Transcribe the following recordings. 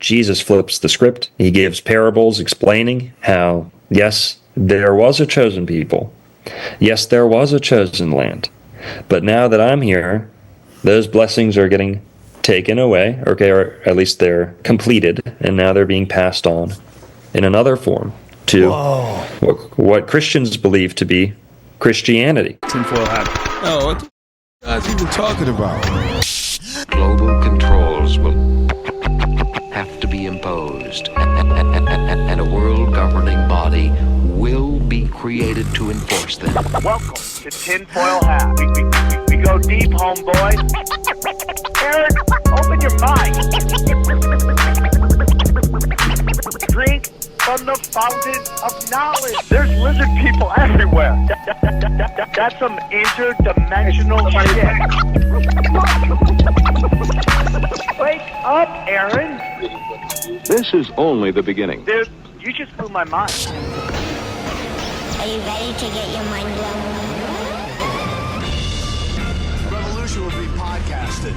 Jesus flips the script. He gives parables explaining how, yes, there was a chosen people. Yes, there was a chosen land. But now that I'm here, those blessings are getting taken away, okay, or at least they're completed, and now they're being passed on in another form to what Christians believe to be Christianity. Tinfoil hat. Oh, what the guys even talking about? Global controls will have to be imposed, and a world governing body will be created to enforce them. Welcome to Tinfoil Hat. We go deep, homeboy. Aaron, open your mind. Drink from the fountain of knowledge. There's lizard people everywhere. That's some interdimensional shit. Wake up, Aaron. This is only the beginning. Dude, you just blew my mind. Are you ready to get your mind blown? Revolution will be podcasted.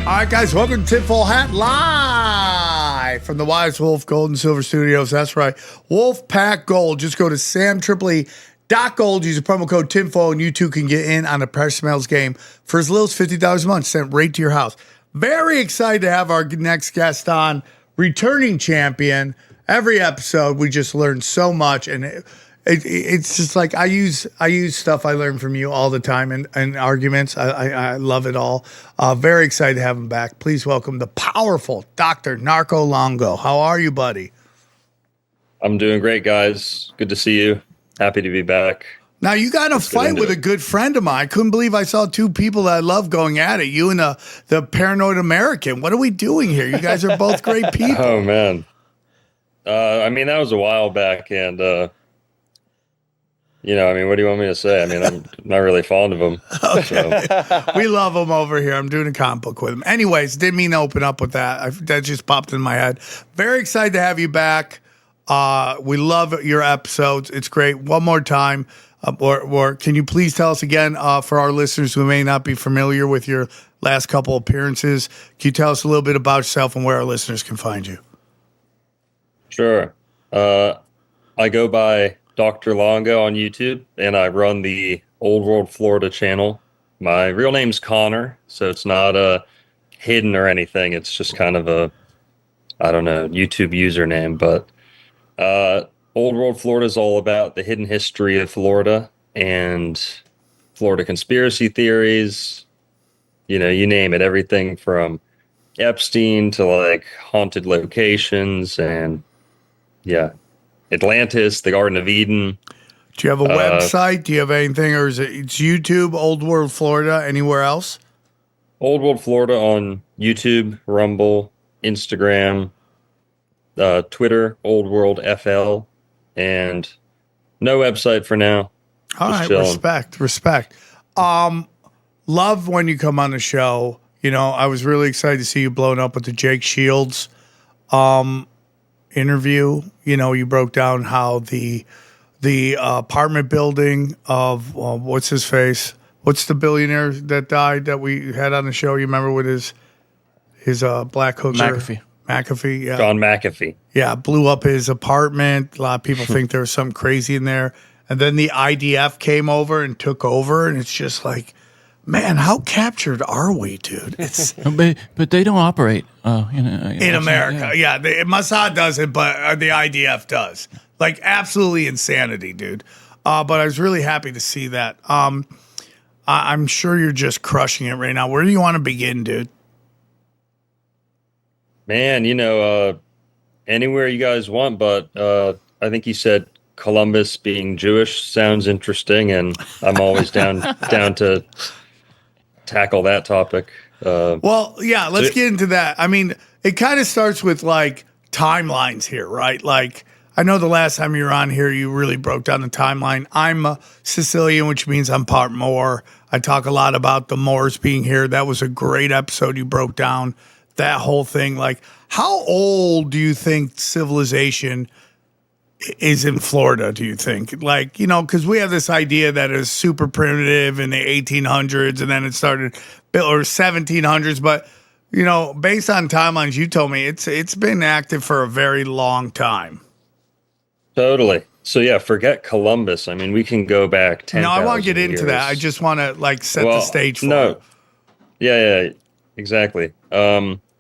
All right, guys, welcome to Tinfoil Hat live from the Wise Wolf Gold and Silver Studios. That's right, Wolfpack Gold. Just go to SamTripoli.gold. Use the promo code Tinfoil, and you too can get in on the Precious Metals game for as little as $50 a month, sent right to your house. Very excited to have our next guest on, returning champion. Every episode, we just learn so much, and it's just like I use stuff I learn from you all the time in arguments. I love it all. Very excited to have him back. Please welcome the powerful Dr. Narco Longo. How are you, buddy? I'm doing great, guys. Good to see you. Happy to be back. Now, you got in a fight with a good friend of mine. I couldn't believe I saw two people that I love going at it. You and the paranoid American. What are we doing here? You guys are both great people. Oh, man. I mean, that was a while back, and, what do you want me to say? I mean, I'm not really fond of him. Okay. So. We love him over here. I'm doing a comic book with him. Anyways, didn't mean to open up with that. That just popped in my head. Very excited to have you back. We love your episodes. It's great. One more time. Or can you please tell us again, for our listeners who may not be familiar with your last couple appearances, can you tell us a little bit about yourself and where our listeners can find you? Sure. I go by Dr. Longo on YouTube, and I run the Old World Florida channel. My real name's Connor, so it's not hidden or anything. It's just kind of a, YouTube username. But Old World Florida is all about the hidden history of Florida and Florida conspiracy theories. You name it. Everything from Epstein to like haunted locations and Atlantis, the Garden of Eden. Do you have a website? Do you have anything, or is it's YouTube, Old World Florida, anywhere else? Old World Florida on YouTube, Rumble, Instagram, Twitter, Old World FL, and no website for now. All right, respect. Love when you come on the show. I was really excited to see you blowing up with the Jake Shields interview. You broke down how the apartment building of what's his face? What's the billionaire that died that we had on the show? You remember with his black hooker? McAfee, yeah. John McAfee. Yeah, blew up his apartment. A lot of people think there was something crazy in there. And then the IDF came over and took over, and it's just like, man, how captured are we, dude? It's but they don't operate in America. Yeah, Mossad doesn't, but the IDF does. Like, absolutely insanity, dude. But I was really happy to see that. I'm sure you're just crushing it right now. Where do you want to begin, dude? Man, anywhere you guys want, but I think you said Columbus being Jewish sounds interesting, and I'm always down to tackle that topic. Let's get into that. I mean, it kind of starts with like timelines here, right? Like, I know the last time you were on here, you really broke down the timeline. I'm Sicilian, which means I'm part Moor. I talk a lot about the Moors being here. That was a great episode you broke down. That whole thing, like, how old do you think civilization is in Florida, do you think? Like, because we have this idea that it's super primitive in the 1800s, and then it started, or 1700s, but, based on timelines you told me, it's been active for a very long time. Totally. So yeah, forget Columbus. I mean, we can go back 10,000 No, I want to get into years. that. I just want to set the stage for no, it. yeah, exactly.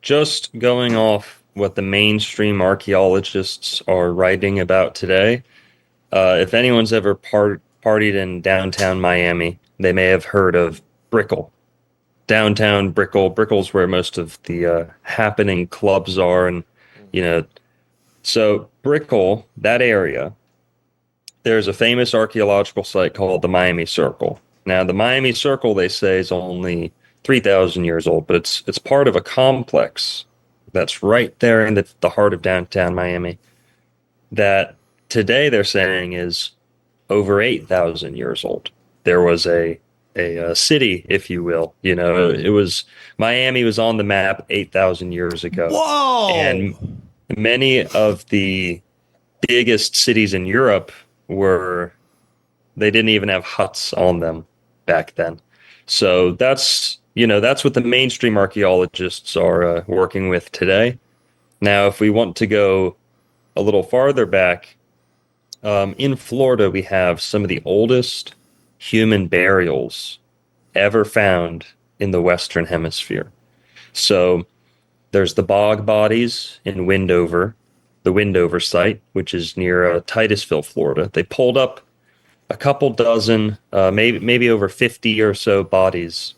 Just going off what the mainstream archaeologists are writing about today. If anyone's ever partied in downtown Miami, they may have heard of Brickell. Downtown Brickell. Brickell's where most of the happening clubs are, and you know, so Brickell, that area, there's a famous archaeological site called the Miami Circle. Now, the Miami Circle, they say, is only 3,000 years old, but it's part of a complex that's right there in the heart of downtown Miami that today they're saying is over 8,000 years old. There was a city, if you will. It was Miami was on the map 8,000 years ago. Whoa! And many of the biggest cities in Europe they didn't even have huts on them back then. So that's what the mainstream archaeologists are working with today. Now, if we want to go a little farther back, in Florida, we have some of the oldest human burials ever found in the Western Hemisphere. So there's the bog bodies in Windover, the Windover site, which is near Titusville, Florida. They pulled up a couple dozen, maybe over 50 or so bodies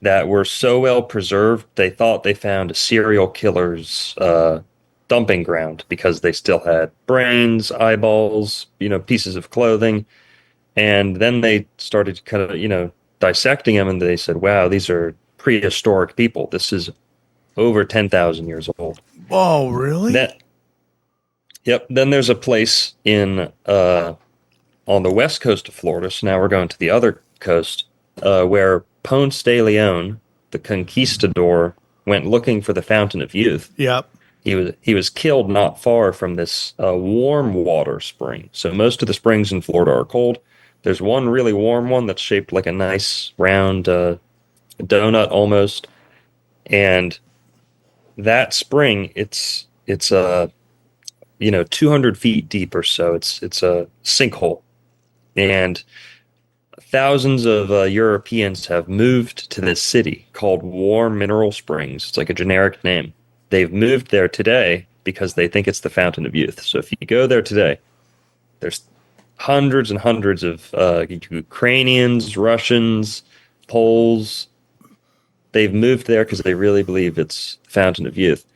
that were so well preserved, they thought they found a serial killer's dumping ground because they still had brains, eyeballs, pieces of clothing. And then they started kind of, dissecting them, and they said, wow, these are prehistoric people. This is over 10,000 years old. Whoa, really? Yep. Then there's a place on the west coast of Florida, so now we're going to the other coast, where Ponce de Leon, the conquistador, went looking for the Fountain of Youth. Yep. He was killed not far from this warm water spring. So most of the springs in Florida are cold. There's one really warm one that's shaped like a nice round donut almost, and that spring it's 200 feet deep or so. It's a sinkhole, and thousands of Europeans have moved to this city called Warm Mineral Springs. It's like a generic name. They've moved there today because they think it's the Fountain of Youth. So if you go there today, there's hundreds and hundreds of Ukrainians, Russians, Poles. They've moved there because they really believe it's the Fountain of Youth.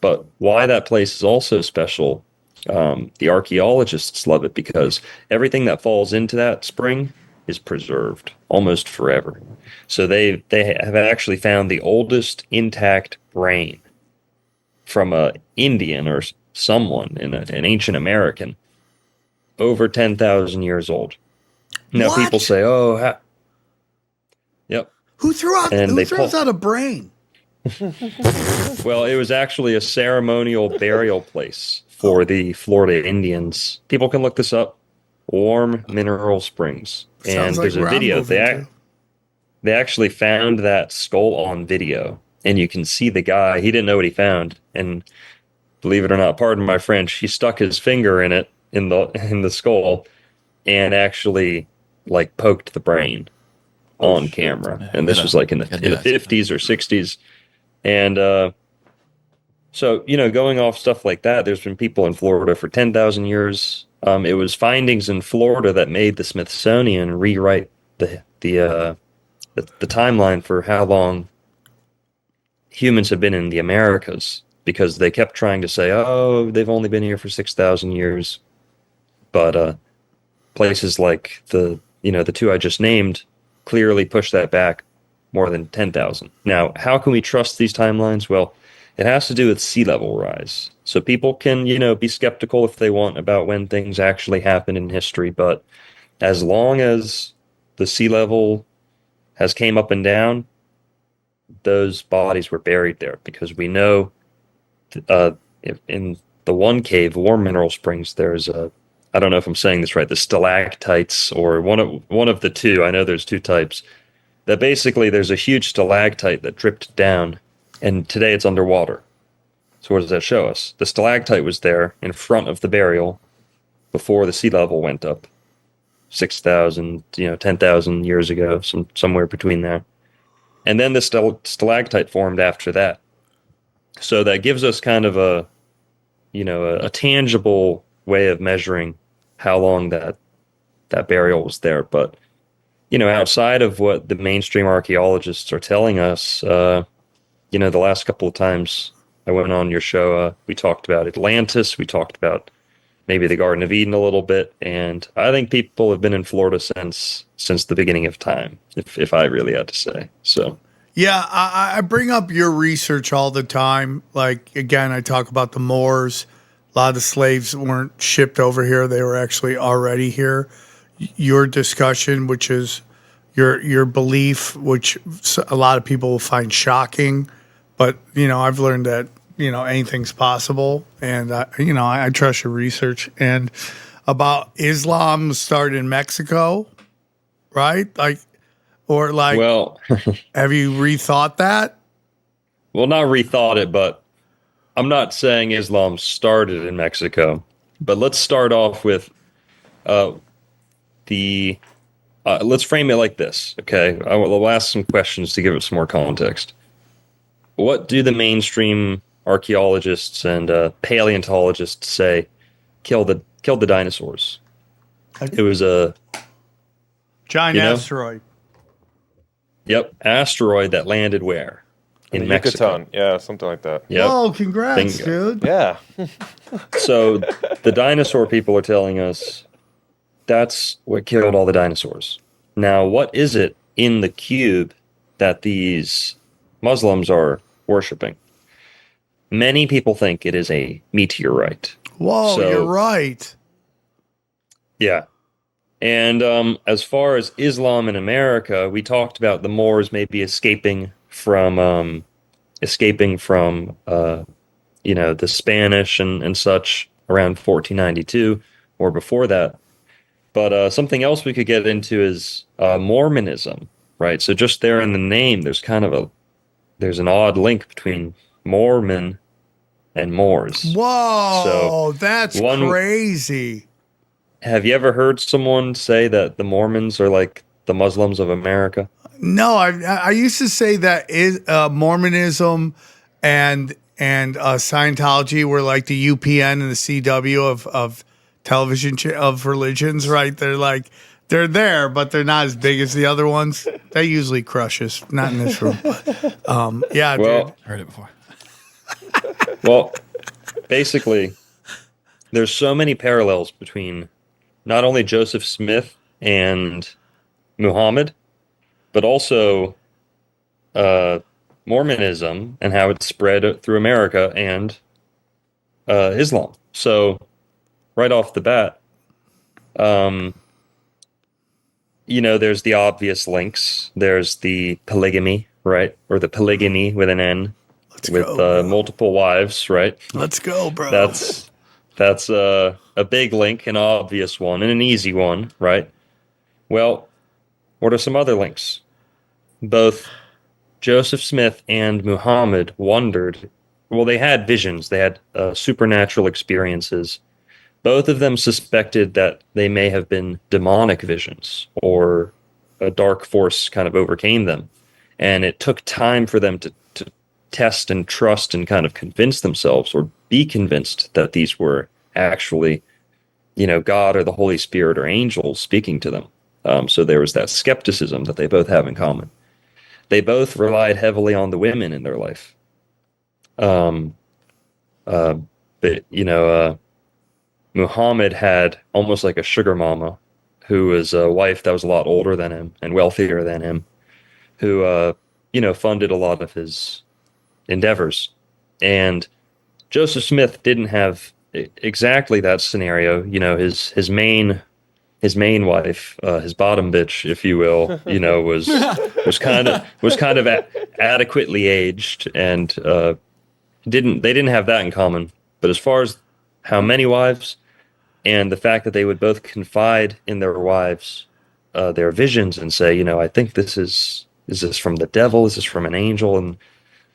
But why that place is also special, the archaeologists love it because everything that falls into that spring is preserved almost forever. So they have actually found the oldest intact brain from a Indian or someone an ancient American, over 10,000 years old. Now What? people say, "Oh, yep." Who throws out a brain? Well, it was actually a ceremonial burial place for the Florida Indians. People can look this up. Warm Mineral Springs. Sounds And there's like a video. where I'm moving to. They actually found that skull on video, and you can see the guy. He didn't know what he found, and believe it or not, pardon my French, he stuck his finger in it in the skull, and actually poked the brain on camera. And this was in the 50s or 60s, and so going off stuff like that, there's been people in Florida for 10,000 years. It was findings in Florida that made the Smithsonian rewrite the timeline for how long humans have been in the Americas, because they kept trying to say, oh, they've only been here for 6,000 years. But places like the two I just named clearly push that back more than 10,000. Now, how can we trust these timelines? Well, it has to do with sea level rise. So people can, be skeptical if they want about when things actually happen in history. But as long as the sea level has came up and down, those bodies were buried there, because we know in the one cave, Warm Mineral Springs, there's I don't know if I'm saying this right, the stalactites, or one of the two. I know there's two types. That basically there's a huge stalactite that dripped down and today it's underwater. So what does that show us? The stalactite was there in front of the burial before the sea level went up 6,000, 10,000 years ago, somewhere between there. And then the stalactite formed after that. So that gives us kind of a tangible way of measuring how long that burial was there. But, outside of what the mainstream archaeologists are telling us, the last couple of times I went on your show, we talked about Atlantis, we talked about maybe the Garden of Eden a little bit, and I think people have been in Florida since the beginning of time, if I really had to say. So Yeah, I bring up your research all the time. Like, again, I talk about the Moors. A lot of the slaves weren't shipped over here. They were actually already here. Your discussion, which is your belief, which a lot of people will find shocking. But, I've learned that, anything's possible. And, I trust your research. And about Islam started in Mexico, right? well, Have you rethought that? well, not rethought it, but I'm not saying Islam started in Mexico. But let's start off with let's frame it like this, okay? I'll ask some questions to give it some more context. What do the mainstream archaeologists and paleontologists say killed the dinosaurs? It was a Giant asteroid. asteroid that landed where? In Mexico. Yucatan. Yeah, something like that. Yep. Oh, congrats, Bingo. dude. Yeah. So the dinosaur people are telling us that's what killed all the dinosaurs. Now, what is it in the cube that these Muslims are worshiping? Many people think it is a meteorite. Whoa, So- you're right. Yeah. And as far as Islam in America, we talked about the Moors maybe escaping from the Spanish and such around 1492 or before that. But something else we could get into is Mormonism, right? So just there in the name, there's an odd link between Mormon and Moors. Whoa, So, that's one- crazy. Have you ever heard someone say that the Mormons are like the Muslims of America? No, I used to say that Mormonism and Scientology were like the UPN and the CW of television of religions, right? They're there, but they're not as big as the other ones. They usually crush us, not in this room. But, yeah, Well, dude. Heard it before. Well, basically, there's so many parallels between not only Joseph Smith and Muhammad, but also Mormonism and how it spread through America and Islam. So, right off the bat, there's the obvious links. There's the polygamy, right? Or the polygyny with an N, with multiple wives, right? Let's go, bro. That's a big link, an obvious one, and an easy one, right? Well, what are some other links? Both Joseph Smith and Muhammad wondered. Well, they had visions. They had supernatural experiences. Both of them suspected that they may have been demonic visions or a dark force kind of overcame them. And it took time for them to test and trust and kind of convince themselves or be convinced that these were actually, God or the Holy Spirit or angels speaking to them. So there was that skepticism that they both have in common. They both relied heavily on the women in their life. Muhammad had almost like a sugar mama who was a wife that was a lot older than him and wealthier than him, who, funded a lot of his endeavors. And Joseph Smith didn't have exactly that scenario. His main wife, his bottom bitch, if you will, was kind of adequately aged, and they didn't have that in common. But as far as how many wives, and the fact that they would both confide in their wives their visions and say, I think this is this from the devil? Is this from an angel? And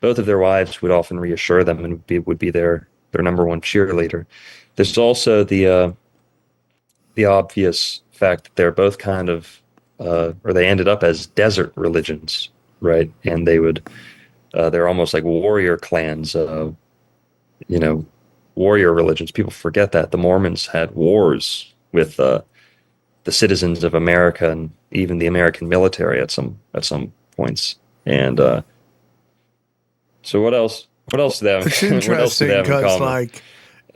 both of their wives would often reassure them and would be their number one cheerleader. There's also the obvious fact that they're both kind of or they ended up as desert religions, right? And they're almost like warrior clans, warrior religions. People forget that the Mormons had wars with the citizens of America and even the American military at some points. And so what else? What else do they have? It's What else do interesting they have in because common? like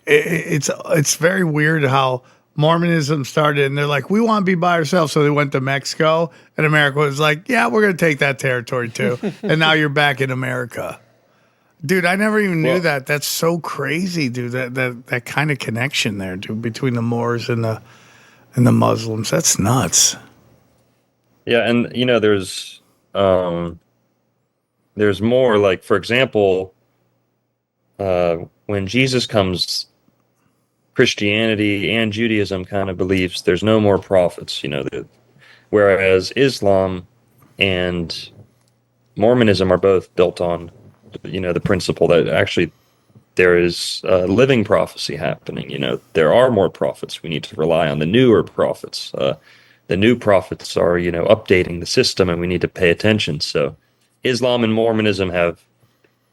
it's very weird how Mormonism started, and they're like, we want to be by ourselves, so they went to Mexico, and America was like, yeah, we're going to take that territory too, and now you're back in America. Dude, I never even knew that. That's so crazy, dude. That kind of connection there, dude, between the Moors and the Muslims. That's nuts. Yeah, and there's more. Like, for example, when Jesus comes, Christianity and Judaism kind of believes there's no more prophets. Whereas Islam and Mormonism are both built on, the principle that actually there is living prophecy happening. There are more prophets. We need to rely on the newer prophets. The new prophets are, updating the system, and we need to pay attention. So, Islam and Mormonism have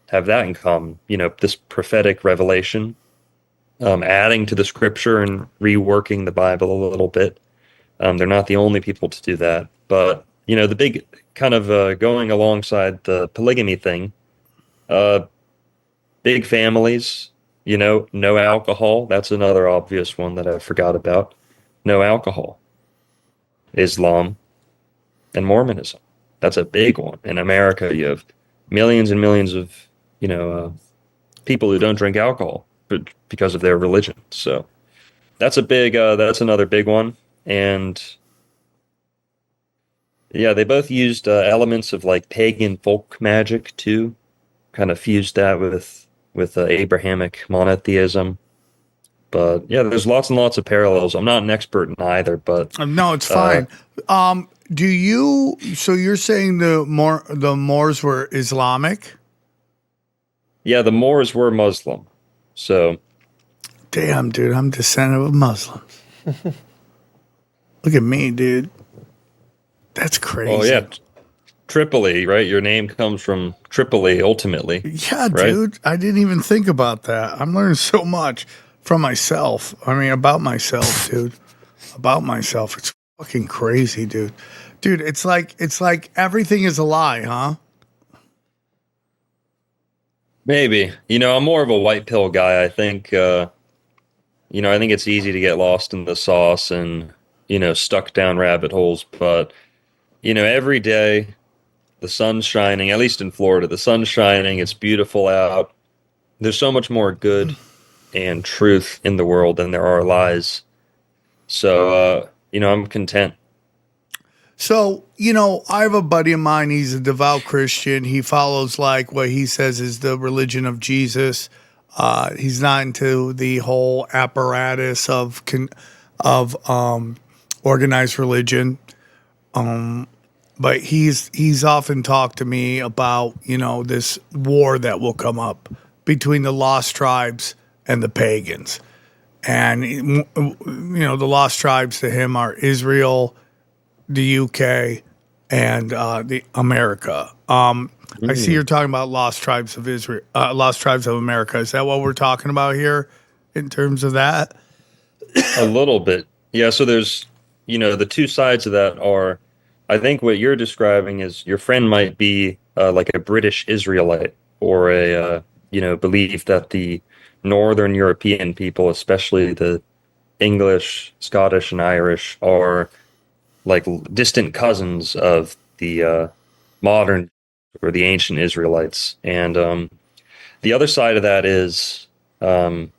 that in common. This prophetic revelation, adding to the scripture and reworking the Bible a little bit. They're not the only people to do that, but the big kind of going alongside the polygamy thing. Big families, no alcohol. That's another obvious one that I forgot about. No alcohol. Islam and Mormonism. That's a big one. In America, you have millions and millions of, people who don't drink alcohol because of their religion. So that's that's another big one. And yeah, they both used elements of like pagan folk magic too. Kind of fused that with Abrahamic monotheism. But yeah, there's lots and lots of parallels. I'm not an expert in either, but No, it's fine. Do you? So you're saying the Moors were Islamic? yeah, the Moors were Muslim. So Damn, dude, I'm descendant of Muslims. Look at me, dude. That's crazy. oh yeah, Tripoli, right? Your name comes from Tripoli ultimately. Yeah, right? dude. I didn't even think about that. I'm learning so much from myself. I mean, about myself, dude. About myself. It's fucking crazy, dude. Dude, it's like everything is a lie, huh? Maybe. I'm more of a white pill guy. I think I think it's easy to get lost in the sauce and, stuck down rabbit holes, but every day the sun's shining, at least in Florida, the sun's shining, it's beautiful out. There's so much more good and truth in the world than there are lies. So, I'm content. So, I have a buddy of mine. He's a devout Christian. He follows like what he says is the religion of Jesus. He's not into the whole apparatus of organized religion. But he's often talked to me about, this war that will come up between the lost tribes and the pagans. And, the lost tribes to him are Israel, the UK, and the America. I see you're talking about lost tribes of Israel, lost tribes of America. Is that what we're talking about here in terms of that? A little bit. Yeah, so there's, the two sides of that are, I think what you're describing is your friend might be like a British Israelite or believe that the Northern European people, especially the English, Scottish, and Irish, are like distant cousins of the modern or the ancient Israelites. And the other side of that is the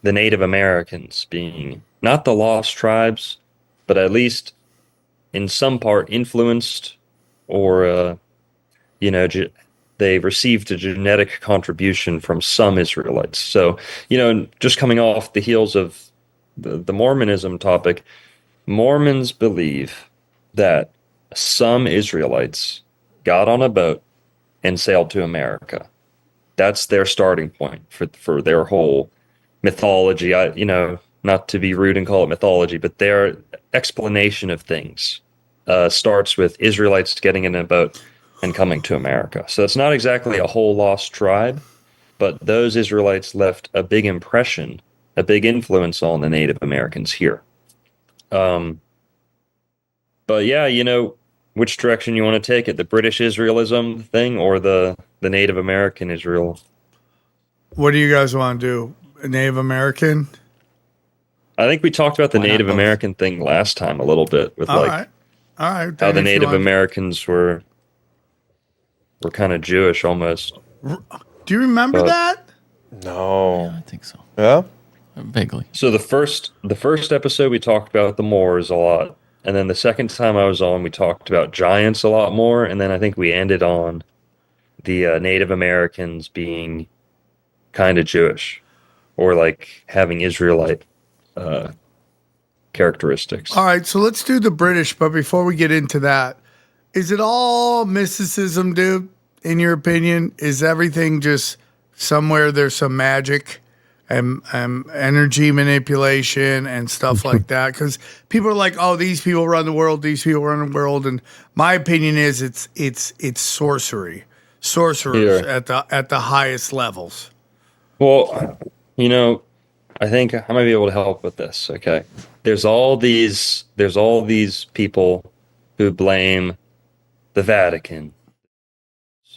Native Americans being not the lost tribes, but at least in some part influenced or, they received a genetic contribution from some Israelites. So, just coming off the heels of the Mormonism topic, Mormons believe that some Israelites got on a boat and sailed to America. that's their starting point for their whole mythology. Not to be rude and call it mythology, but their explanation of things starts with Israelites getting in a boat and coming to America. So it's not exactly a whole lost tribe, but those Israelites left a big impression, a big influence on the Native Americans here. But yeah, which direction you want to take it, the British Israelism thing or the Native American Israel? What do you guys want to do? A Native American? I think we talked about the Why not Native both? American thing last time a little bit with All right. how then the if you Native want- Americans were kind of Jewish almost. Do you remember But- that? No. I think so. Yeah? Vaguely. So the first episode we talked about the Moors a lot, and then the second time I was on we talked about giants a lot more, and then I think we ended on the Native Americans being kind of Jewish or like having Israelite characteristics. All right, so let's do the British, but before we get into that, is it all mysticism, dude? In your opinion, is everything just somewhere there's some magic and energy manipulation and stuff like that? Because people are like, "Oh, these people run the world. These people run the world." And my opinion is, it's sorcerers Yeah. at the highest levels. Well, I think I might be able to help with this. Okay, there's all these people who blame the Vatican,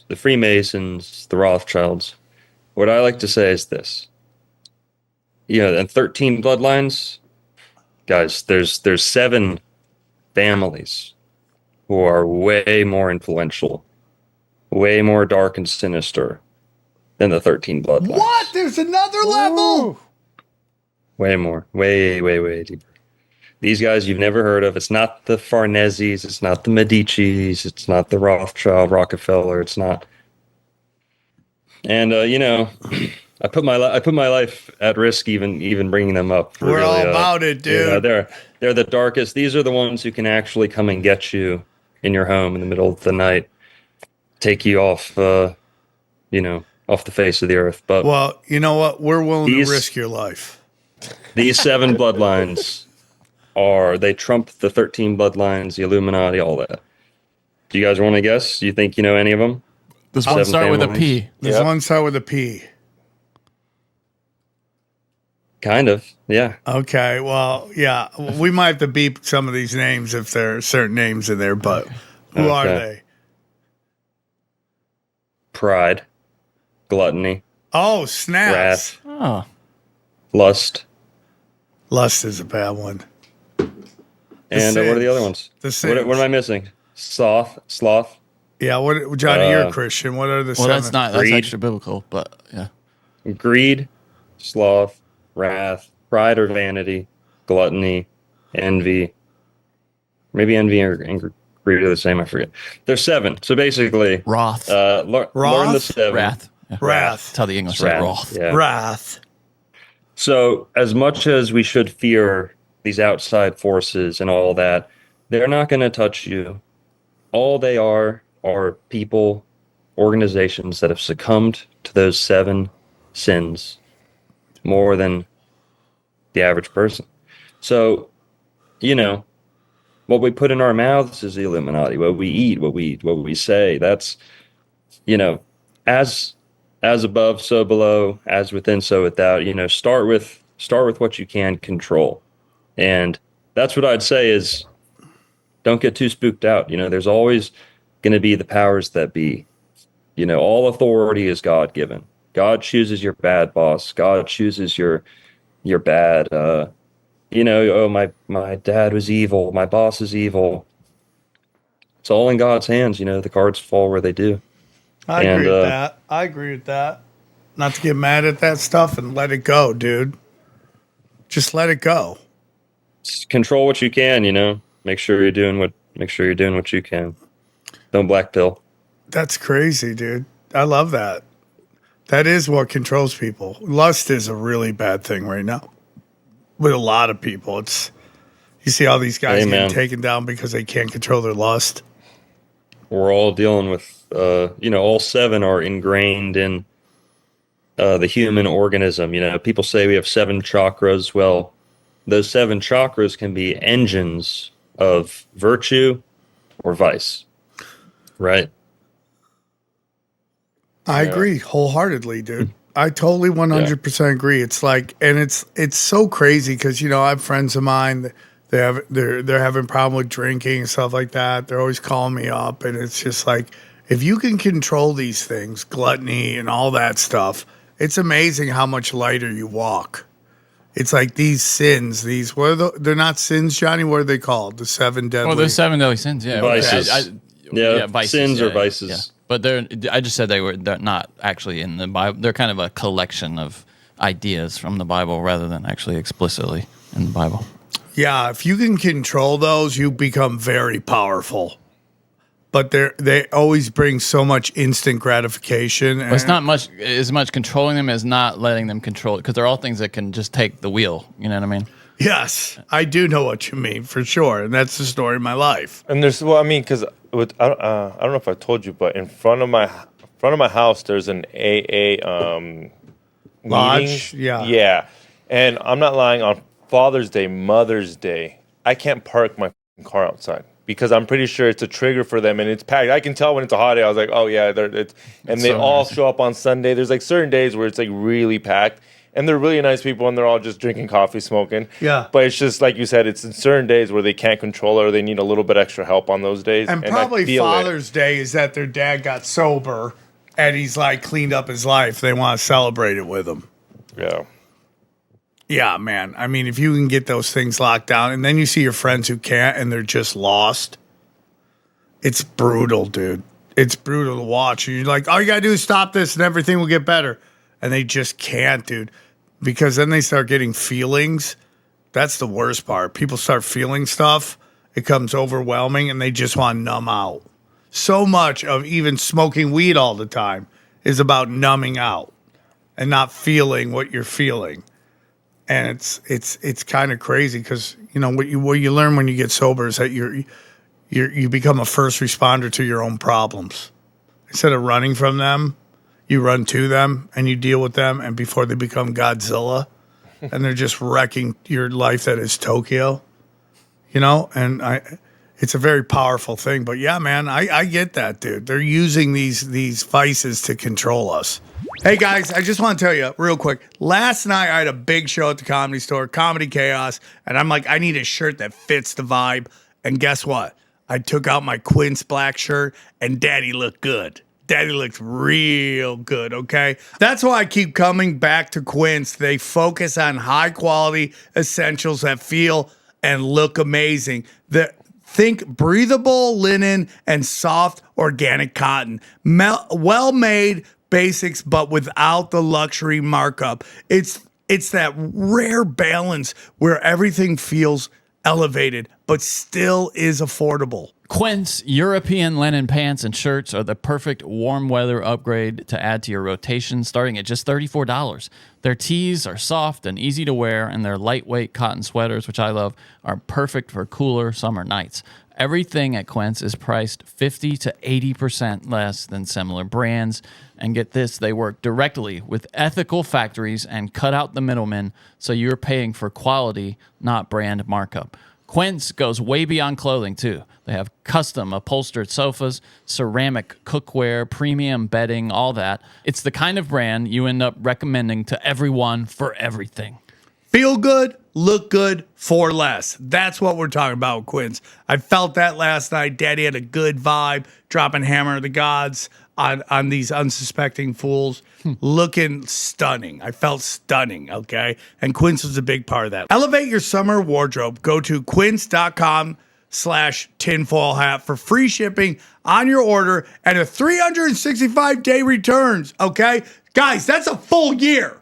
the Freemasons, the Rothschilds. What I like to say is this: and 13 bloodlines, guys. There's 7 families who are way more influential, way more dark and sinister than the 13 bloodlines. What? There's another level. Way more. Way, way, way deeper. These guys you've never heard of. It's not the Farneses. It's not the Medicis. It's not the Rothschild, Rockefeller. It's not. And I put my life at risk even bringing them up. We're all about it, dude. They're the darkest. These are the ones who can actually come and get you in your home in the middle of the night, take you off, off the face of the earth. But Well, you know what? We're willing These- to risk your life. these 7 bloodlines they trump the 13 bloodlines, the Illuminati, all that. Do you guys want to guess? Do you think you know any of them? Does one 7 start with a families? P? There's Yep. one start with a P. Kind of, yeah. Okay, well, yeah, we might have to beep some of these names if there are certain names in there, but who are Okay. they? Pride, gluttony, Oh, snaps. wrath, Oh, lust, Lust is a bad one. and what are the sins. other ones? The What am I missing? Sloth. Yeah, what, Johnny, you're a Christian. What are the well, 7? that's Greed. extra biblical, but yeah. Greed, sloth, wrath, pride or vanity, gluttony, envy. Maybe envy and greed are the same. I forget. There's 7. So basically, Wrath. learn the Wrath? 7. Wrath. Yeah. Wrath. That's how the English say Wrath. wrath. Yeah. Wrath. So as much as we should fear these outside forces and all that, they're not going to touch you. All they are people, organizations that have succumbed to those 7 sins more than the average person. So, what we put in our mouths is the Illuminati. What we eat, what we say, that's, as above, so below, as within, so without. Start with what you can control, and that's what I'd say is, don't get too spooked out. There's always going to be the powers that be. All authority is God given. God chooses your bad boss. God chooses your bad. My dad was evil. My boss is evil. It's all in God's hands. The cards fall where they do. I And, agree with that. I agree with that. Not to get mad at that stuff and let it go, dude. Just let it go. Just control what you can. Make sure you're doing what you can. Don't black pill. That's crazy, dude. I love that. That is what controls people. Lust is a really bad thing right now. With a lot of people. You see all these guys Amen. getting taken down because they can't control their lust. We're all dealing with, all 7 are ingrained in the human organism. People say we have 7 chakras. Well, those 7 chakras can be engines of virtue or vice, right? I agree wholeheartedly, dude. I totally 100% agree. It's like, and it's so crazy because I have friends of mine that they're having problem with drinking and stuff like that. They're always calling me up, and it's just like, if you can control these things, gluttony and all that stuff, it's amazing how much lighter you walk. It's like these sins, they're not sins, Johnny. What are they called? The 7 deadly. Well, there's 7 deadly sins. Yeah, Vices. vices, sins or yeah. vices. But I just said they're not actually in the Bible. They're kind of a collection of ideas from the Bible rather than actually explicitly in the Bible. Yeah, if you can control those, you become very powerful. But they always bring so much instant gratification. Well, it's not as much controlling them as not letting them control it, because they're all things that can just take the wheel. You know what I mean? Yes, I do know what you mean for sure, and that's the story of my life. And because I don't know if I told you, but in front of my house, there's an AA Lodge, meeting. Yeah, and I'm not lying. On Father's Day, Mother's Day, I can't park my car outside because I'm pretty sure it's a trigger for them, and it's packed. I can tell when it's a hot day. I was like, oh yeah, and they all show up on Sunday. There's like certain days where it's like really packed. And they're really nice people, and they're all just drinking coffee, smoking. Yeah. But it's just, like you said, it's in certain days where they can't control it or they need a little bit extra help on those days. And probably Father's Day is that their dad got sober and he's like cleaned up his life. They want to celebrate it with him. Yeah. Yeah, man. I mean, if you can get those things locked down, and then you see your friends who can't and they're just lost, it's brutal, dude. It's brutal to watch. You're like, all you got to do is stop this and everything will get better. And they just can't, dude, because then they start getting feelings. That's the worst part. People start feeling stuff. It becomes overwhelming, and they just want to numb out. So much of even smoking weed all the time is about numbing out and not feeling what you're feeling. And it's kind of crazy because what you learn when you get sober is that you become a first responder to your own problems instead of running from them. You run to them and you deal with them, and before they become Godzilla and they're just wrecking your life that is Tokyo, and it's a very powerful thing. But yeah, man, I get that, dude. They're using these vices to control us. Hey guys, I just want to tell you real quick. Last night I had a big show at the Comedy Store, Comedy Chaos, and I'm like, I need a shirt that fits the vibe. And guess what? I took out my Quince black shirt, and Daddy looked good. Daddy looks real good, okay? That's why I keep coming back to Quince. They focus on high-quality essentials that feel and look amazing. Think breathable linen and soft organic cotton. Well-made basics, but without the luxury markup. It's that rare balance where everything feels elevated, but still is affordable. Quince European linen pants and shirts are the perfect warm weather upgrade to add to your rotation, starting at just $34. Their tees are soft and easy to wear, and their lightweight cotton sweaters, which I love, are perfect for cooler summer nights. Everything at Quince is priced 50 to 80% less than similar brands. And get this, they work directly with ethical factories and cut out the middlemen, so you're paying for quality, not brand markup. Quince goes way beyond clothing, too. They have custom upholstered sofas, ceramic cookware, premium bedding, all that. It's the kind of brand you end up recommending to everyone for everything. Feel good, look good for less. That's what we're talking about with Quince. I felt that last night. Daddy had a good vibe, dropping Hammer of the Gods on these unsuspecting fools. Looking stunning. I felt stunning, okay? And Quince was a big part of that. Elevate your summer wardrobe. Go to quince.com/tinfoil hat for free shipping on your order and a 365-day returns, okay? Guys, that's a full year.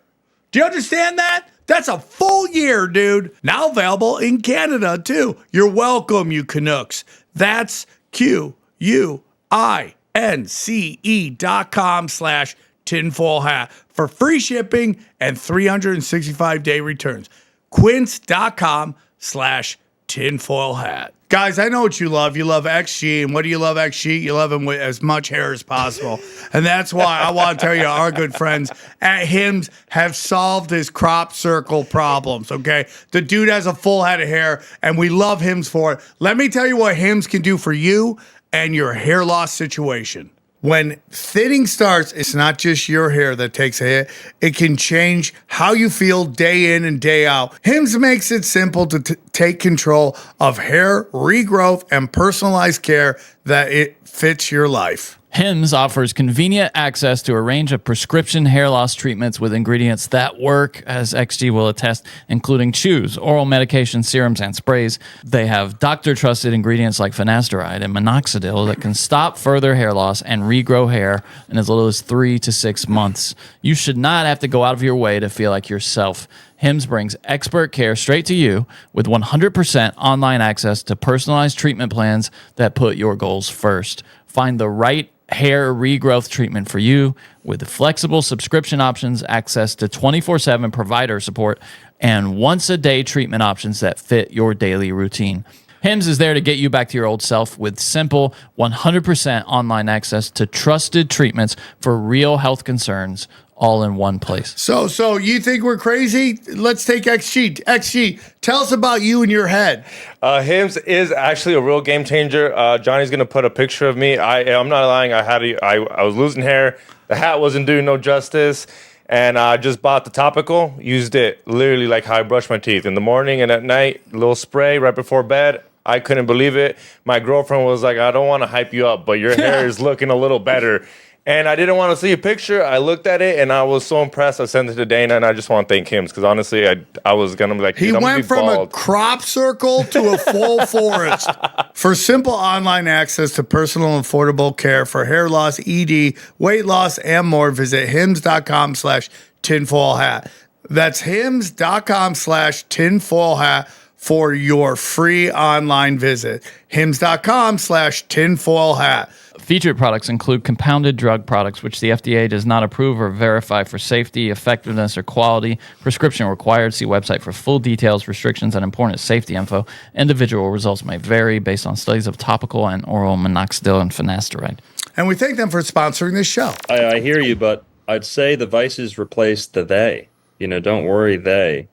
Do you understand that? That's a full year, dude. Now available in Canada, too. You're welcome, you Canucks. That's QUINCE.com/tinfoil hat for free shipping and 365-day returns. Quince.com/tinfoil hat. Guys, I know what you love. You love XG. And what do you love XG? You love him with as much hair as possible. And that's why I want to tell you, our good friends at Hims have solved his crop circle problems, okay? The dude has a full head of hair, and we love Hims for it. Let me tell you what Hims can do for you and your hair loss situation. When thinning starts, it's not just your hair that takes a hit. It can change how you feel day in and day out. Hims makes it simple to take control of hair regrowth and personalized care that it fits your life. Hims offers convenient access to a range of prescription hair loss treatments with ingredients that work, as XG will attest, including chews, oral medication, serums, and sprays. They have doctor-trusted ingredients like finasteride and minoxidil that can stop further hair loss and regrow hair in as little as 3 to 6 months. You should not have to go out of your way to feel like yourself. Hims brings expert care straight to you with 100% online access to personalized treatment plans that put your goals first. Find the right hair regrowth treatment for you with flexible subscription options, access to 24/7 provider support, and once-a-day treatment options that fit your daily routine. Hims is there to get you back to your old self with simple 100% online access to trusted treatments for real health concerns all in one place. So you think we're crazy? Let's take XG. XG, tell us about you and your head. Hims is actually a real game changer. Johnny's gonna put a picture of me. I'm not lying. I was losing hair. The hat wasn't doing no justice, and I just bought the topical. Used it literally like how I brush my teeth in the morning and at night. Little spray right before bed. I couldn't believe it. My girlfriend was like, "I don't want to hype you up, but your hair is looking a little better." And I didn't want to see a picture. I looked at it, and I was so impressed. I sent it to Dana, and I just want to thank him because honestly, I was going to be like, he went from bald. A crop circle to a full forest. For simple online access to personal and affordable care for hair loss, ED, weight loss, and more, visit hims.com/tinfoilhat. That's hims.com/tinfoilhat for your free online visit. hims.com/tinfoilhat. Featured products include compounded drug products, which the FDA does not approve or verify for safety, effectiveness, or quality. Prescription required. See website for full details, restrictions, and important safety info. Individual results may vary based on studies of topical and oral minoxidil and finasteride. And we thank them for sponsoring this show. I hear you, but I'd say the vices replace the they. Don't worry, they.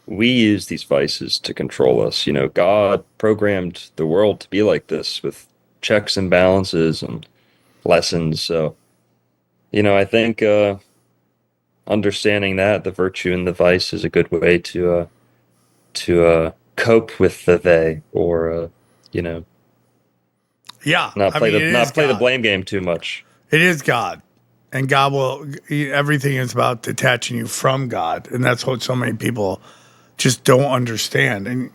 We use these vices to control us. God programmed the world to be like this with checks and balances and lessons. So, I think understanding that the virtue and the vice is a good way to cope with the they, or not play the blame game too much. It is God, and God will. Everything is about detaching you from God, and that's what so many people just don't understand. And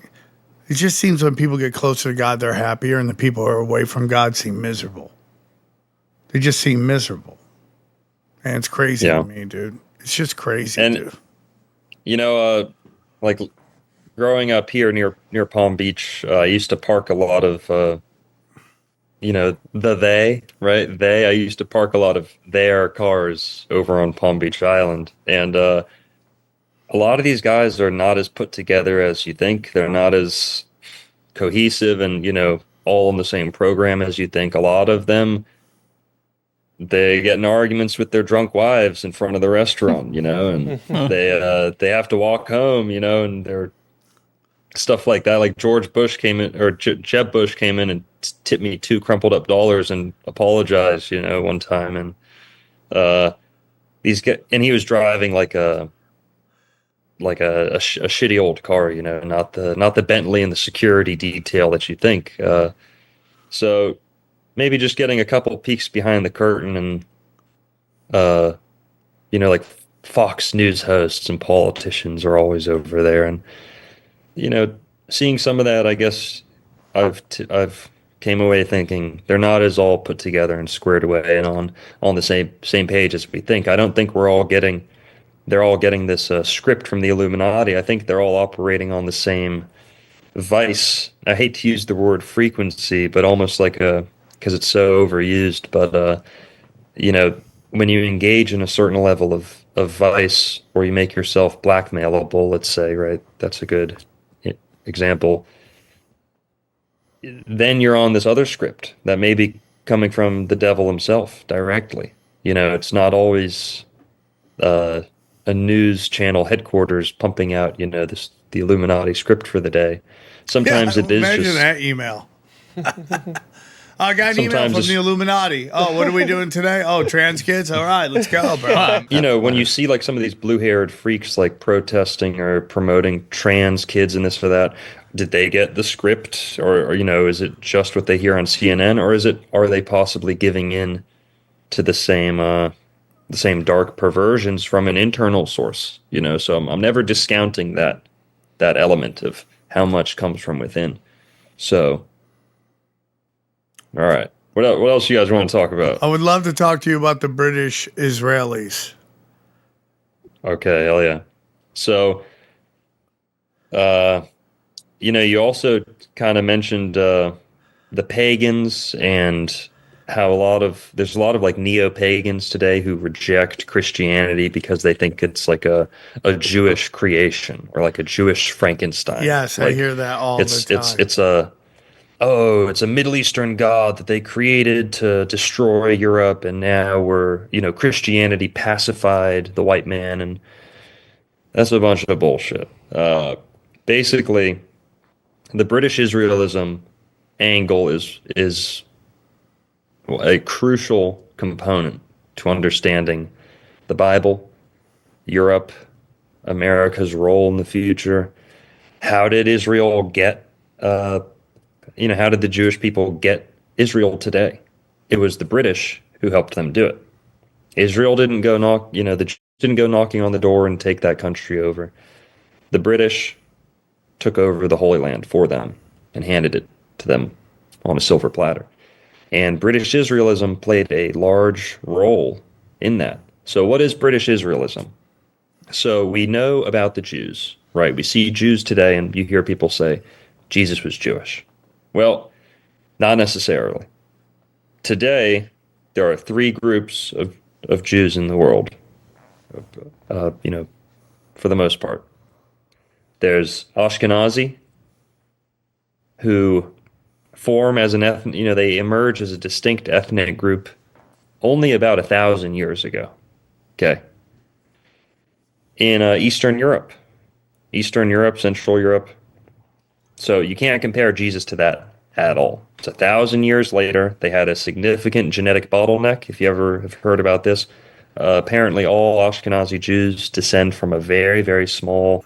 it just seems when people get closer to God, they're happier, and the people who are away from God seem miserable. They just seem miserable. And it's crazy to me, dude. It's just crazy, and, dude. Like growing up here near Palm Beach, I used to park a lot of, the they, right? I used to park a lot of their cars over on Palm Beach Island. And a lot of these guys are not as put together as you think. They're not as cohesive and, all in the same program as you think. A lot of them, they get in arguments with their drunk wives in front of the restaurant, and they have to walk home, and they're stuff like that. Like George Bush came in, or Jeb Bush came in and tipped me $2 crumpled up and apologized, one time. And he was driving like a shitty old car, not the Bentley and the security detail that you think. So maybe just getting a couple peeks behind the curtain and, like Fox News hosts and politicians are always over there. And, seeing some of that, I guess I've came away thinking they're not as all put together and squared away and on the same page as we think. I don't think they're all getting this script from the Illuminati. I think they're all operating on the same vice. I hate to use the word frequency, but almost like because it's so overused. But, when you engage in a certain level of vice, or you make yourself blackmailable, let's say, right? That's a good example. then you're on this other script that may be coming from the devil himself directly. It's not always a news channel headquarters pumping out, the Illuminati script for the day. Sometimes it is imagine just that email. I got an email from the Illuminati. Oh, what are we doing today? Oh, trans kids. All right, let's go, bro. when you see like some of these blue-haired freaks like protesting or promoting trans kids and this or that, did they get the script, or is it just what they hear on CNN, or are they possibly giving in to the same dark perversions from an internal source? So I'm never discounting that element of how much comes from within. So, all right. What else you guys want to talk about? I would love to talk to you about the British Israelis. Okay, hell yeah. So, you also kind of mentioned the pagans, and how there's a lot of like neo-pagans today who reject Christianity because they think it's like a Jewish creation, or like a Jewish Frankenstein. Yes, like, I hear that all the time. It's a Middle Eastern god that they created to destroy Europe, and now Christianity pacified the white man, and that's a bunch of bullshit. Basically, the British Israelism angle is a crucial component to understanding the Bible, Europe, America's role in the future. How did Israel get, how did the Jewish people get Israel today? It was the British who helped them do it. Israel didn't go didn't go knocking on the door and take that country over. The British took over the Holy Land for them and handed it to them on a silver platter. And British Israelism played a large role in that. So what is British Israelism? So we know about the Jews, right? We see Jews today, and you hear people say, Jesus was Jewish. Well, not necessarily. Today, there are three groups of Jews in the world, for the most part. There's Ashkenazi, who form as an they emerge as a distinct ethnic group only about 1,000 years ago. Okay. In Eastern Europe, Central Europe. So you can't compare Jesus to that at all. It's 1,000 years later. They had a significant genetic bottleneck. If you ever have heard about this, apparently all Ashkenazi Jews descend from a very, very small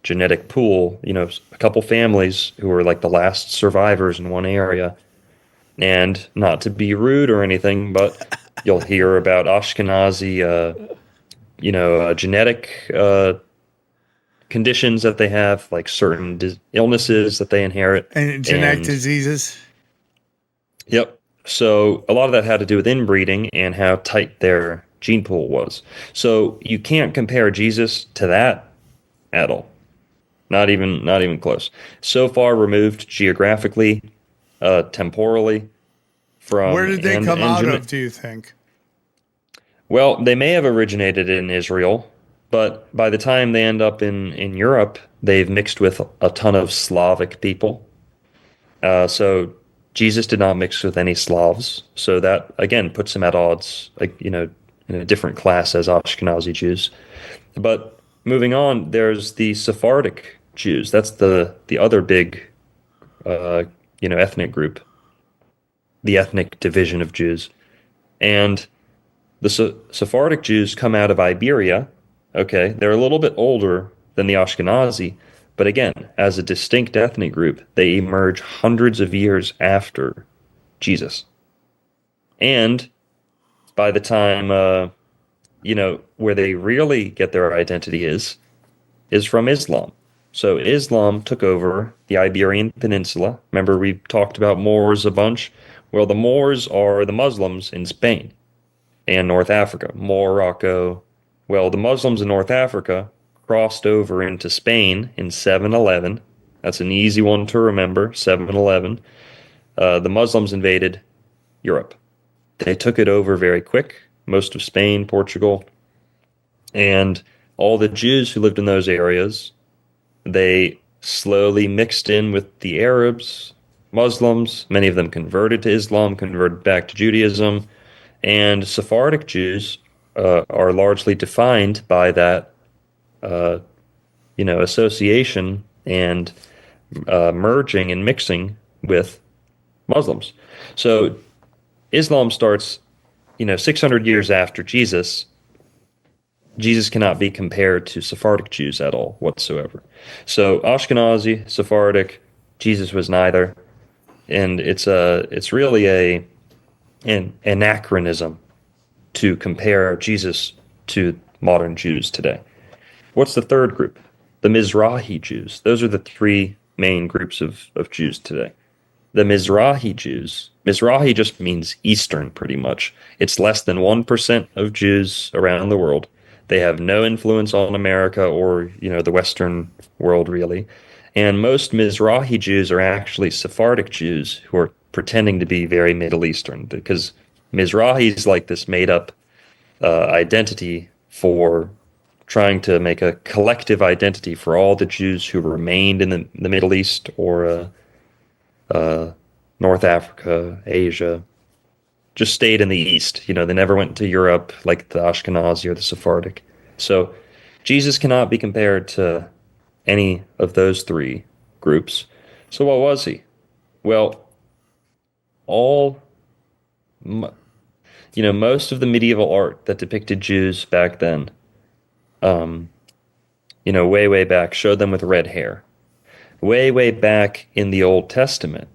genetic pool, a couple families who were like the last survivors in one area. And not to be rude or anything, but you'll hear about Ashkenazi, genetic conditions that they have, like certain illnesses that they inherit. And genetic diseases. Yep. So a lot of that had to do with inbreeding and how tight their gene pool was. So you can't compare Jesus to that at all. Not even close. So far removed geographically, temporally from. Where did they come out of, do you think? Well, they may have originated in Israel, but by the time they end up in Europe, they've mixed with a ton of Slavic people. So Jesus did not mix with any Slavs. So that, again, puts him at odds, in a different class as Ashkenazi Jews. But moving on, there's the Sephardic Jews. That's the other big, ethnic group, the ethnic division of Jews. And the Sephardic Jews come out of Iberia. Okay, they're a little bit older than the Ashkenazi, but again, as a distinct ethnic group, they emerge hundreds of years after Jesus. And by the time, where they really get their identity is from Islam. So Islam took over the Iberian Peninsula. Remember, we talked about Moors a bunch. Well, the Moors are the Muslims in Spain and North Africa, Morocco. Well, the Muslims in North Africa crossed over into Spain in 711. That's an easy one to remember, 711. The Muslims invaded Europe. They took it over very quick, most of Spain, Portugal, and all the Jews who lived in those areas, they slowly mixed in with the Arabs, Muslims. Many of them converted to Islam, converted back to Judaism, and Sephardic Jews are largely defined by that, association and merging and mixing with Muslims. So Islam starts, 600 years after Jesus. Jesus cannot be compared to Sephardic Jews at all whatsoever. So Ashkenazi, Sephardic, Jesus was neither, and it's really an anachronism to compare Jesus to modern Jews today. What's the third group? The Mizrahi Jews. Those are the three main groups of Jews today. The Mizrahi Jews. Mizrahi just means Eastern, pretty much. It's less than 1% of Jews around the world. They have no influence on America or, the Western world, really. And most Mizrahi Jews are actually Sephardic Jews who are pretending to be very Middle Eastern, because Mizrahi is like this made-up identity for trying to make a collective identity for all the Jews who remained in the Middle East or North Africa, Asia, just stayed in the East. They never went to Europe like the Ashkenazi or the Sephardic. So Jesus cannot be compared to any of those three groups. So what was he? Well, most of the medieval art that depicted Jews back then, way back, showed them with red hair. Way back in the Old Testament,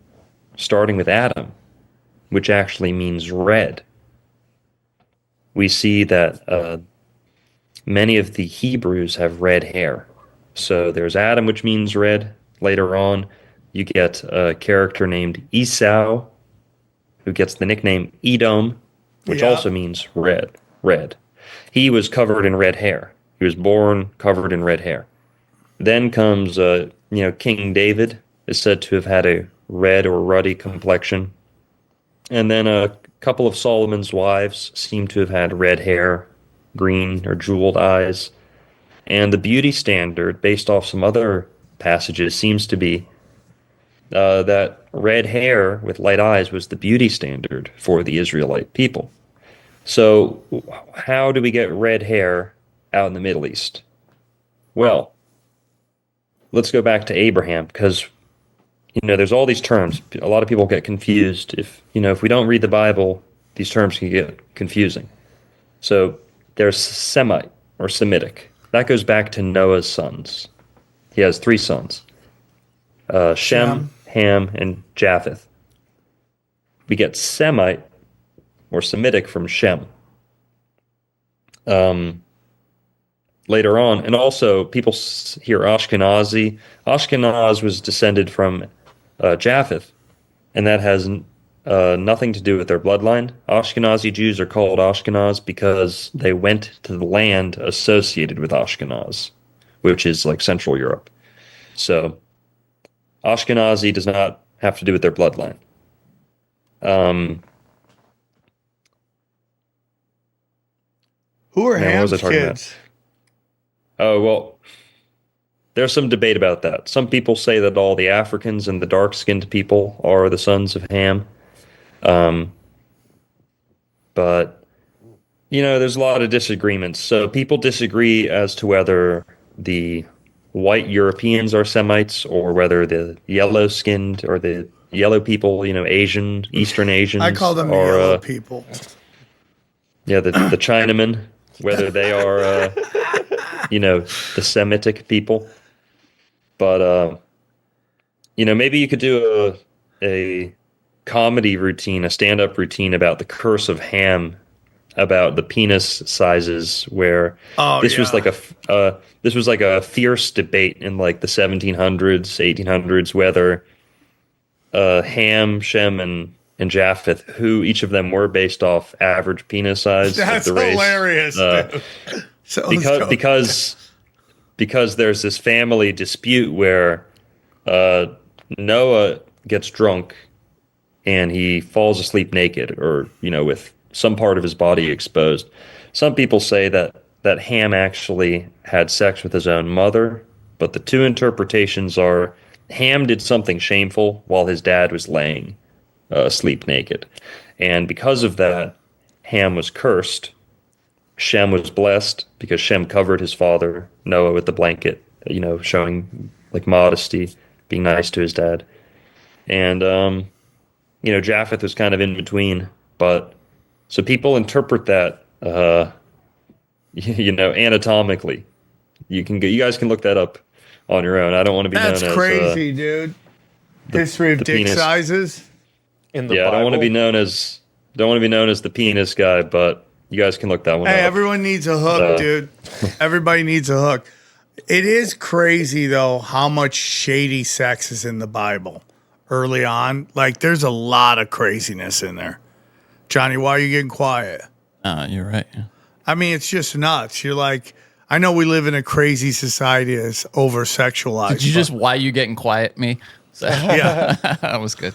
starting with Adam, which actually means red, we see that many of the Hebrews have red hair. So there's Adam, which means red. Later on, you get a character named Esau, who gets the nickname Edom, which also means red. Red. He was covered in red hair. He was born covered in red hair. Then comes, King David is said to have had a red or ruddy complexion. And then a couple of Solomon's wives seem to have had red hair, green or jeweled eyes. And the beauty standard, based off some other passages, seems to be that red hair with light eyes was the beauty standard for the Israelite people. So how do we get red hair out in the Middle East? Well, let's go back to Abraham, because there's all these terms. A lot of people get confused. If we don't read the Bible, these terms can get confusing. So there's Semite or Semitic. That goes back to Noah's sons. He has three sons, Shem, Ham, and Japheth. We get Semite or Semitic from Shem. Later on, and also people hear Ashkenazi. Ashkenaz was descended from Japheth, and that has nothing to do with their bloodline. Ashkenazi Jews are called Ashkenaz because they went to the land associated with Ashkenaz, which is like Central Europe. So Ashkenazi does not have to do with their bloodline. Who are Man, what Ham's was I talking kids? about? Oh, well, there's some debate about that. Some people say that all the Africans and the dark-skinned people are the sons of Ham. But, there's a lot of disagreements. So people disagree as to whether the white Europeans are Semites or whether the yellow-skinned or the yellow people, Asian, Eastern Asians. I call them the are, yellow people. Yeah, the Chinamen, whether they are, the Semitic people. But, maybe you could do a comedy routine, a stand-up routine about the curse of Ham, about the penis sizes, where this was like a fierce debate in like the 1700s, 1800s, whether Ham, Shem, and Japheth, who each of them were based off average penis size That's of the race. hilarious. Dude. So because there's this family dispute where Noah gets drunk and he falls asleep naked, or with some part of his body exposed. Some people say that Ham actually had sex with his own mother, but the two interpretations are Ham did something shameful while his dad was laying asleep naked. And because of that, Ham was cursed. Shem was blessed because Shem covered his father, Noah, with the blanket, showing like modesty, being nice to his dad. And, Japheth was kind of in between. But so people interpret that, anatomically. You guys can look that up on your own. I don't want to be known as crazy, dude. History of dick penis. Sizes. In the I Bible. don't want to be known as the penis guy, but you guys can look that one up. Hey, everyone needs a hook, dude. Everybody needs a hook. It is crazy though how much shady sex is in the Bible early on. Like, there's a lot of craziness in there. Johnny, why are you getting quiet? You're right. Yeah. I mean, it's just nuts. You're like, I know we live in a crazy society that's over sexualized. Did you just why you getting quiet me? So, Yeah. that was good.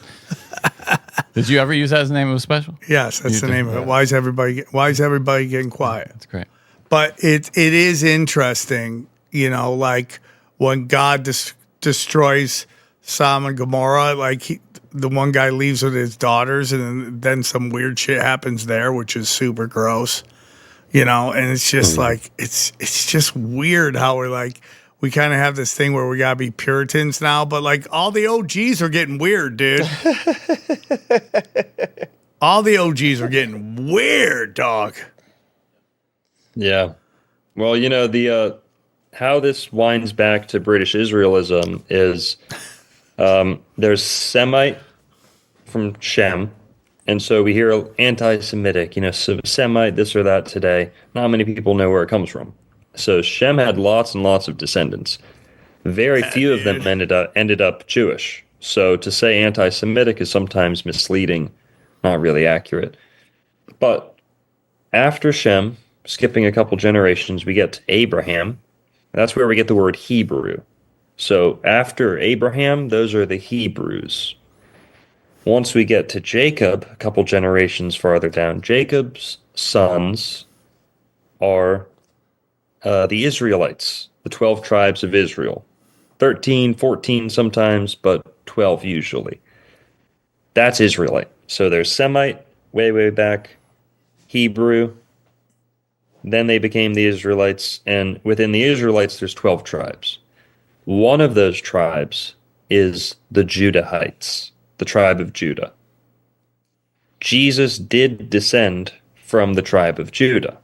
Did you ever use that as the name of a special? Yes, that's the name of it. Why is everybody getting quiet? That's great. But it is interesting, like when God destroys Sodom and Gomorrah, like the one guy leaves with his daughters, and then some weird shit happens there, which is super gross, and it's just like it's just weird how we kind of have this thing where we gotta be Puritans now, but like all the OGs are getting weird, dude. All the OGs are getting weird, dog. Yeah. Well, the how this winds back to British Israelism is there's Semite from Shem, and so we hear anti-Semitic, Semite, this or that today. Not many people know where it comes from. So Shem had lots and lots of descendants. Very few of them ended up Jewish. So to say anti-Semitic is sometimes misleading, not really accurate. But after Shem, skipping a couple generations, we get to Abraham. That's where we get the word Hebrew. So after Abraham, those are the Hebrews. Once we get to Jacob, a couple generations farther down, Jacob's sons are the Israelites, the 12 tribes of Israel. 13, 14 sometimes, but 12 usually. That's Israelite. So there's Semite, way, way back, Hebrew, then they became the Israelites, and within the Israelites there's 12 tribes. One of those tribes is the Judahites, the tribe of Judah. Jesus did descend from the tribe of Judah.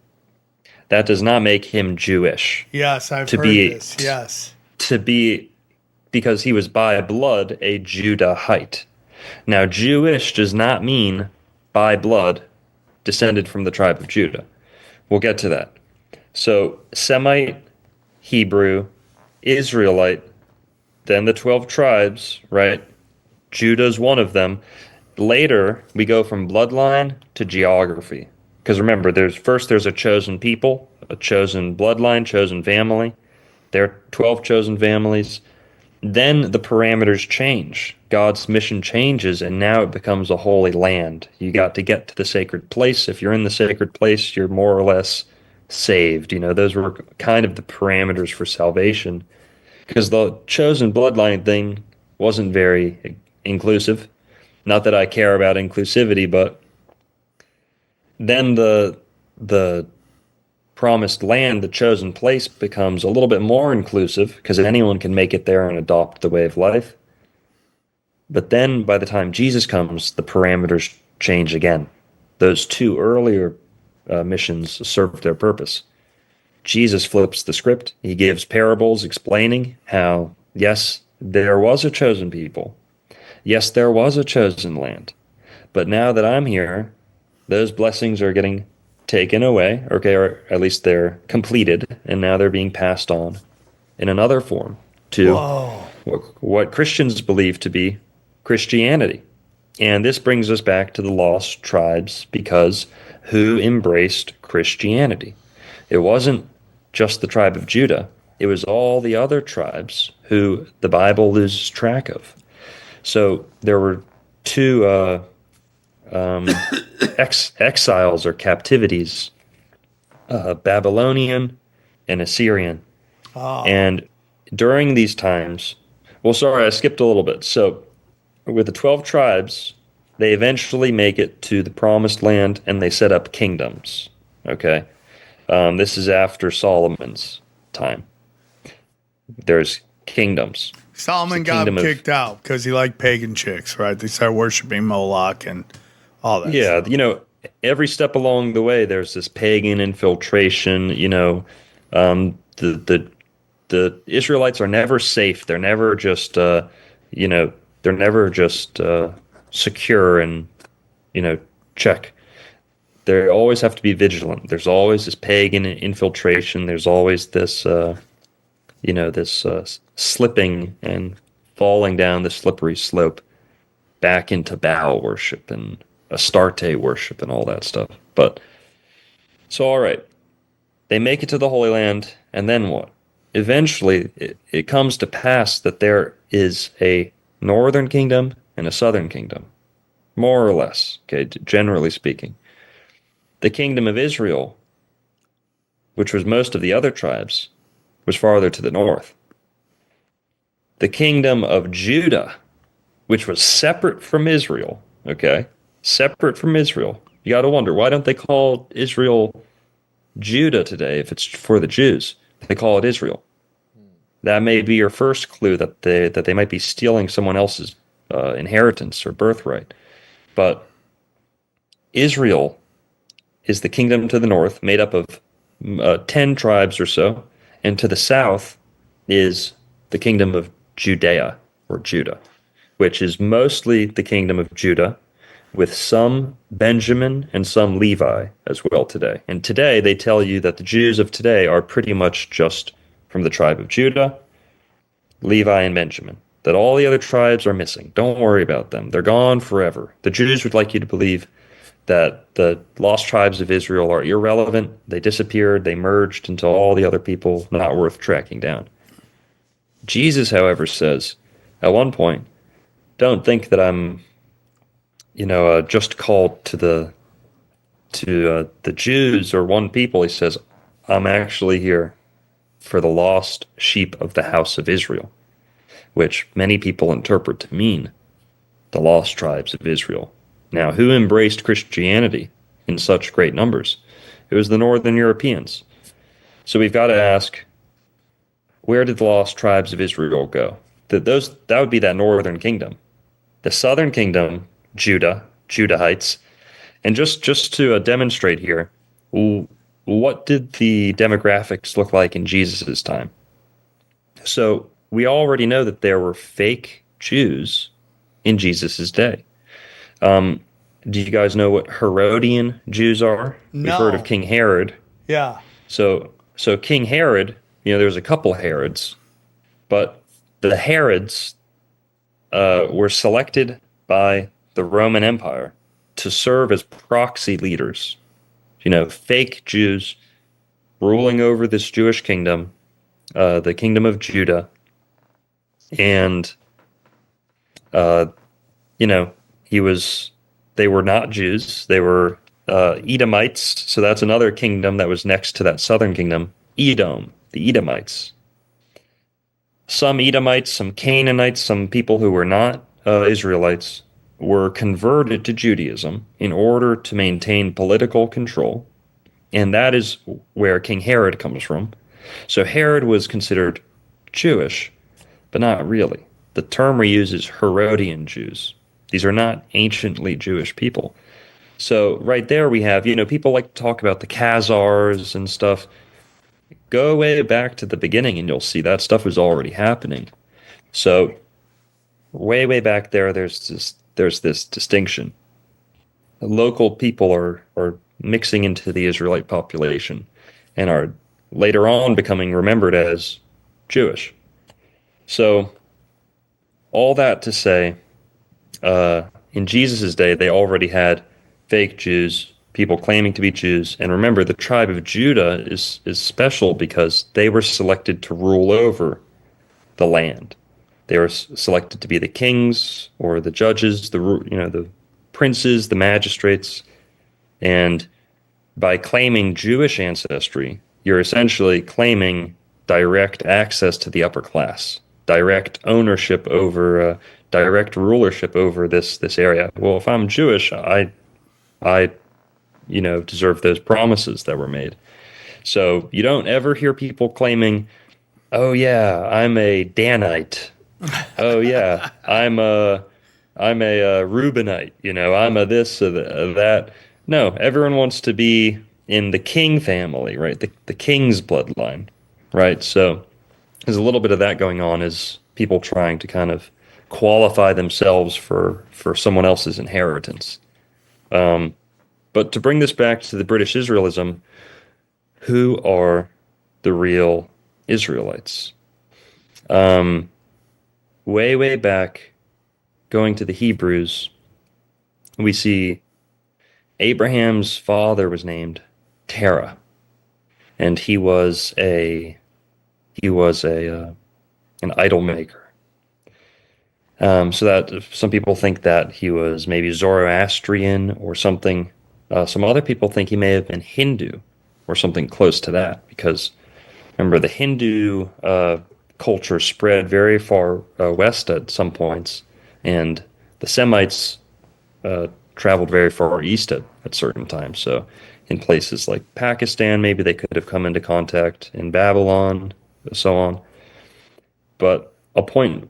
That does not make him Jewish. Yes, I've heard this. Yes. Because he was by blood a Judahite. Now, Jewish does not mean by blood descended from the tribe of Judah. We'll get to that. So, Semite, Hebrew, Israelite, then the 12 tribes, right? Judah's one of them. Later, we go from bloodline to geography. Because remember, there's a chosen people, a chosen bloodline, chosen family. There are 12 chosen families. Then the parameters change. God's mission changes, and now it becomes a holy land. You got to get to the sacred place. If you're in the sacred place, you're more or less saved. Those were kind of the parameters for salvation. Because the chosen bloodline thing wasn't very inclusive. Not that I care about inclusivity, but then the promised land, the chosen place, becomes a little bit more inclusive because anyone can make it there and adopt the way of life. But then by the time Jesus comes, the parameters change again. Those two earlier missions serve their purpose. Jesus flips the script. He gives parables explaining how, yes, there was a chosen people. Yes, there was a chosen land. But now that I'm here, those blessings are getting taken away, okay, or at least they're completed, and now they're being passed on in another form to what Christians believe to be Christianity. And this brings us back to the lost tribes, because who embraced Christianity? It wasn't just the tribe of Judah. It was all the other tribes who the Bible loses track of. So there were two exiles or captivities, Babylonian and Assyrian. And during these times, Well, sorry, I skipped a little bit. So, with the 12 tribes, they eventually make it to the promised land and they set up kingdoms. Okay. This is after Solomon's time. There's kingdoms. Solomon It's a got kingdom of- kicked out because he liked pagan chicks, right? They started worshiping Moloch and all that. Yeah, stuff. you know, every step along the way, there's this pagan infiltration. You know, the Israelites are never safe. They're never just, you know, they're never just secure and, you know, check. They always have to be vigilant. There's always this pagan infiltration. There's always this, you know, this slipping and falling down the slippery slope back into Baal worship and Astarte worship and all that stuff. But so, all right, they make it to the Holy Land, and then what? Eventually, it comes to pass that there is a northern kingdom and a southern kingdom, more or less, okay, generally speaking. The kingdom of Israel, which was most of the other tribes, was farther to the north. The kingdom of Judah, which was separate from Israel, okay, separate from Israel. You got to wonder, why don't they call Israel Judah today if it's for the Jews? They call it Israel. That may be your first clue that they might be stealing someone else's inheritance or birthright. But Israel is the kingdom to the north, made up of 10 tribes or so, and to the south is the kingdom of Judea, or Judah, which is mostly the kingdom of Judah, with some Benjamin and some Levi as well today. And today they tell you that the Jews of today are pretty much just from the tribe of Judah, Levi, and Benjamin. That all the other tribes are missing. Don't worry about them. They're gone forever. The Jews would like you to believe that the lost tribes of Israel are irrelevant. They disappeared. They merged into all the other people not worth tracking down. Jesus, however, says at one point, don't think that I'm, you know, just called to the Jews or one people. He says, I'm actually here for the lost sheep of the house of Israel, which many people interpret to mean the lost tribes of Israel. Now, who embraced Christianity in such great numbers? It was the Northern Europeans. So we've got to ask, where did the lost tribes of Israel go? That would be that northern kingdom. The southern kingdom, Judah, Judahites. And just to demonstrate here, what did the demographics look like in Jesus' time? So we already know that there were fake Jews in Jesus' day. Do you guys know what Herodian Jews are? No. We've heard of King Herod. Yeah. So King Herod, you know, there's a couple Herods, but the Herods were selected by the Roman Empire to serve as proxy leaders. You know, fake Jews ruling over this Jewish kingdom, the kingdom of Judah, and you know, they were not Jews. They were Edomites. So that's another kingdom that was next to that southern kingdom, Edom, the Edomites. Some Edomites, some Canaanites, some people who were not Israelites were converted to Judaism in order to maintain political control. And that is where King Herod comes from. So Herod was considered Jewish, but not really. The term we use is Herodian Jews. These are not anciently Jewish people. So right there we have, you know, people like to talk about the Khazars and stuff. Go way back to the beginning and you'll see that stuff was already happening. So way back there, there's this distinction. The local people are mixing into the Israelite population and are later on becoming remembered as Jewish. So all that to say, in Jesus' day, they already had fake Jews, people claiming to be Jews. And remember, the tribe of Judah is special because they were selected to rule over the land. They were selected to be the kings or the judges, the princes, the magistrates. And by claiming Jewish ancestry, you're essentially claiming direct access to the upper class. direct ownership over, direct rulership over this area. Well, if I'm Jewish, I deserve those promises that were made. So you don't ever hear people claiming, "Oh yeah, I'm a Danite. Oh yeah, I'm a Reubenite. I'm a this or that." No, everyone wants to be in the king family, right? The king's bloodline, right? So there's a little bit of that going on, is people trying to kind of qualify themselves for someone else's inheritance. But to bring this back to the British Israelism, who are the real Israelites? Way back, going to the Hebrews, we see Abraham's father was named Terah, and he was an idol maker. So that some people think that he was maybe Zoroastrian or something. Some other people think he may have been Hindu or something close to that, because remember, the Hindu culture spread very far west at some points, and the Semites traveled very far east at certain times. So in places like Pakistan, maybe they could have come into contact, in Babylon, so on. But I'll point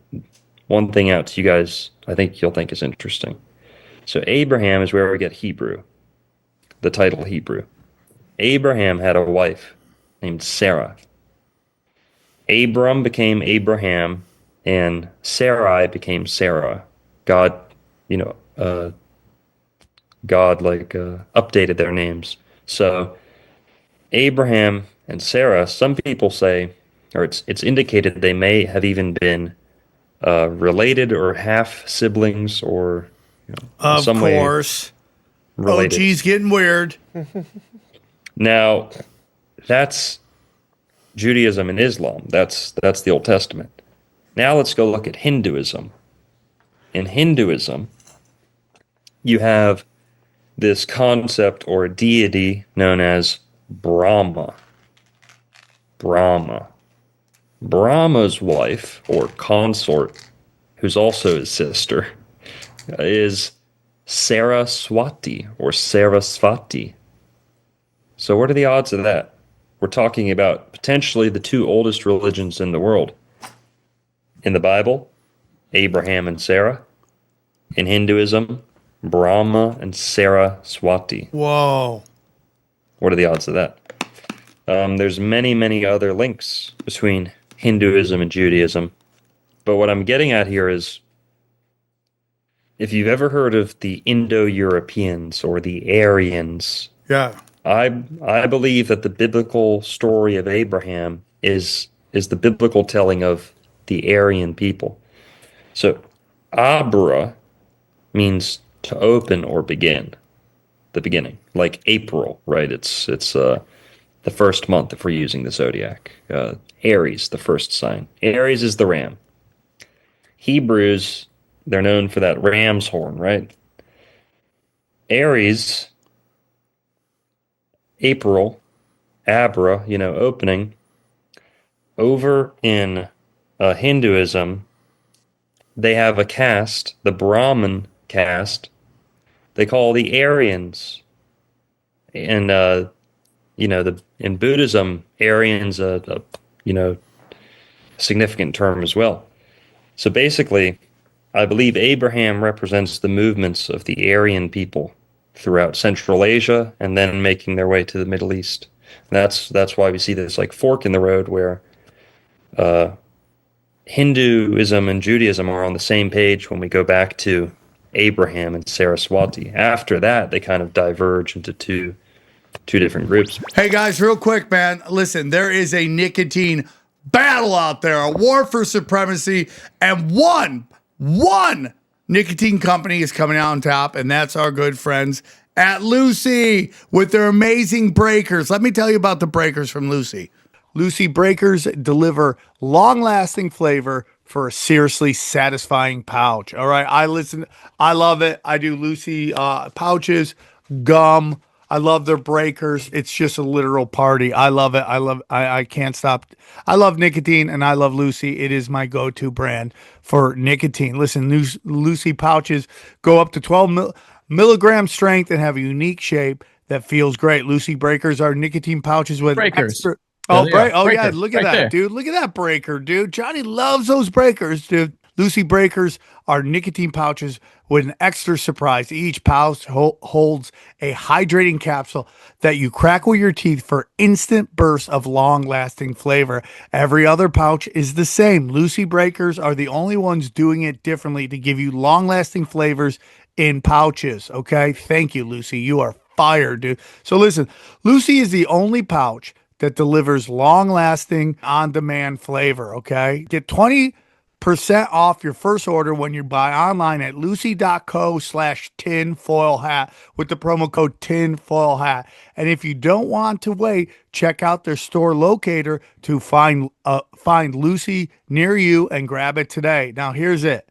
one thing out to you guys I think you'll think is interesting. So Abraham is where we get Hebrew, the title Hebrew. Abraham had a wife named Sarah. Abram became Abraham, and Sarai became Sarah. God updated their names. So Abraham and Sarah, some people say, or it's indicated they may have even been related or half siblings, or in some course. way related. Oh, geez, getting weird. Now, that's Judaism and Islam. That's the Old Testament. Now let's go look at Hinduism. In Hinduism, you have this concept or deity known as Brahma. Brahma's wife or consort, who's also his sister, is Saraswati or Sarasvati. So what are the odds of that? We're talking about potentially the two oldest religions in the world. In the Bible, Abraham and Sarah. In Hinduism, Brahma and Saraswati. Whoa. What are the odds of that? There's many other links between Hinduism and Judaism. But what I'm getting at here is, if you've ever heard of the Indo-Europeans or the Aryans, Yeah. I believe that the biblical story of Abraham is the biblical telling of the Aryan people. So Abra means to open or begin, the beginning, like April, right? It's the first month if we're using the zodiac. Aries, the first sign. Aries is the ram. Hebrews, they're known for that ram's horn, right? Aries, April, Abra, opening. Over in Hinduism, they have a caste, the Brahmin caste, they call the Aryans. And, in Buddhism, Aryan's a significant term as well. So basically, I believe Abraham represents the movements of the Aryan people throughout Central Asia and then making their way to the Middle East. And that's why we see this like fork in the road where Hinduism and Judaism are on the same page when we go back to Abraham and Saraswati. After that, they kind of diverge into two different groups. Hey, guys, real quick, man. Listen, there is a nicotine battle out there, a war for supremacy, and one nicotine company is coming out on top, and that's our good friends at Lucy with their amazing breakers. Let me tell you about the breakers from Lucy. Lucy breakers deliver long-lasting flavor for a seriously satisfying pouch. All right, I love it. I do Lucy pouches, gum, I love their breakers. It's just a literal party. I love it. I can't stop. I love nicotine and I love Lucy. It is my go-to brand for nicotine. Listen, Lucy pouches go up to 12 milligram strength and have a unique shape that feels great. Lucy breakers are nicotine pouches with Breakers. extra. There Oh, they are. oh yeah, Breaker. look at Right that, there. dude. Look at that breaker, dude. Johnny loves those breakers, dude. Lucy breakers are nicotine pouches with an extra surprise. Each pouch holds a hydrating capsule that you crack with your teeth for instant bursts of long-lasting flavor. Every other pouch is the same. Lucy breakers are the only ones doing it differently to give you long-lasting flavors in pouches. Okay, thank you, Lucy. You are fire, dude. So listen, Lucy is the only pouch that delivers long-lasting, on-demand flavor. Okay, get 20% off your first order when you buy online at lucy.co/tinfoil hat with the promo code tinfoil hat. And if you don't want to wait, check out their store locator to find Lucy near you and grab it today. Now here's it.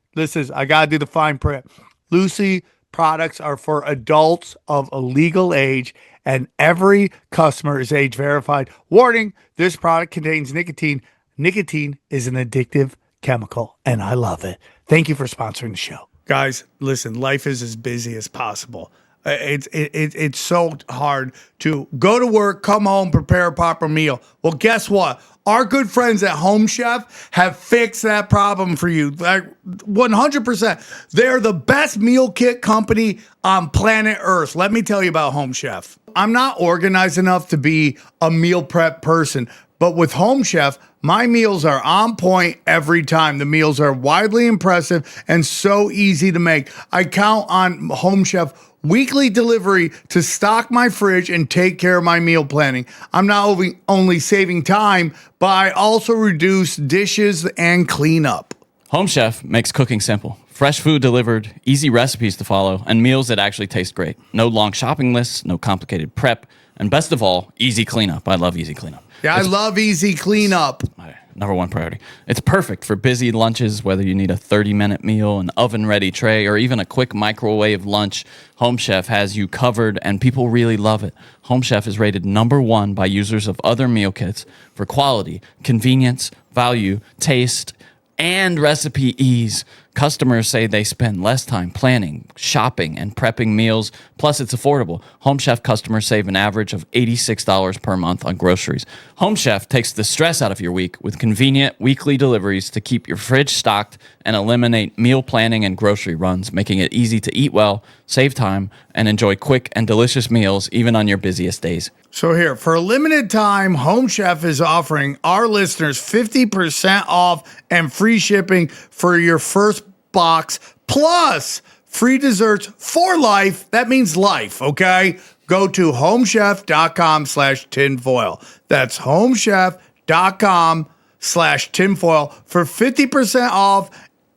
I gotta do the fine print. Lucy products are for adults of a legal age, and every customer is age verified. Warning, this product contains nicotine. Nicotine is an addictive chemical, and I love it. Thank you for sponsoring the show. Guys, listen, life is as busy as possible. It's so hard to go to work, come home, prepare a proper meal. Well, guess what? Our good friends at Home Chef have fixed that problem for you. Like 100%. They're the best meal kit company on planet Earth. Let me tell you about Home Chef. I'm not organized enough to be a meal prep person, but with Home Chef, my meals are on point every time. The meals are widely impressive and so easy to make. I count on Home Chef weekly delivery to stock my fridge and take care of my meal planning. I'm not only saving time, but I also reduce dishes and cleanup. Home Chef makes cooking simple. Fresh food delivered, easy recipes to follow, and meals that actually taste great. No long shopping lists, no complicated prep, and best of all, easy cleanup. I love easy cleanup. Yeah, I love easy cleanup. My number one priority. It's perfect for busy lunches, whether you need a 30-minute meal, an oven-ready tray, or even a quick microwave lunch. Home Chef has you covered, and people really love it. Home Chef is rated #1 by users of other meal kits for quality, convenience, value, taste, and recipe ease. Customers say they spend less time planning, shopping, and prepping meals. Plus, it's affordable. Home Chef customers save an average of $86 per month on groceries. Home Chef takes the stress out of your week with convenient weekly deliveries to keep your fridge stocked and eliminate meal planning and grocery runs, making it easy to eat well, save time, and enjoy quick and delicious meals even on your busiest days. So here, for a limited time, Home Chef is offering our listeners 50% off and free shipping for your first box, plus free desserts for life. That means life, okay? Go to homechef.com/tinfoil. That's homechef.com/tinfoil for 50% off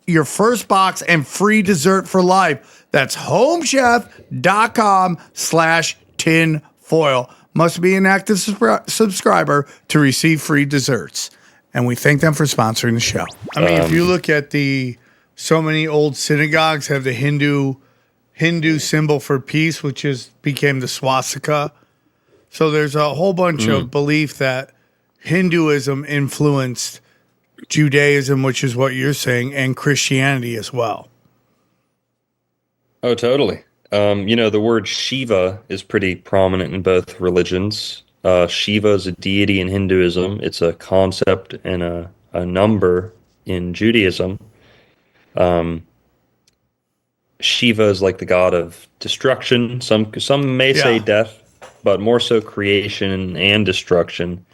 your first box and free dessert for life. That's homechef.com/tinfoil. Must be an active subscriber to receive free desserts. And we thank them for sponsoring the show. I mean, if you look at so many old synagogues have the Hindu symbol for peace, which became the swastika. So there's a whole bunch of belief that Hinduism influenced Judaism, which is what you're saying, and Christianity as well. Oh, totally. The word Shiva is pretty prominent in both religions. Shiva is a deity in Hinduism. It's a concept and a number in Judaism. Shiva is like the god of destruction. Some may say death, but more so creation and destruction.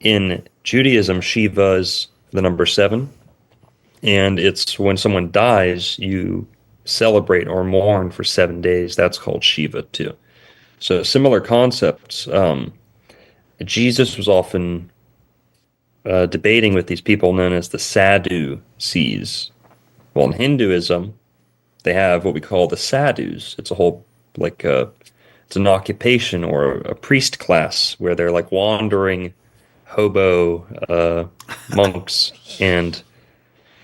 In Judaism, Shiva is the number 7. And it's when someone dies, you celebrate or mourn for 7 days. That's called Shiva too. So similar concepts. Jesus was often debating with these people known as the Sadducees. Well, in Hinduism, they have what we call the Sadhus. It's a whole, it's an occupation or a priest class where they're like wandering hobo monks. And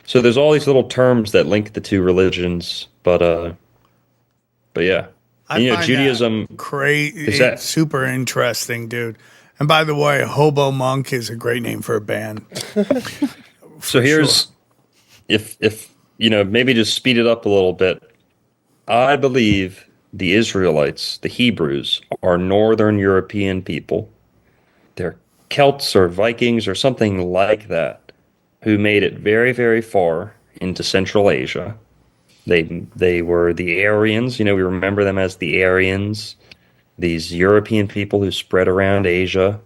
so there's all these little terms that link the two religions, but But yeah, I and, find Judaism. crazy. Is that- It's super interesting, dude. And by the way, Hobo Monk is a great name for a band. So here's, if maybe just speed it up a little bit. I believe the Israelites, the Hebrews, are Northern European people. They're Celts or Vikings or something like that, who made it very, very far into Central Asia. They were the Aryans. We remember them as the Aryans, these European people who spread around Asia,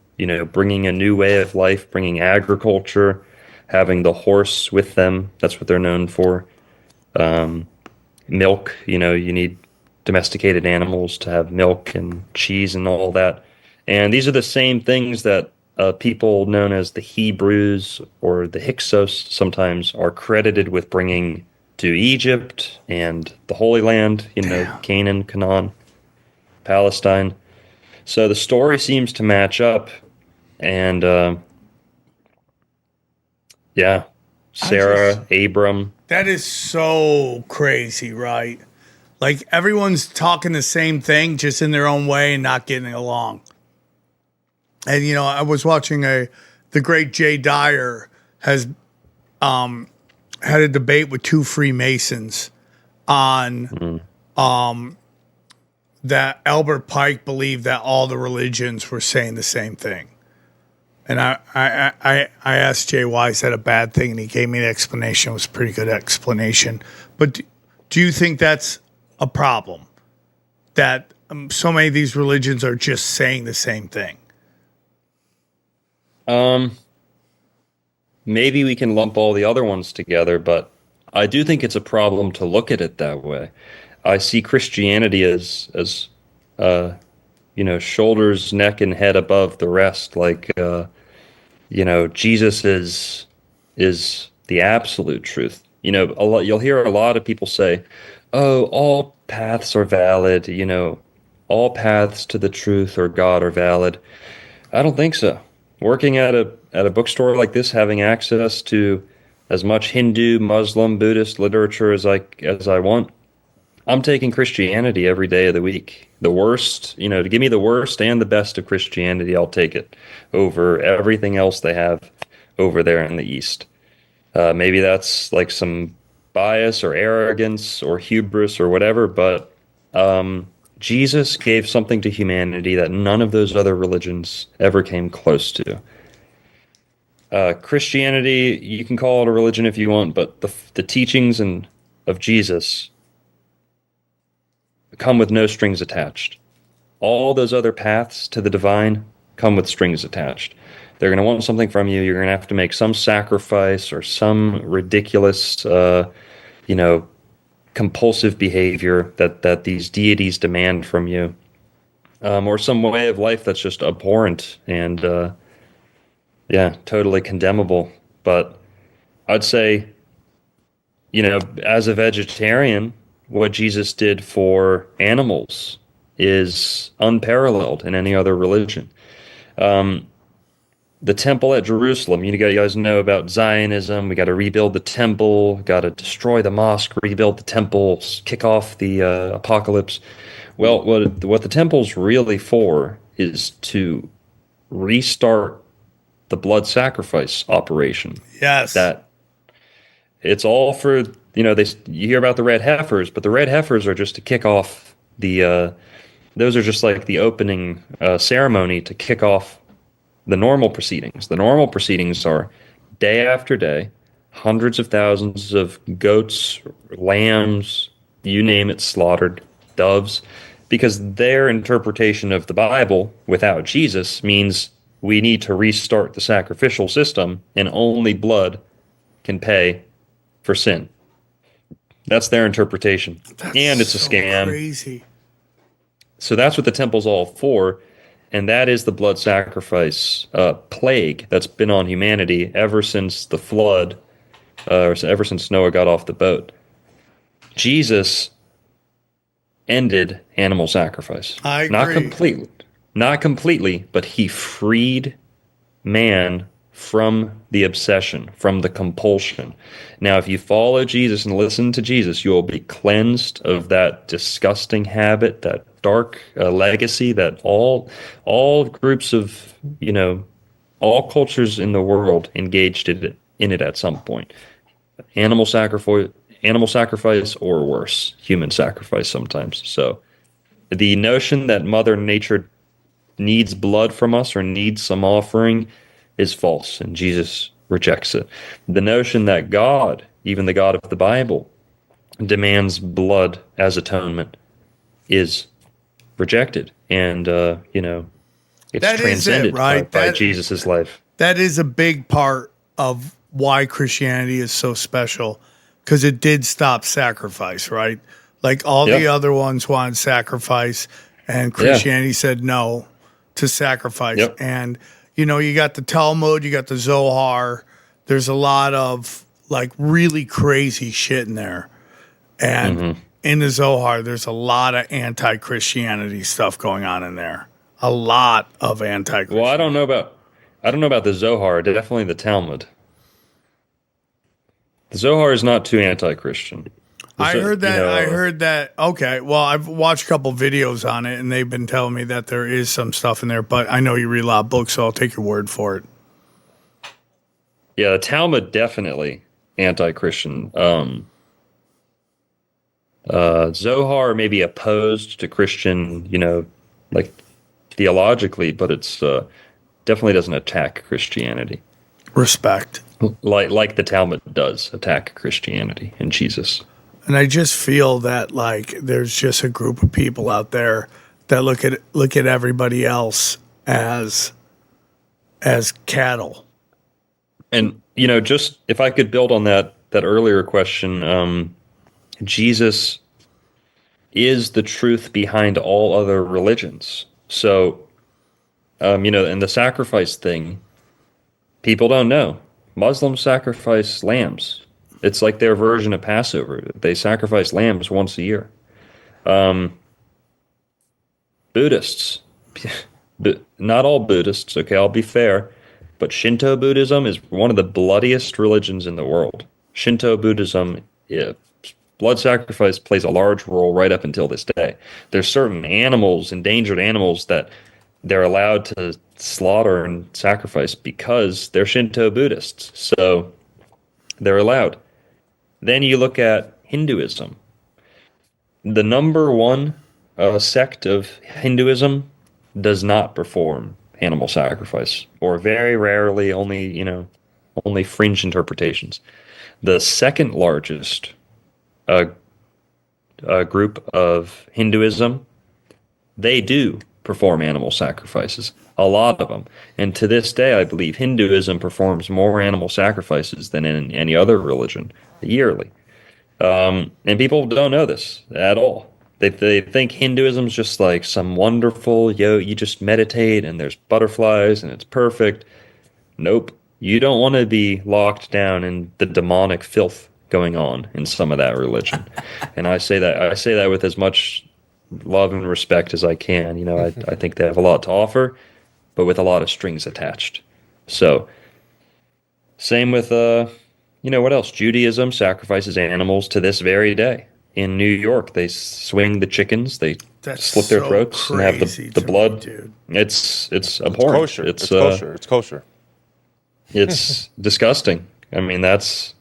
bringing a new way of life, bringing agriculture, having the horse with them. That's what they're known for. Milk, you need domesticated animals to have milk and cheese and all that. And these are the same things that people known as the Hebrews or the Hyksos sometimes are credited with bringing to Egypt and the Holy Land, Canaan, Palestine. So the story seems to match up. And yeah, Sarah, Abram. That is so crazy, right? Like everyone's talking the same thing, just in their own way and not getting along. And I was watching the great Jay Dyer has had a debate with two Freemasons on that Albert Pike believed that all the religions were saying the same thing. And I asked Jay why is that a bad thing, and he gave me an explanation. It was a pretty good explanation. But do you think that's a problem, that so many of these religions are just saying the same thing? Maybe we can lump all the other ones together, but I do think it's a problem to look at it that way. I see Christianity as shoulders, neck, and head above the rest. Like, Jesus is the absolute truth. You'll hear a lot of people say, "Oh, all paths are valid. All paths to the truth or God are valid." I don't think so. Working at a bookstore like this, having access to as much Hindu, Muslim, Buddhist literature as I want, I'm taking Christianity every day of the week. The worst, to give me the worst and the best of Christianity, I'll take it over everything else they have over there in the East. Maybe that's like some bias or arrogance or hubris or whatever, but Jesus gave something to humanity that none of those other religions ever came close to. Christianity, you can call it a religion if you want, but the teachings of Jesus come with no strings attached. All those other paths to the divine come with strings attached. They're going to want something from you. You're going to have to make some sacrifice or some ridiculous, compulsive behavior that these deities demand from you, or some way of life that's just abhorrent and, totally condemnable. But I'd say, as a vegetarian, what Jesus did for animals is unparalleled in any other religion. The temple at Jerusalem, you guys know about Zionism. We got to rebuild the temple, got to destroy the mosque, rebuild the temple, kick off the apocalypse. Well, what the temple's really for is to restart the blood sacrifice operation. Yes. That it's all for, you hear about the red heifers, but the red heifers are just to kick off those are just like the opening ceremony to kick off the normal proceedings. The normal proceedings are day after day, hundreds of thousands of goats, lambs, you name it, slaughtered, doves, because their interpretation of the Bible without Jesus means we need to restart the sacrificial system and only blood can pay for sin. That's their interpretation. And it's a scam. Crazy. So that's what the temple's all for. And that is the blood sacrifice plague that's been on humanity ever since the flood, or ever since Noah got off the boat. Jesus ended animal sacrifice. I agree. Not completely, but he freed man from the obsession, from the compulsion. Now, if you follow Jesus and listen to Jesus, you will be cleansed of that disgusting habit, that dark legacy that all groups of, all cultures in the world engaged in it at some point. Animal sacrifice, or worse, human sacrifice sometimes. So the notion that Mother Nature needs blood from us or needs some offering is false, and Jesus rejects it. The notion that God, even the God of the Bible, demands blood as atonement is rejected, and it's That is transcended it, right? by Jesus' life. That is a big part of why Christianity is so special, because it did stop sacrifice, right? Like all the other ones wanted sacrifice, and Christianity said no to sacrifice. Yep. And, you got the Talmud, you got the Zohar. There's a lot of like really crazy shit in there. And in the Zohar, there's a lot of anti-Christianity stuff going on in there. A lot of anti-Christianity. Well, I don't know about the Zohar. Definitely the Talmud. The Zohar is not too anti-Christian. I heard that. Okay. Well, I've watched a couple videos on it, and they've been telling me that there is some stuff in there, but I know you read a lot of books, so I'll take your word for it. Yeah, the Talmud definitely anti-Christian. Zohar may be opposed to Christian, like theologically, but it's definitely doesn't attack Christianity. Respect. Like the Talmud does attack Christianity and Jesus. And I just feel that like there's just a group of people out there that look at everybody else as cattle. And just if I could build on that earlier question, Jesus is the truth behind all other religions. So, and the sacrifice thing, people don't know. Muslims sacrifice lambs. It's like their version of Passover. They sacrifice lambs once a year. Buddhists, not all Buddhists, okay, I'll be fair, but Shinto Buddhism is one of the bloodiest religions in the world. Shinto Buddhism, blood sacrifice plays a large role right up until this day. There's certain animals, endangered animals, that they're allowed to slaughter and sacrifice because they're Shinto Buddhists. So they're allowed. Then you look at Hinduism. The number one sect of Hinduism does not perform animal sacrifice, or very rarely, only fringe interpretations. The second largest group of Hinduism, they do perform animal sacrifices, a lot of them. And to this day, I believe Hinduism performs more animal sacrifices than in any other religion yearly. And people don't know this at all. They think Hinduism is just like some wonderful, you just meditate and there's butterflies and it's perfect. Nope. You don't want to be locked down in the demonic filth going on in some of that religion. And I say that with as much love and respect as I can. I think they have a lot to offer, but with a lot of strings attached. So, same with, what else? Judaism sacrifices animals to this very day. In New York, they swing the chickens, they slit their throats and have the blood. Dude. It's abhorrent. It's kosher. It's kosher. It's disgusting. I mean, that's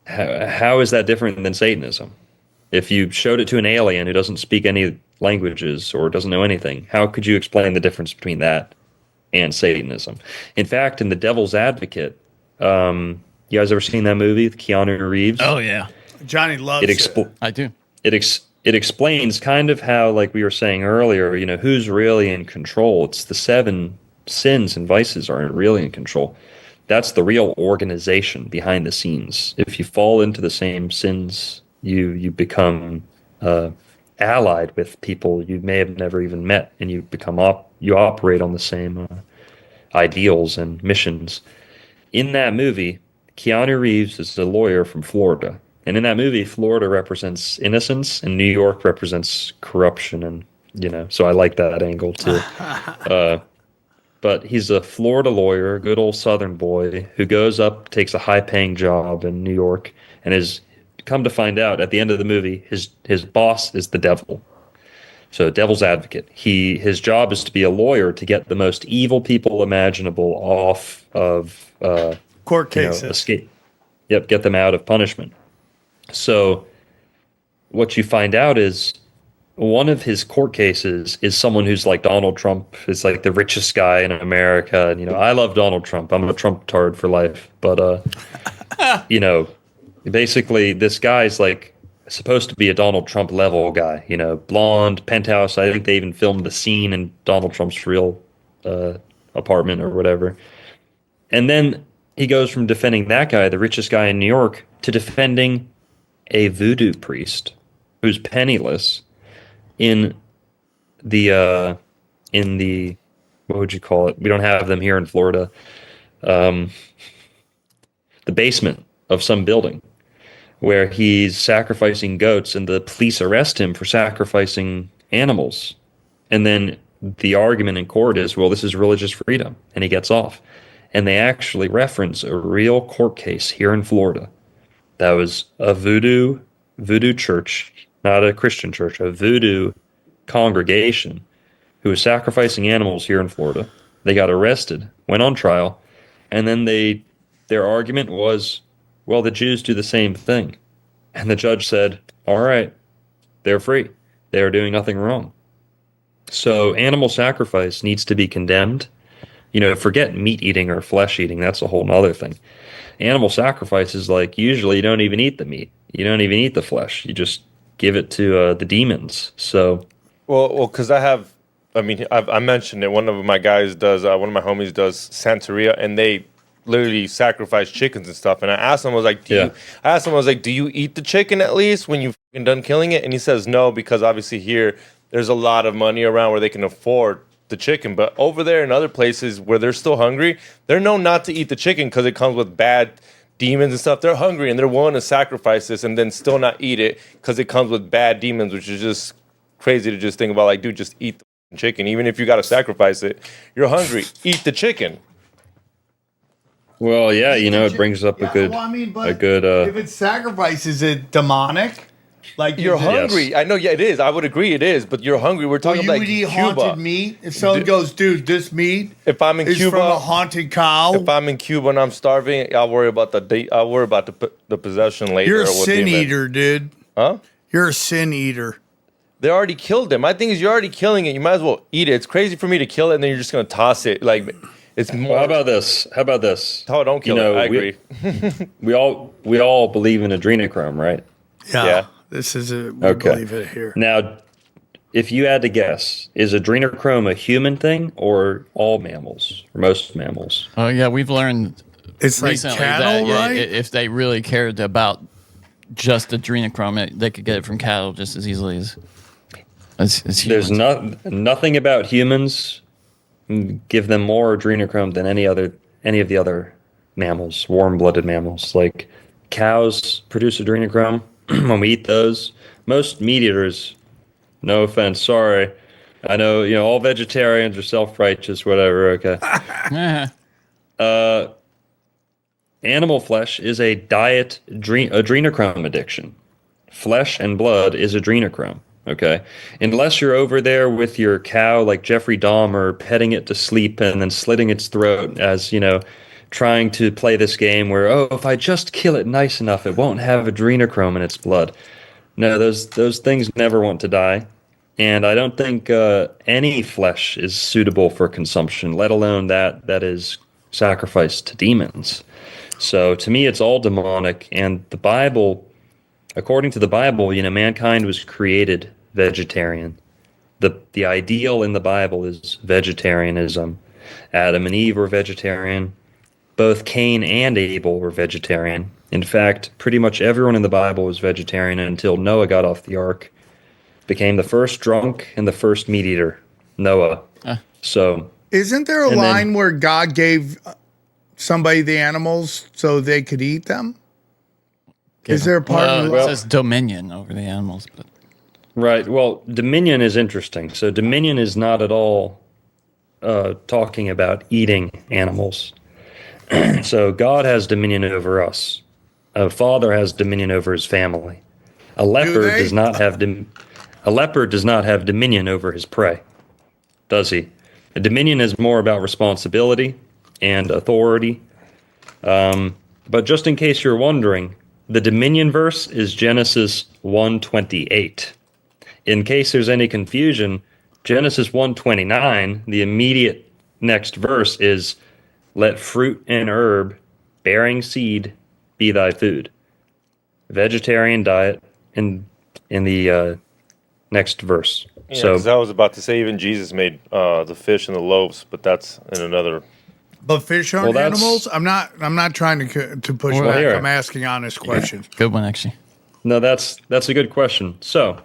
how is that different than Satanism? If you showed it to an alien who doesn't speak any languages or doesn't know anything, how could you explain the difference between that and Satanism? In fact, in The Devil's Advocate, you guys ever seen that movie with Keanu Reeves? Oh, yeah. Johnny loves it. I do. It explains kind of how, like we were saying earlier, who's really in control. It's the 7 sins and vices aren't really in control. That's the real organization behind the scenes. If you fall into the same sins, you become allied with people you may have never even met, and you operate on the same ideals and missions. In that movie, Keanu Reeves is a lawyer from Florida. And in that movie, Florida represents innocence and New York represents corruption. And, so I like that angle too. but he's a Florida lawyer, good old Southern boy, who goes up, takes a high-paying job in New York, and is come to find out at the end of the movie, his boss is the devil. So, devil's advocate. His job is to be a lawyer to get the most evil people imaginable off of Court cases. Escape. Yep, get them out of punishment. So, what you find out is one of his court cases is someone who's like Donald Trump, is like the richest guy in America. And, I love Donald Trump. I'm a Trump tard for life. But, basically, this guy's like supposed to be a Donald Trump level guy, blonde, penthouse. I think they even filmed the scene in Donald Trump's real apartment or whatever. And then he goes from defending that guy, the richest guy in New York, to defending a voodoo priest who's penniless in the what would you call it? We don't have them here in Florida. The basement of some building where he's sacrificing goats, and the police arrest him for sacrificing animals. And then the argument in court is, well, this is religious freedom, and he gets off. And they actually reference a real court case here in Florida. That was a voodoo church, not a Christian church, a voodoo congregation who was sacrificing animals here in Florida. They got arrested, went on trial, and then their argument was, well, the Jews do the same thing. And the judge said, all right, they're free. They are doing nothing wrong. So animal sacrifice needs to be condemned. Forget meat eating or flesh eating. That's a whole other thing. Animal sacrifice is like, usually you don't even eat the meat. You don't even eat the flesh. You just give it to the demons. So, well, because I mentioned it. One of my guys does, one of my homies does Santeria, and they literally sacrifice chickens and stuff. And I asked him, I was like, do you eat the chicken at least when you've done killing it? And he says no, because obviously here there's a lot of money around where they can afford the chicken. But over there in other places where they're still hungry, they're known not to eat the chicken because it comes with bad demons and stuff. They're hungry and they're willing to sacrifice this and then still not eat it because it comes with bad demons, which is just crazy to just think about. Like, dude, just eat the chicken. Even if you got to sacrifice it, you're hungry. Eat the chicken. Well, yeah, it brings up a good. If it's sacrifice, is it demonic? Like you're hungry. Yes. I know. Yeah, it is. I would agree, it is. But you're hungry. We're talking about eat Cuba. haunted meat. If someone goes, dude, this meat. If I'm in Cuba, from a haunted cow. If I'm in Cuba and I'm starving, I'll worry about the possession later. You're a sin eater, dude. Huh? You're a sin eater. They already killed him. My thing is, you're already killing it. You might as well eat it. It's crazy for me to kill it and then you're just gonna toss it. Like. It's more. Well, how about this? Oh, don't kill it. I agree. we all believe in adrenochrome, right? Yeah. This is we believe it here. Now, if you had to guess, is adrenochrome a human thing or all mammals, or most mammals? Oh yeah, we've learned it's recently like cattle, that right? if they really cared about just adrenochrome, they could get it from cattle just as easily as humans. There's nothing about humans give them more adrenochrome than any of the other mammals, warm-blooded mammals. Like cows produce adrenochrome. When we eat those, most meat eaters, no offense, sorry, I know all vegetarians are self-righteous, whatever. Okay. Animal flesh is a diet adrenochrome addiction. Flesh and blood is adrenochrome. Okay. Unless you're over there with your cow like Jeffrey Dahmer, petting it to sleep and then slitting its throat as, trying to play this game where, if I just kill it nice enough, it won't have adrenochrome in its blood. No, those things never want to die. And I don't think any flesh is suitable for consumption, let alone that is sacrificed to demons. So to me, it's all demonic. And the Bible, according to the Bible, mankind was created vegetarian. The ideal in the Bible is vegetarianism. Adam and Eve were vegetarian. Both Cain and Abel were vegetarian. In fact, pretty much everyone in the Bible was vegetarian until Noah got off the ark, became the first drunk and the first meat eater, Noah. So, isn't there a line where God gave somebody the animals so they could eat them? Is there a part of it says dominion over the animals, but right. Well, dominion is interesting. So dominion is not at all talking about eating animals. So God has dominion over us. A father has dominion over his family. A leopard they? does not have a leopard does not have dominion over his prey, does he? A dominion is more about responsibility and authority. But just in case you're wondering, the dominion verse is Genesis 1:28. In case there's any confusion, Genesis 1:29, the immediate next verse is, "Let fruit and herb bearing seed be thy food." Vegetarian diet in the next verse. Yeah, So because I was about to say even Jesus made the fish and the loaves, but that's in another. But fish aren't Well, that's- animals. I'm not trying to push Well, back. here. I'm asking honest questions. Good one, actually. no, that's a good question. So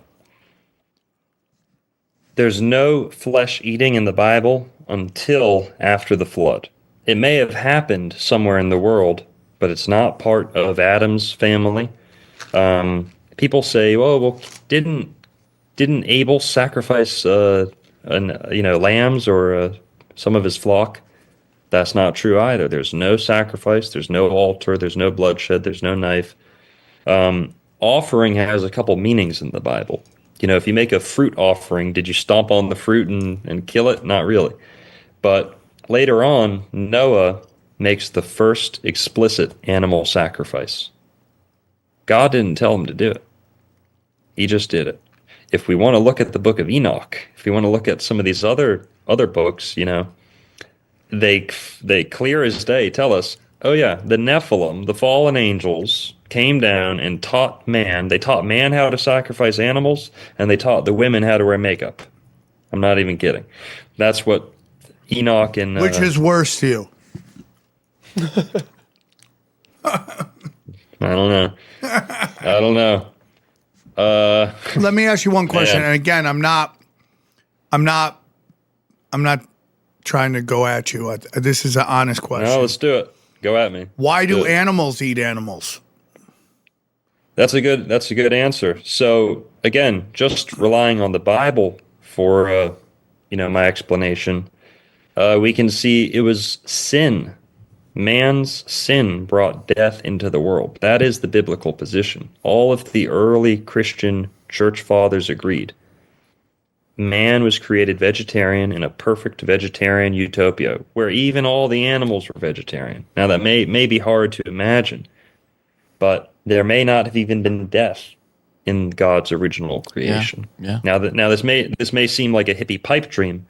there's no flesh eating in the Bible until after the flood. It may have happened somewhere in the world, but it's not part of Adam's family. People say, "Oh, well, didn't Abel sacrifice lambs or some of his flock?" That's not true either. There's no sacrifice. There's no altar. There's no bloodshed. There's no knife. Offering has a couple meanings in the Bible. If you make a fruit offering, did you stomp on the fruit and kill it? Not really. But later on, Noah makes the first explicit animal sacrifice. God didn't tell him to do it. He just did it. If we want to look at the book of Enoch, if we want to look at some of these other books, they clear as day tell us, oh yeah, the Nephilim, the fallen angels, came down and taught man. They taught man how to sacrifice animals, and they taught the women how to wear makeup. I'm not even kidding. That's what Enoch and Which is worse to you? I don't know. Let me ask you one question. Yeah. And again, I'm not trying to go at you. This is an honest question. No, let's do it. Go at me. Why do it. animals eat animals? That's a good answer. So again, just relying on the Bible for my explanation, we can see it was sin. Man's sin brought death into the world. That is the biblical position. All of the early Christian church fathers agreed. Man was created vegetarian in a perfect vegetarian utopia where even all the animals were vegetarian. Now that may be hard to imagine, but there may not have even been death in God's original creation. Yeah. Now this may seem like a hippie pipe dream,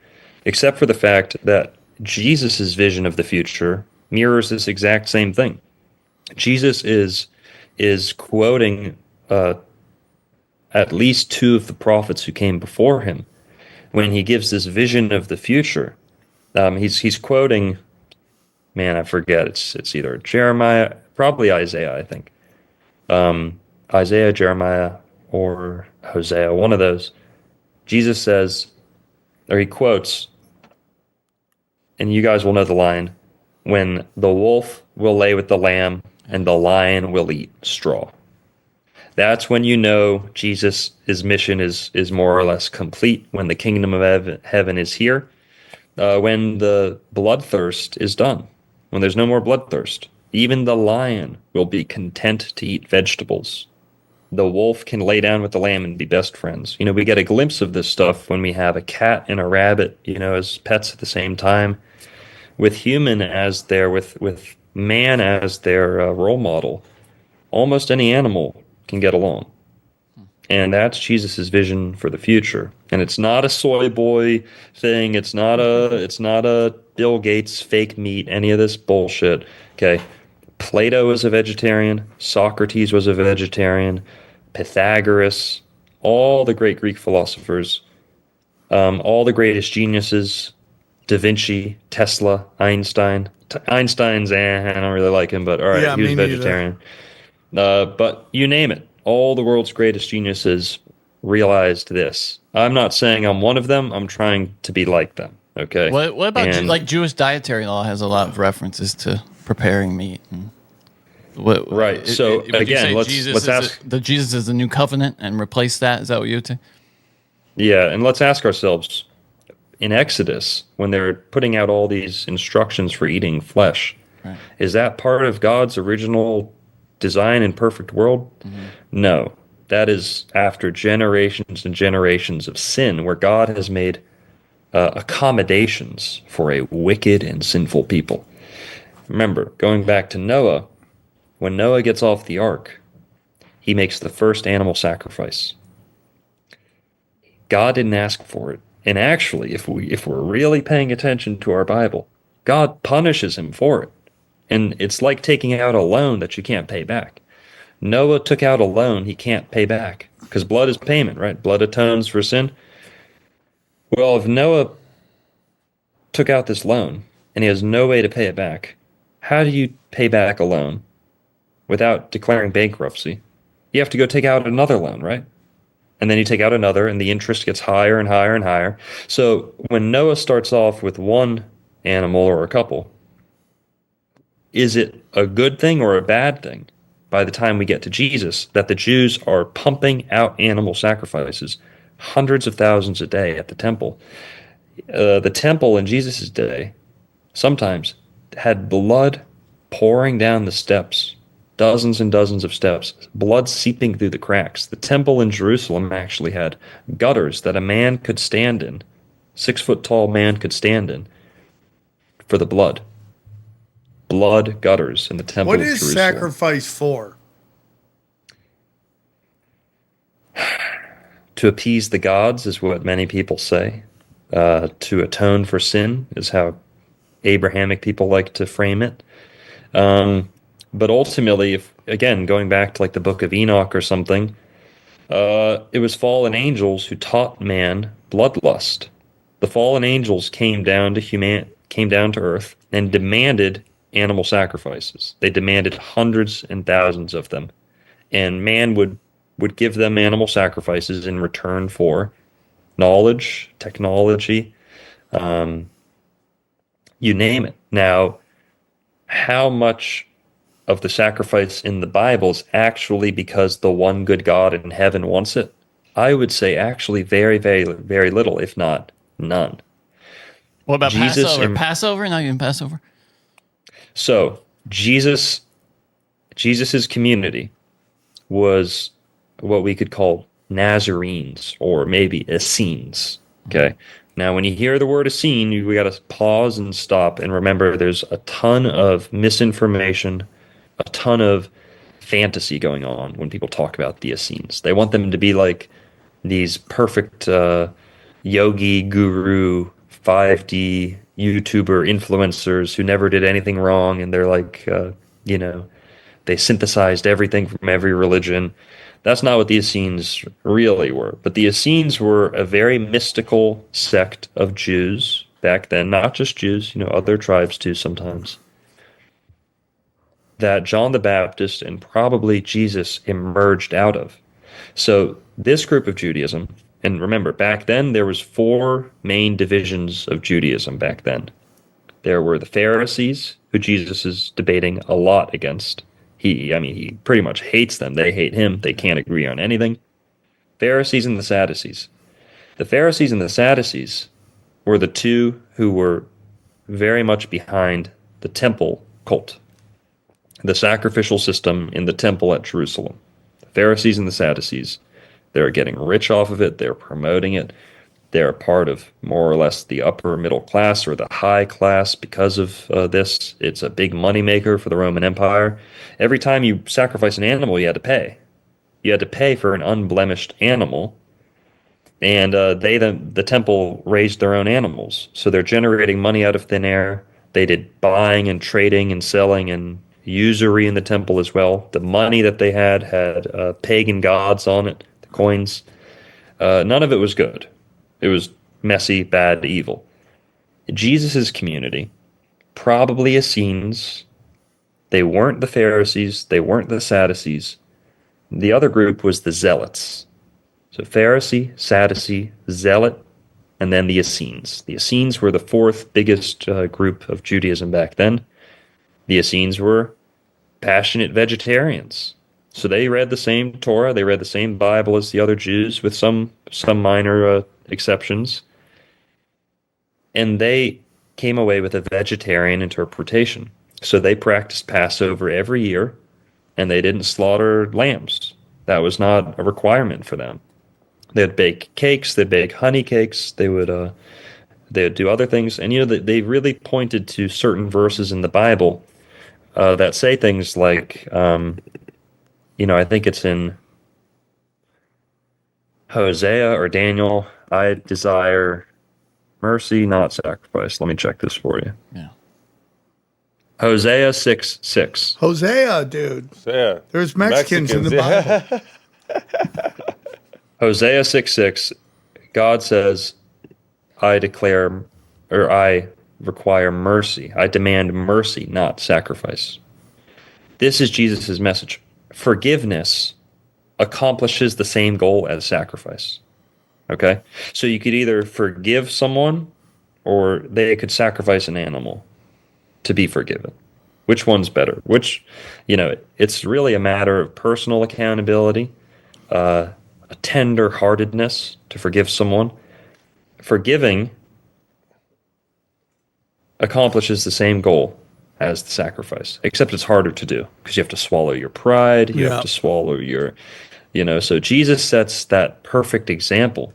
except for the fact that Jesus' vision of the future mirrors this exact same thing. Jesus is quoting at least two of the prophets who came before him when he gives this vision of the future. He's quoting, man, I forget. It's either Jeremiah, probably Isaiah, I think. Isaiah, Jeremiah, or Hosea, one of those. Jesus says, or he quotes, and you guys will know the line, when the wolf will lay with the lamb and the lion will eat straw. That's when you know Jesus' mission is more or less complete, when the kingdom of heaven is here, when the bloodthirst is done, when there's no more bloodthirst. Even the lion will be content to eat vegetables. The wolf can lay down with the lamb and be best friends. We get a glimpse of this stuff when we have a cat and a rabbit, as pets at the same time, with human as with man as their role model. Almost any animal can get along. And that's Jesus' vision for the future. And it's not a soy boy thing. It's not a Bill Gates fake meat, any of this bullshit. Okay. Plato was a vegetarian. Socrates was a vegetarian. Pythagoras, all the great Greek philosophers, all the greatest geniuses, Da Vinci, Tesla, Einstein. Einstein's, I don't really like him, but all right, Yeah, he was me vegetarian. But you name it, all the world's greatest geniuses realized this. I'm not saying I'm one of them. I'm trying to be like them. Okay. What about And- Jewish dietary law has a lot of references to preparing meat. And Right. So, would you again, say let's Jesus ask- Jesus is the new covenant and replace that. Is that what you would say? Yeah, and let's ask ourselves, in Exodus when they're putting out all these instructions for eating flesh. Right. Is that part of God's original design and perfect world? No. That is after generations and generations of sin where God has made accommodations for a wicked and sinful people. Remember, going back to Noah, when Noah gets off the ark, he makes the first animal sacrifice. God didn't ask for it. And actually, if we're really paying attention to our Bible, God punishes him for it. And it's like taking out a loan that you can't pay back. Noah took out a loan he can't pay back because blood is payment, right? Blood atones for sin. Well, if Noah took out this loan and he has no way to pay it back, how do you pay back a loan without declaring bankruptcy? You have to go take out another loan, right? And then you take out another, and the interest gets higher and higher and higher. So when Noah starts off with one animal or a couple, is it a good thing or a bad thing by the time we get to Jesus that the Jews are pumping out animal sacrifices, hundreds of thousands a day at the temple? The temple in Jesus' day sometimes had blood pouring down the steps, dozens and dozens of steps, blood seeping through the cracks. The temple in Jerusalem actually had gutters that a man could stand in, 6-foot-tall man could stand in, for the blood. Blood gutters in the temple of Jerusalem. What is sacrifice for? To appease the gods is what many people say. To atone for sin is how Abrahamic people like to frame it. But ultimately, if again, going back to like the book of Enoch or something, it was fallen angels who taught man bloodlust. The fallen angels came down to earth and demanded animal sacrifices. They demanded hundreds and thousands of them. And man would give them animal sacrifices in return for knowledge, technology, you name it. Now, how much of the sacrifice in the Bible is actually because the one good God in heaven wants it? I would say actually very, very, very little, if not none. What about Jesus Passover? Passover? Not even Passover? So Jesus's community was what we could call Nazarenes or maybe Essenes. Okay. Now, when you hear the word Essene, we got to pause and stop and remember there's a ton of misinformation, a ton of fantasy going on when people talk about the Essenes. They want them to be like these perfect yogi guru 5D YouTuber influencers who never did anything wrong, and they're like, they synthesized everything from every religion. That's not what the Essenes really were. But the Essenes were a very mystical sect of Jews back then, not just Jews, other tribes too sometimes, that John the Baptist and probably Jesus emerged out of. So this group of Judaism, and remember, back then there was 4 main divisions of Judaism back then. There were the Pharisees, who Jesus is debating a lot against. He pretty much hates them. They hate him. They can't agree on anything. Pharisees and the Sadducees. The Pharisees and the Sadducees were the two who were very much behind the temple cult, the sacrificial system in the temple at Jerusalem. The Pharisees and the Sadducees, they're getting rich off of it. They're promoting it. They're part of more or less the upper middle class or the high class because of this. It's a big moneymaker for the Roman Empire. Every time you sacrifice an animal, you had to pay. You had to pay for an unblemished animal. And the temple raised their own animals. So they're generating money out of thin air. They did buying and trading and selling and usury in the temple as well. The money that they had pagan gods on it, the coins. None of it was good. It was messy, bad, evil. Jesus' community, probably Essenes, they weren't the Pharisees, they weren't the Sadducees. The other group was the Zealots. So Pharisee, Sadducee, Zealot, and then the Essenes. The Essenes were the 4th biggest group of Judaism back then. The Essenes were passionate vegetarians. So they read the same Torah, they read the same Bible as the other Jews, with some minor exceptions. And they came away with a vegetarian interpretation. So they practiced Passover every year, and they didn't slaughter lambs. That was not a requirement for them. They'd bake cakes, they'd bake honey cakes, they would do other things. And they really pointed to certain verses in the Bible that say things like, I think it's in Hosea or Daniel, I desire mercy, not sacrifice. Let me check this for you. Yeah. Hosea 6:6. Hosea, dude. So, yeah. There's Mexicans in the yeah. Bible. Hosea 6:6. God says, I declare, or I require mercy. I demand mercy, not sacrifice. This is Jesus' message. Forgiveness accomplishes the same goal as sacrifice. Okay? So you could either forgive someone or they could sacrifice an animal to be forgiven. Which one's better? It's really a matter of personal accountability, a tender heartedness to forgive someone. Forgiving accomplishes the same goal as the sacrifice, except it's harder to do because you have to swallow your pride, you have to swallow so Jesus sets that perfect example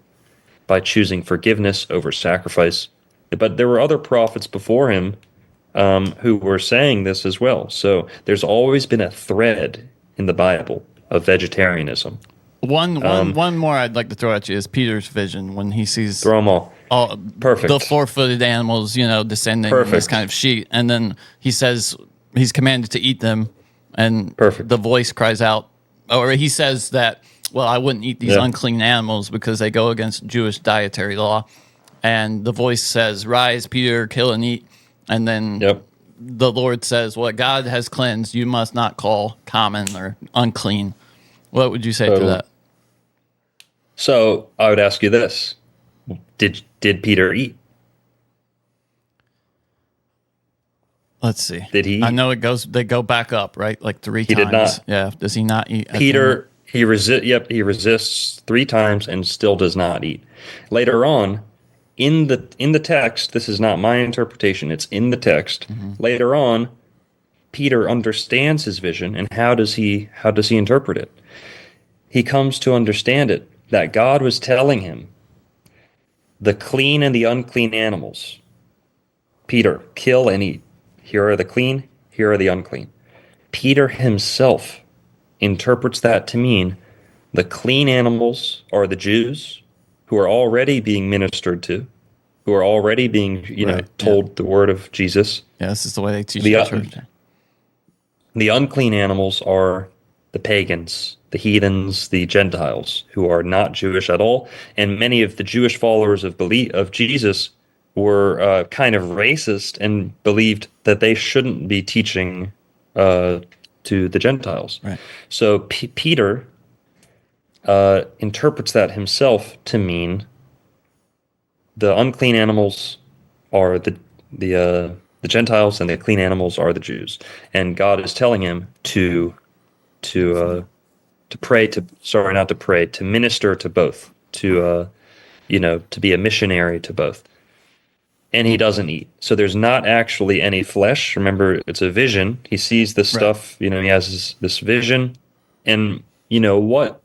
by choosing forgiveness over sacrifice. But there were other prophets before him who were saying this as well. So there's always been a thread in the Bible of vegetarianism. One more I'd like to throw at you is Peter's vision when he sees Throw them all. Perfect. the 4-footed animals, descending in this kind of sheet, and then he says he's commanded to eat them, and the voice cries out, or he says that, well, I wouldn't eat these unclean animals because they go against Jewish dietary law, and the voice says, rise, Peter, kill and eat, and then the Lord says, what God has cleansed, you must not call common or unclean. What would you say to that? So I would ask you this. Did Peter eat? Let's see. Did he? I know they go back up, right? Like 3 times. He did not. Yeah. Does he not eat? Peter, he resists 3 times and still does not eat. Later on, in the text, this is not my interpretation, it's in the text. Mm-hmm. Later on, Peter understands his vision, and how does he interpret it? He comes to understand it, that God was telling him, the clean and the unclean animals, Peter, kill and eat. Here are the clean, here are the unclean. Peter himself interprets that to mean the clean animals are the Jews who are already being ministered to, who are already being, told the word of Jesus. Yeah, this is the way they teach the church. The unclean animals are the pagans, the heathens, the Gentiles, who are not Jewish at all. And many of the Jewish followers of Jesus were kind of racist and believed that they shouldn't be teaching to the Gentiles. Right. So Peter interprets that himself to mean the unclean animals are the Gentiles, and the clean animals are the Jews. And God is telling him to minister to both, to be a missionary to both. And he doesn't eat. So there's not actually any flesh. Remember, it's a vision. He sees this stuff, he has this vision. And what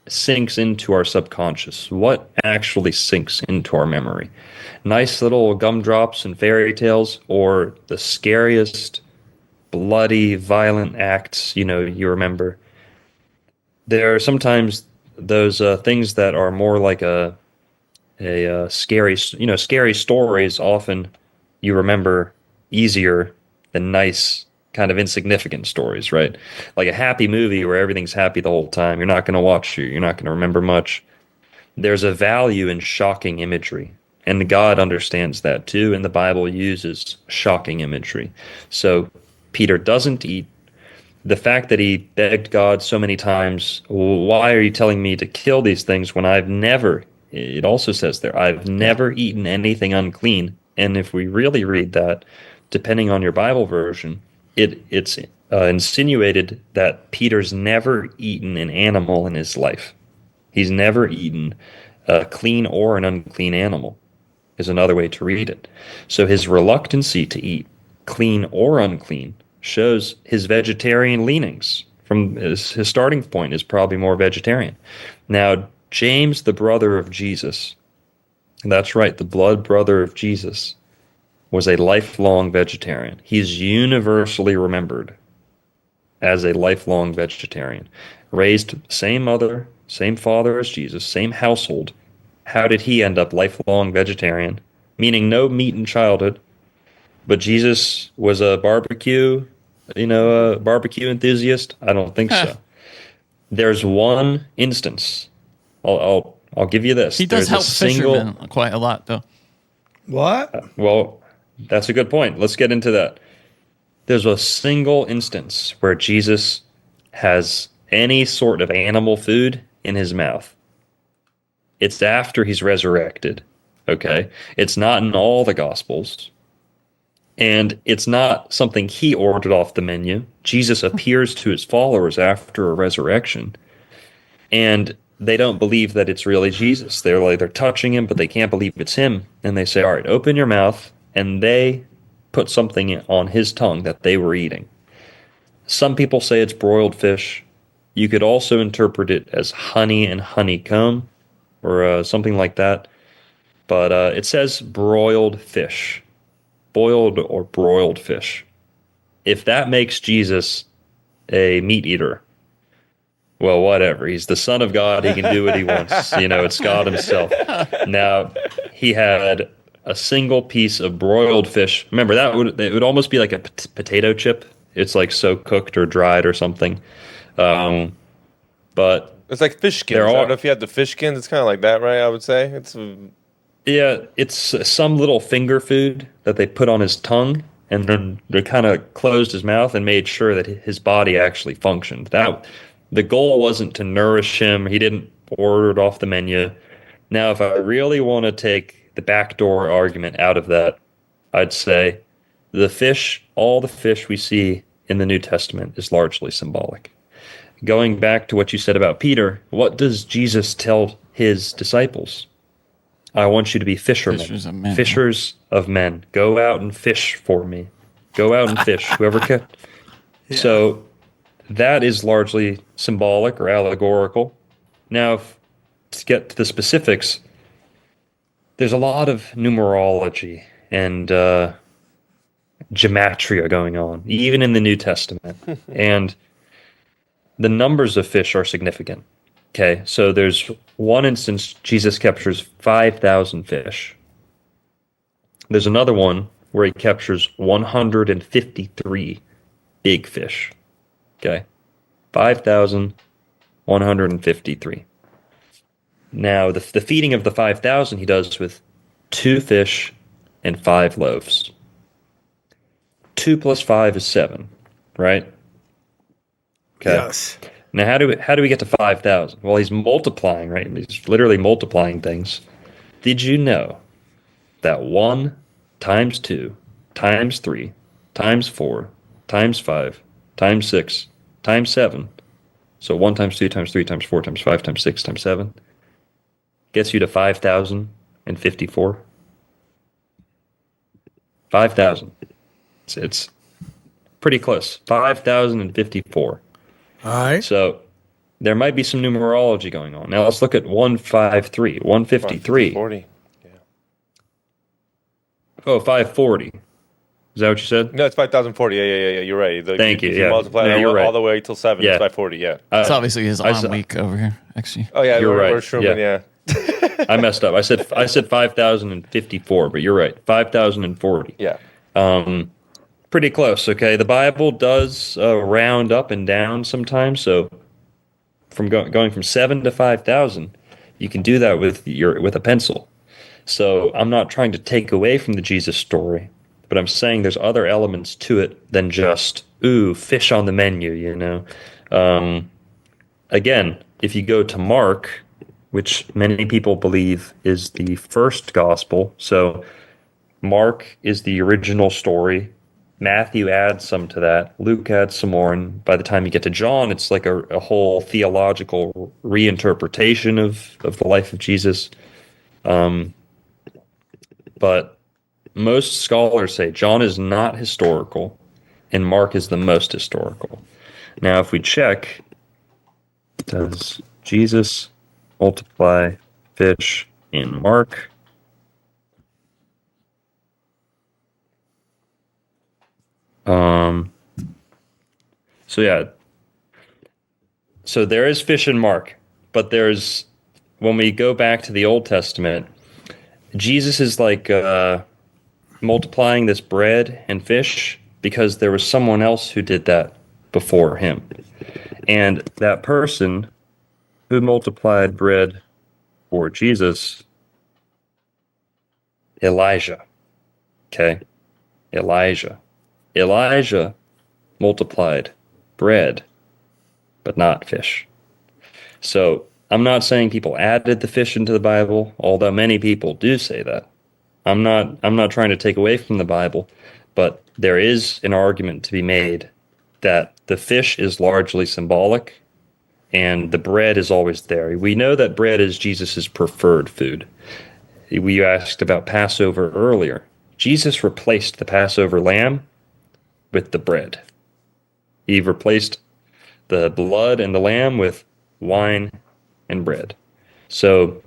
sinks into our subconscious? What actually sinks into our memory? Nice little gumdrops and fairy tales, or the scariest, bloody, violent acts, you remember. There are sometimes those things that are more like a scary stories. Often you remember easier than nice, kind of insignificant stories, right? Like a happy movie where everything's happy the whole time. You're not going to watch it. You're not going to remember much. There's a value in shocking imagery. And God understands that too, and the Bible uses shocking imagery. So Peter doesn't eat. The fact that he begged God so many times, why are you telling me to kill these things when it also says there, I've never eaten anything unclean. And if we really read that, depending on your Bible version, it's insinuated that Peter's never eaten an animal in his life. He's never eaten a clean or an unclean animal. is another way to read it. So his reluctancy to eat, clean or unclean, shows his vegetarian leanings. From his starting point is probably more vegetarian. Now, James, the brother of Jesus, that's right, the blood brother of Jesus, was a lifelong vegetarian. He's universally remembered as a lifelong vegetarian. Raised same mother, same father as Jesus, same household. How did he end up lifelong vegetarian? Meaning no meat in childhood, but Jesus was a barbecue enthusiast? I don't think so. There's one instance. I'll give you this. He does There's help fishermen quite a lot, though. What? Well, that's a good point. Let's get into that. There's a single instance where Jesus has any sort of animal food in his mouth. It's after he's resurrected. Okay? It's not in all the Gospels. And it's not something he ordered off the menu. Jesus appears to his followers after a resurrection. And they don't believe that it's really Jesus. They're touching him, but they can't believe it's him. And they say, all right, open your mouth. And they put something on his tongue that they were eating. Some people say it's broiled fish. You could also interpret it as honey and honeycomb or something like that. But it says broiled fish. Boiled or broiled fish. If that makes Jesus a meat eater, well, whatever. He's the Son of God. He can do what he wants. It's God himself. Now, he had a single piece of broiled fish. Remember, it would almost be like a potato chip. It's like so cooked or dried or something. But it's like fish skins. I don't know if you had the fish skins. It's kind of like that, right? I would say it's some little finger food that they put on his tongue, and then they kind of closed his mouth and made sure that his body actually functioned. That the goal wasn't to nourish him. He didn't order it off the menu. Now, if I really want to take the backdoor argument out of that, I'd say all the fish we see in the New Testament is largely symbolic. Going back to what you said about Peter, what does Jesus tell his disciples? I want you to be fishermen. Fishers of men. Go out and fish for me. Go out and fish. Whoever can. Yeah. So that is largely symbolic or allegorical. Now, to get to the specifics, there's a lot of numerology and gematria going on, even in the New Testament. And the numbers of fish are significant. Okay, so there's one instance Jesus captures 5,000 fish. There's another one where he captures 153 big fish. Okay, 5,153. Now, the feeding of the 5,000 he does with 2 fish and 5 loaves. 2 plus 5 is 7, right? Okay. Yes. Now, how do we get to 5,000? Well, he's multiplying, right? He's literally multiplying things. Did you know that 1 times 2 times 3 times 4 times 5 times 6 times 7, so 1 times 2 times 3 times 4 times 5 times 6 times 7, gets you to 5,054? 5,000. It's pretty close. 5,054. All right. So there might be some numerology going on. Now let's look at 153. 153. 40. Yeah. Oh, 540. Is that what you said? No, it's 5,040. Yeah. You're right. Thank you. If Yeah. multiply No, it you're right. all the way till 7, Yeah. it's 540. Yeah. It's obviously his arm week over here, actually. Oh, yeah. You're right. We're Sherman, yeah. I messed up. I said 5,054, but you're right. 5,040. Yeah. Pretty close. Okay, the Bible does round up and down sometimes. So from going from 7 to 5,000, you can do that with a pencil. So I'm not trying to take away from the Jesus story, but I'm saying there's other elements to it than just fish on the menu. Again, if you go to Mark, which many people believe is the first gospel, so Mark is the original story. Matthew adds some to that. Luke adds some more. And by the time you get to John, it's like a whole theological reinterpretation of the life of Jesus. but most scholars say John is not historical and Mark is the most historical. Now, if we check, does Jesus multiply fish in Mark? So yeah, so there is fish in Mark, but there's, when we go back to the Old Testament, Jesus is like multiplying this bread and fish because there was someone else who did that before him. And that person who multiplied bread for Jesus, Elijah. Okay? Elijah multiplied bread, but not fish. So I'm not saying people added the fish into the Bible, although many people do say that. I'm not trying to take away from the Bible, but there is an argument to be made that the fish is largely symbolic and the bread is always there. We know that bread is Jesus's preferred food. We asked about Passover earlier. Jesus replaced the Passover lamb with the bread. He replaced the blood and the lamb with wine and bread. So,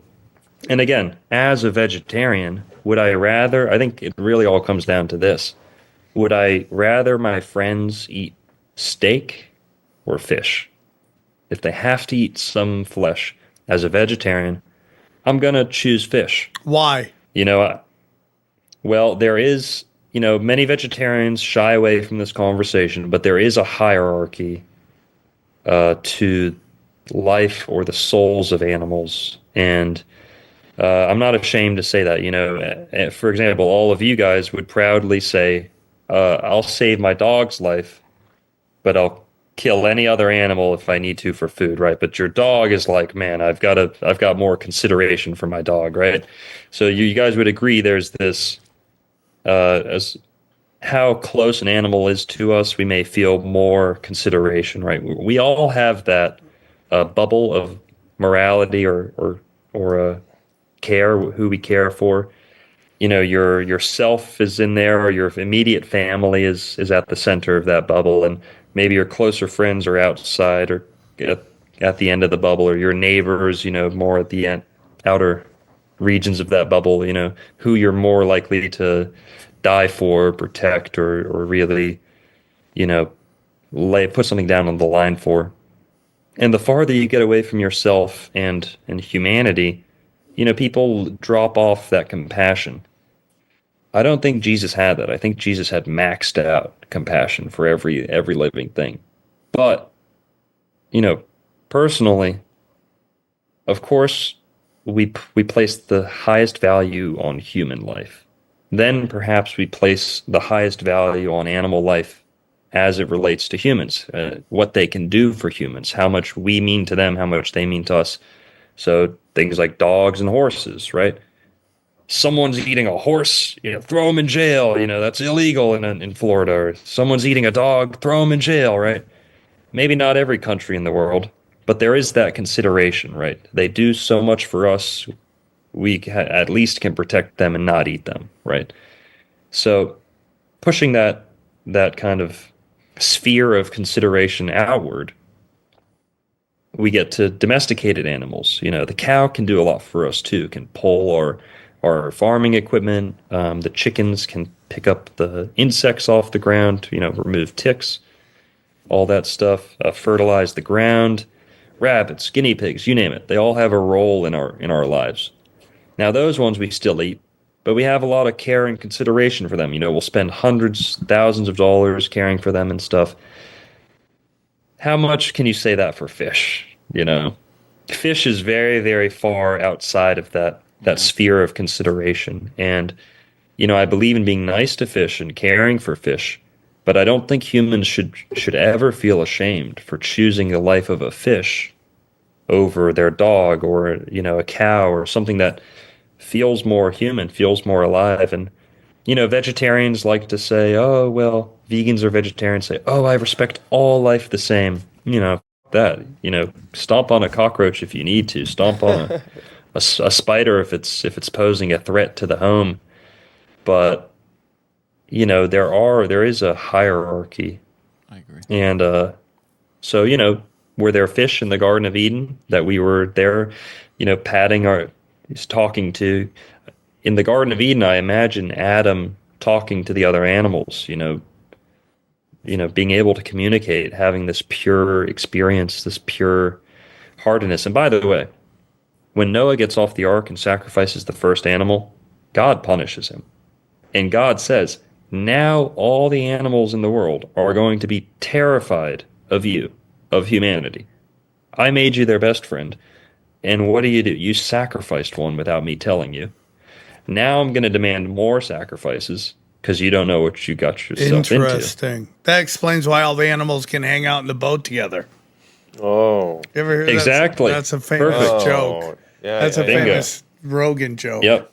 and again, as a vegetarian, would I rather, I think it really all comes down to this. Would I rather my friends eat steak or fish? If they have to eat some flesh as a vegetarian, I'm going to choose fish. Why? Well, there is, many vegetarians shy away from this conversation, but there is a hierarchy to life or the souls of animals. And I'm not ashamed to say that. For example, all of you guys would proudly say, I'll save my dog's life, but I'll kill any other animal if I need to for food, right? But your dog is like, man, I've got more consideration for my dog, right? So you guys would agree there's this, as how close an animal is to us, we may feel more consideration, right? We all have that bubble of morality or care, who we care for. Yourself is in there, or your immediate family is at the center of that bubble, and maybe your closer friends are outside or at the end of the bubble, or your neighbors, more at the outer regions of that bubble, who you're more likely to die for, protect, or really, put something down on the line for. And the farther you get away from yourself and humanity, people drop off that compassion. I don't think Jesus had that. I think Jesus had maxed out compassion for every living thing. But, personally, of course, we place the highest value on human life. Then perhaps we place the highest value on animal life as it relates to humans, what they can do for humans, how much we mean to them, how much they mean to us. So things like dogs and horses, right? Someone's eating a horse, throw them in jail. That's illegal in Florida. Or someone's eating a dog, throw them in jail, right? Maybe not every country in the world, but there is that consideration, right? They do so much for us, we at least can protect them and not eat them, right? So pushing that kind of sphere of consideration outward, we get to domesticated animals. The cow can do a lot for us too, can pull our farming equipment. The chickens can pick up the insects off the ground, remove ticks, all that stuff, fertilize the ground. Rabbits, guinea pigs, you name it. They all have a role in our lives. Now, those ones we still eat, but we have a lot of care and consideration for them. We'll spend hundreds, thousands of dollars caring for them and stuff. How much can you say that for fish? Fish is very, very far outside of that sphere of consideration. And, I believe in being nice to fish and caring for fish, but I don't think humans should ever feel ashamed for choosing the life of a fish over their dog or, a cow or something that feels more human, feels more alive. And, vegetarians like to say, oh, well, vegans or vegetarians say, oh, I respect all life the same. Stomp on a cockroach if you need to, stomp on a spider if it's posing a threat to the home. but there is a hierarchy. I agree. And so, were there fish in the Garden of Eden that we were there, talking to? In the Garden of Eden, I imagine Adam talking to the other animals, being able to communicate, having this pure experience, this pure heartedness. And by the way, when Noah gets off the ark and sacrifices the first animal, God punishes him. And God says, now all the animals in the world are going to be terrified of you, of humanity. I made you their best friend. And what do? You sacrificed one without me telling you. Now I'm going to demand more sacrifices because you don't know what you got yourself into. Interesting. That explains why all the animals can hang out in the boat together. Oh. You ever hear exactly. That's a famous joke. Yeah, That's a bingo. famous Rogan joke. Yep.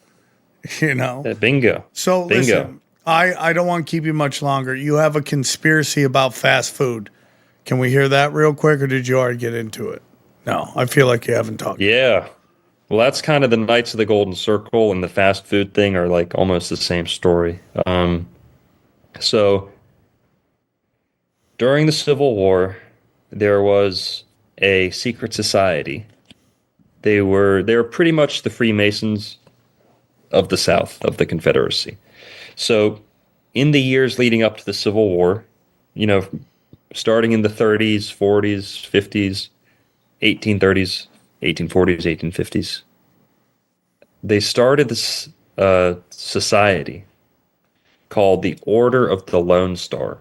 So Bingo. Bingo. listen, I don't want to keep you much longer. You have a conspiracy about fast food. Can we hear that real quick, or did you already get into it? No, I feel like you haven't talked. Yeah. Well, that's kind of the Knights of the Golden Circle and the fast food thing are like almost the same story. So during the Civil War, there was a secret society. They were pretty much the Freemasons of the South, of the Confederacy. So in the years leading up to the Civil War, starting in the 30s, 40s, 50s, 1830s, 1840s, 1850s, they started this society called the Order of the Lone Star.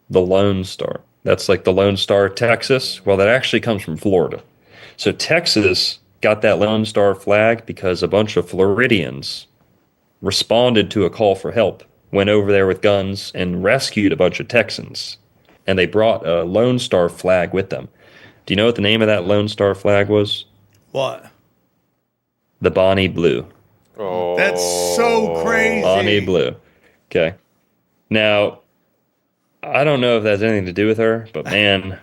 The Lone Star. That's like the Lone Star, Texas. Well, that actually comes from Florida. So Texas got that Lone Star flag because a bunch of Floridians responded to a call for help, went over there with guns and rescued a bunch of Texans. And they brought a Lone Star flag with them. Do you know what the name of that Lone Star flag was? What? The Bonnie Blue. Oh. That's so crazy. Bonnie Blue. Okay. Now, I don't know if that has anything to do with her, but man,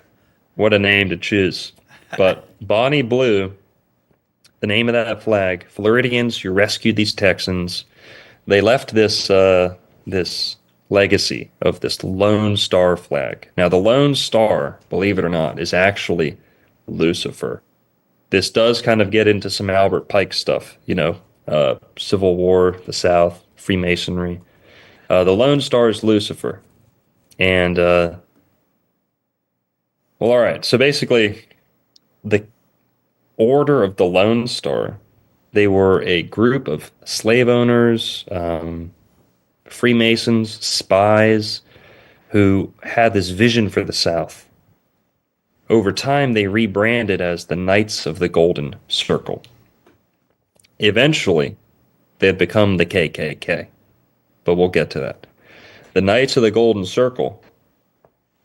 what a name to choose. But Bonnie Blue, the name of that flag, Floridians, you rescued these Texans. They left this this legacy of this Lone Star flag. Now, the Lone Star, believe it or not, is actually Lucifer. This does kind of get into some Albert Pike stuff, Civil War, the South, Freemasonry. The Lone Star is Lucifer. And, well, all right. So basically, the Order of the Lone Star, they were a group of slave owners, Freemasons, spies, who had this vision for the South. Over time, they rebranded as the Knights of the Golden Circle. Eventually, they'd become the KKK, but we'll get to that. The Knights of the Golden Circle,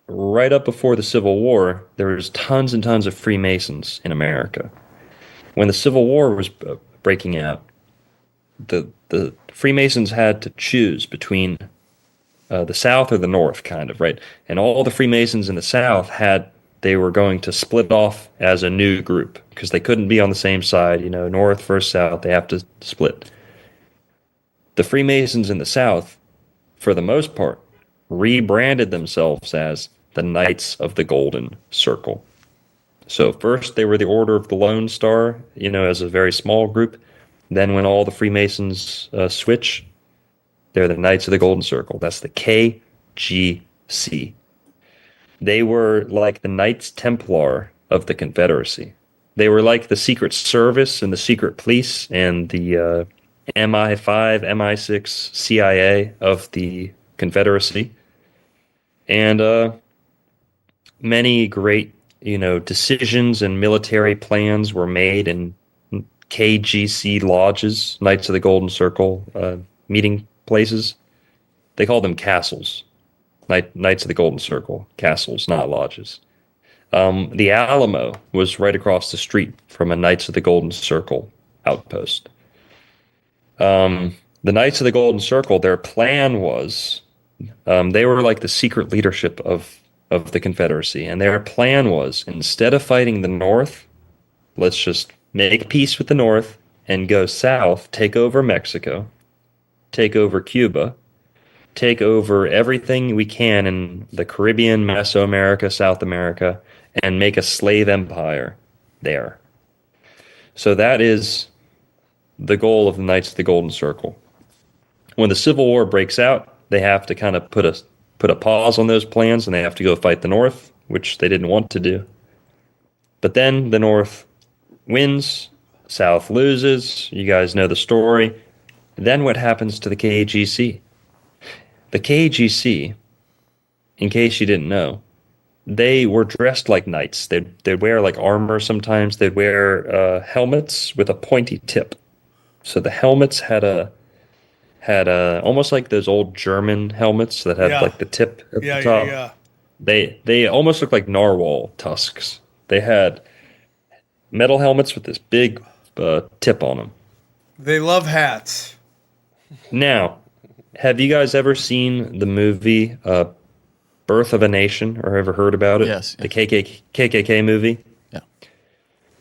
right up before the Civil War, there was tons and tons of Freemasons in America. When the Civil War was breaking out, the Freemasons had to choose between the South or the North, kind of, right? And all the Freemasons in the South they were going to split off as a new group because they couldn't be on the same side, North versus South, they have to split. The Freemasons in the South, for the most part, rebranded themselves as the Knights of the Golden Circle. So first they were the Order of the Lone Star, as a very small group. Then when all the Freemasons switch, they're the Knights of the Golden Circle. That's the KGC. They were like the Knights Templar of the Confederacy. They were like the Secret Service and the Secret Police and the MI5, MI6, CIA of the Confederacy. And many great, decisions and military plans were made in KGC lodges, Knights of the Golden Circle meeting places. They called them castles. Knights of the Golden Circle, castles, not lodges. The Alamo was right across the street from a Knights of the Golden Circle outpost. The Knights of the Golden Circle, their plan was, they were like the secret leadership of the Confederacy, and their plan was, instead of fighting the North, let's just make peace with the North and go south, take over Mexico, take over Cuba, take over everything we can in the Caribbean, Mesoamerica, South America, and make a slave empire there. So that is the goal of the Knights of the Golden Circle. When the Civil War breaks out, they have to kind of put a pause on those plans, and they have to go fight the North, which they didn't want to do. But then the North wins, South loses. You guys know the story. Then what happens to the KGC? The KGC, in case you didn't know, they were dressed like knights. They'd wear like armor sometimes. They'd wear helmets with a pointy tip. So the helmets had almost like those old German helmets that had like the tip at the top. Yeah. They almost looked like narwhal tusks. They had metal helmets with this big tip on them. They love hats. Now, have you guys ever seen the movie Birth of a Nation, or ever heard about it? Yes. The KKK movie? Yeah.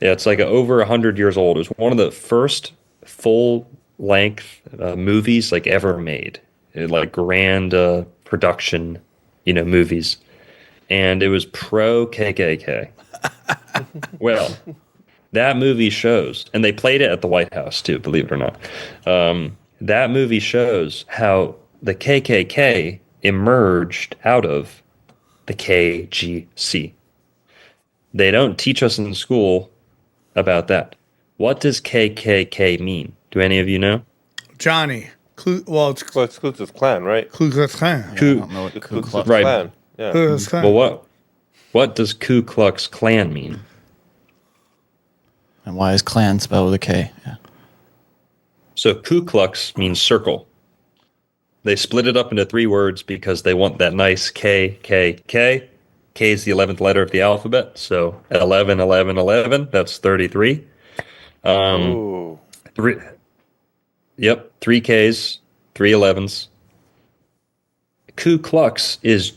Yeah, it's like over 100 years old. It was one of the first full-length movies like ever made. Like grand production, movies. And it was pro-KKK. Well, that movie shows, and they played it at the White House too, believe it or not. That movie shows how the KKK emerged out of the KGC. They don't teach us in school about that. What does KKK mean? Do any of you know? Johnny. It's Klux Klan, right? Ku Klux Klan. I don't know what Ku Klux. Right. Klan. Yeah. Ku Klux Klan. Well, what does Ku Klux Klan mean? And why is Klan spelled with a K? Yeah. So Ku Klux means circle. They split it up into 3 words because they want that nice K, K, K. K is the 11th letter of the alphabet, so 11, 11, 11, that's 33. Ooh. 3 Ks, 3 11s. Ku Klux is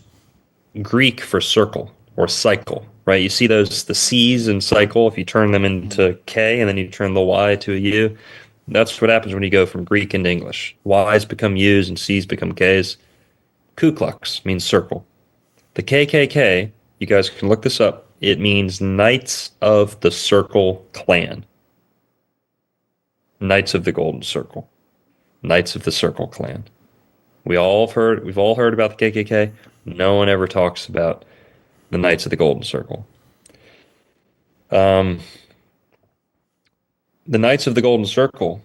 Greek for circle or cycle, right? You see the C's in cycle, if you turn them into K and then you turn the Y to a U. That's what happens when you go from Greek into English. Y's become U's and C's become K's. Ku Klux means circle. The KKK, you guys can look this up, it means Knights of the Circle Clan. Knights of the Golden Circle. Knights of the Circle Clan. We've all heard about the KKK. No one ever talks about the Knights of the Golden Circle. The Knights of the Golden Circle,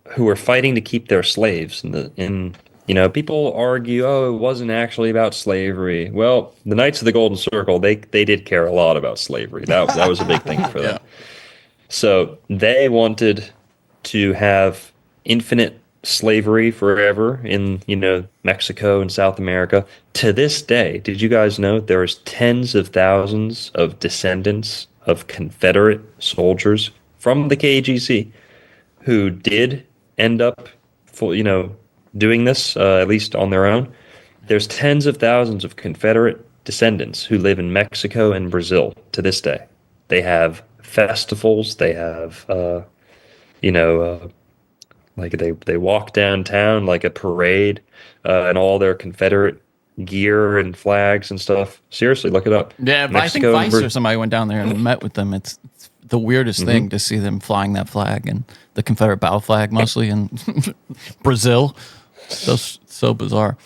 who were fighting to keep their slaves, people argue, it wasn't actually about slavery. Well, the Knights of the Golden Circle, they did care a lot about slavery. That was a big thing for them. So they wanted to have infinite slavery forever in, Mexico and South America. To this day, did you guys know there's tens of thousands of descendants of Confederate soldiers from the KGC who did end up, doing this, at least on their own? There's tens of thousands of Confederate descendants who live in Mexico and Brazil to this day. They have festivals. They have, like they walk downtown like a parade, and all their Confederate gear and flags and stuff. Seriously, look it up. Yeah, Mexico, I think Vice or somebody went down there and met with them. It's the weirdest thing to see them flying that flag, and the Confederate battle flag mostly in Brazil. So bizarre.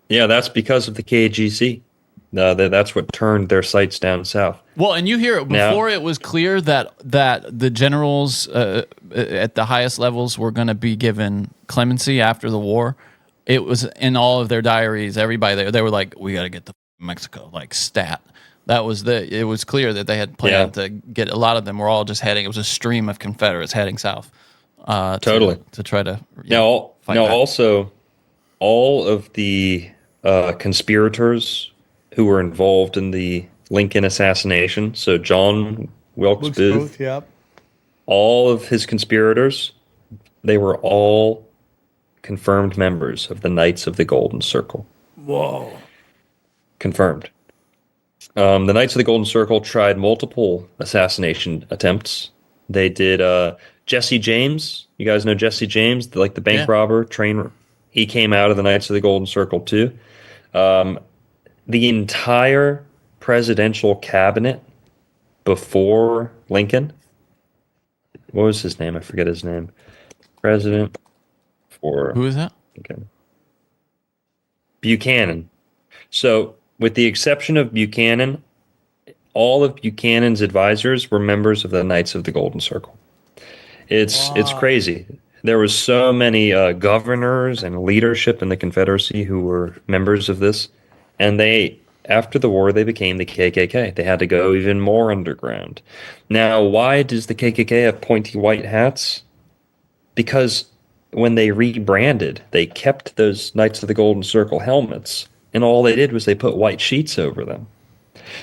Yeah, that's because of the KGC. That's what turned their sights down south. Well, and you hear it before it was clear that the generals at the highest levels were going to be given clemency after the war. It was in all of their diaries. Everybody there, they were like, "We got to get to Mexico," like stat. It was clear that they had planned to get. A lot of them were all just heading. It was a stream of Confederates heading south. Totally to try to fight back. Also, all of the conspirators who were involved in the Lincoln assassination. So John Wilkes Booth, all of his conspirators, they were all confirmed members of the Knights of the Golden Circle. Whoa. Confirmed. The Knights of the Golden Circle tried multiple assassination attempts. They did Jesse James. You guys know Jesse James, like the bank Yeah. robber, train. He came out of the Knights of the Golden Circle too. The entire presidential cabinet before Lincoln. What was his name? I forget his name. President for Who is that? Lincoln. Buchanan. So, with the exception of Buchanan, all of Buchanan's advisors were members of the Knights of the Golden Circle. It's crazy. There was so many governors and leadership in the Confederacy who were members of this, and they after the war they became the KKK. They had to go even more underground. Now, why does the KKK have pointy white hats? Because when they rebranded, they kept those Knights of the Golden Circle helmets, and all they did was they put white sheets over them.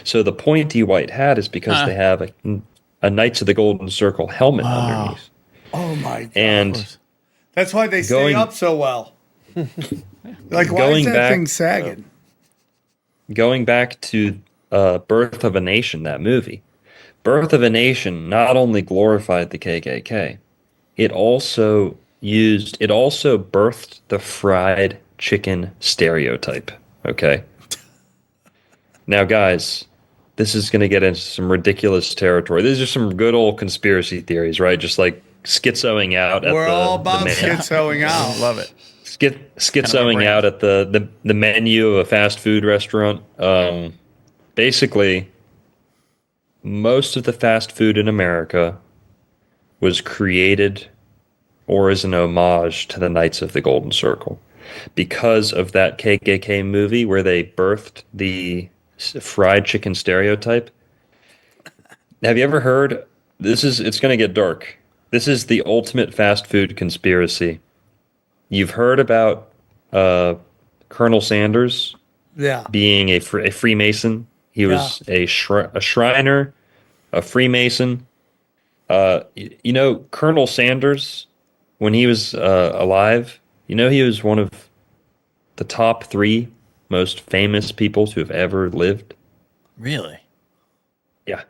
So the pointy white hat is because they have a Knights of the Golden Circle helmet underneath. Oh my god! And That's why they stay Going- up so well. Like, why Going is that back- thing sagging? going back to Birth of a Nation, that movie, Birth of a Nation not only glorified the KKK, it also birthed the fried chicken stereotype. Okay. Now, guys, this is going to get into some ridiculous territory. These are some good old conspiracy theories, right? Just like schizoing out at We're all about the schizoing out. Love it. schizoing brand. out at the menu of a fast food restaurant. Basically, most of the fast food in America was created or is an homage to the Knights of the Golden Circle because of that KKK movie where they birthed the fried chicken stereotype. Have you ever heard? It's going to get dark. This is the ultimate fast food conspiracy. You've heard about Colonel Sanders Yeah. being a Freemason. He was a Shriner, a Freemason. You know, Colonel Sanders, when he was alive, you know, he was one of the top 3 most famous people to have ever lived. Really? Yeah.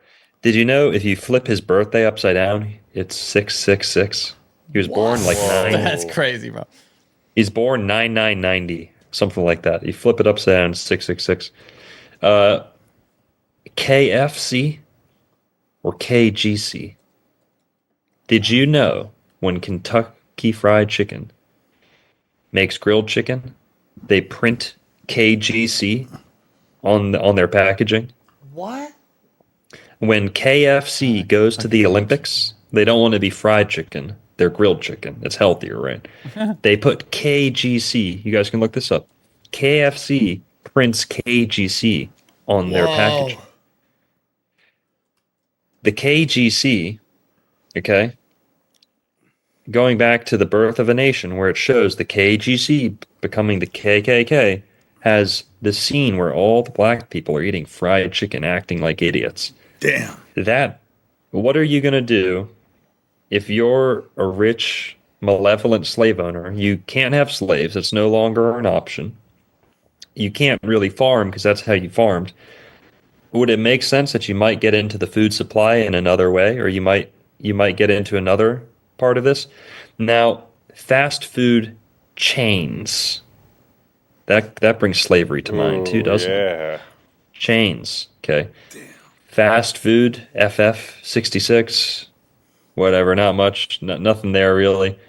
Did you know if you flip his birthday upside down, it's 666? He was born like 9. That's crazy, bro. He's born 9990, something like that. You flip it upside down, it's 666. KFC or KGC? Did you know when Kentucky Fried Chicken makes grilled chicken, they print KGC on their packaging? What? When KFC goes to the Olympics, they don't want to be fried chicken. They're grilled chicken. It's healthier, right? They put KGC. You guys can look this up. KFC prints KGC on their packaging. The KGC, okay, going back to the Birth of a Nation, where it shows the KGC becoming the KKK, has the scene where all the black people are eating fried chicken, acting like idiots. Damn. What are you going to do if you're a rich, malevolent slave owner? You can't have slaves. It's no longer an option. You can't really farm because that's how you farmed. Would it make sense that you might get into the food supply in another way, or you might get into another part of this? Now, fast food chains. That brings slavery to mind too, doesn't it? Yeah. Chains. Okay. Fast food, FF66, whatever, not much, nothing there really.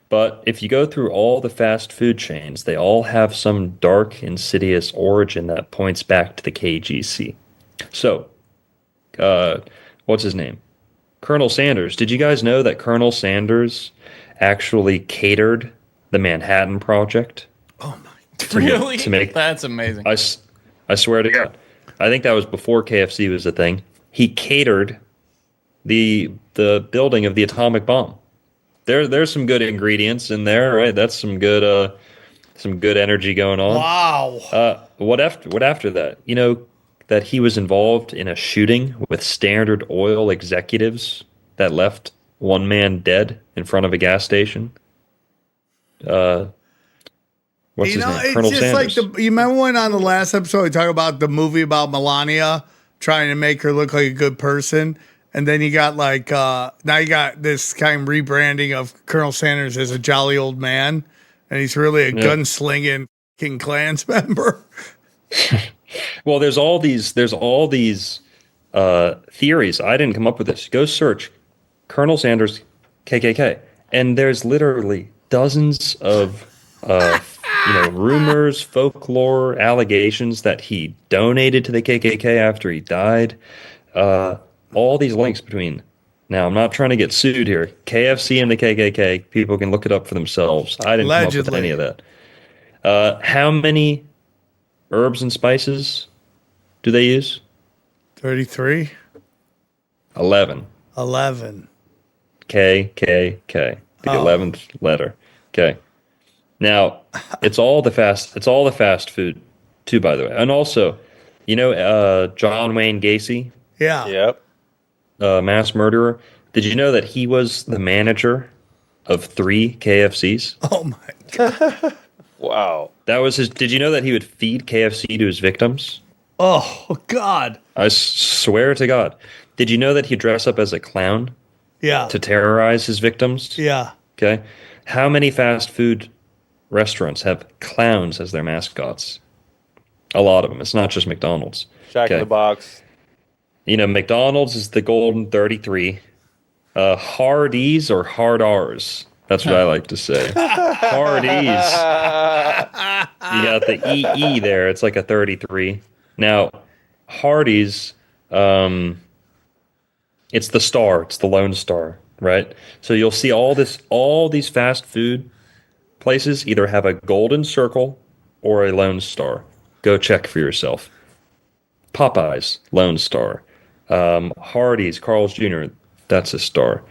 But if you go through all the fast food chains, they all have some dark, insidious origin that points back to the KGC. So, what's his name? Colonel Sanders. Did you guys know that Colonel Sanders actually catered the Manhattan Project? Really? To make That's amazing. I swear to God. I think that was before KFC was a thing. He catered the building of the atomic bomb. There's some good ingredients in there, right? That's some good energy going on. Wow. What after that? You know that he was involved in a shooting with Standard Oil executives that left one man dead in front of a gas station. What's his name? It's Colonel just Sanders. like you remember when on the last episode we talked about the movie about Melania trying to make her look like a good person, And then you got like now you got this kind of rebranding of Colonel Sanders as a jolly old man, and he's really a gunslinging King Klans member. Well, there's all these theories. I didn't come up with this. Go search Colonel Sanders KKK, and there's literally dozens of rumors, folklore, allegations that he donated to the KKK after he died. All these links between. Now, I'm not trying to get sued here. KFC and the KKK, people can look it up for themselves. I didn't come up with any of that. How many herbs and spices do they use? 33? 11. 11. KKK. The 11th letter. Okay. Now, it's all the fast food too, by the way. And also, John Wayne Gacy? Yeah. Yep. Mass murderer. Did you know that he was the manager of 3 KFCs? Oh my God. Wow. That was his. Did you know that he would feed KFC to his victims? Oh God. I swear to God. Did you know that he'd dress up as a clown Yeah. to terrorize his victims? Yeah. Okay. How many fast food restaurants have clowns as their mascots? A lot of them. It's not just McDonald's. Jack in the Box. McDonald's is the golden 33. Hardee's or hard R's. That's what I like to say. Hardee's. You got the EE there. It's like a 33. Now, Hardee's, it's the star. It's the Lone Star, right? So you'll see all these fast food places either have a golden circle or a Lone Star. Go check for yourself. Popeyes, Lone Star. Hardee's, Carl's Jr., that's a star.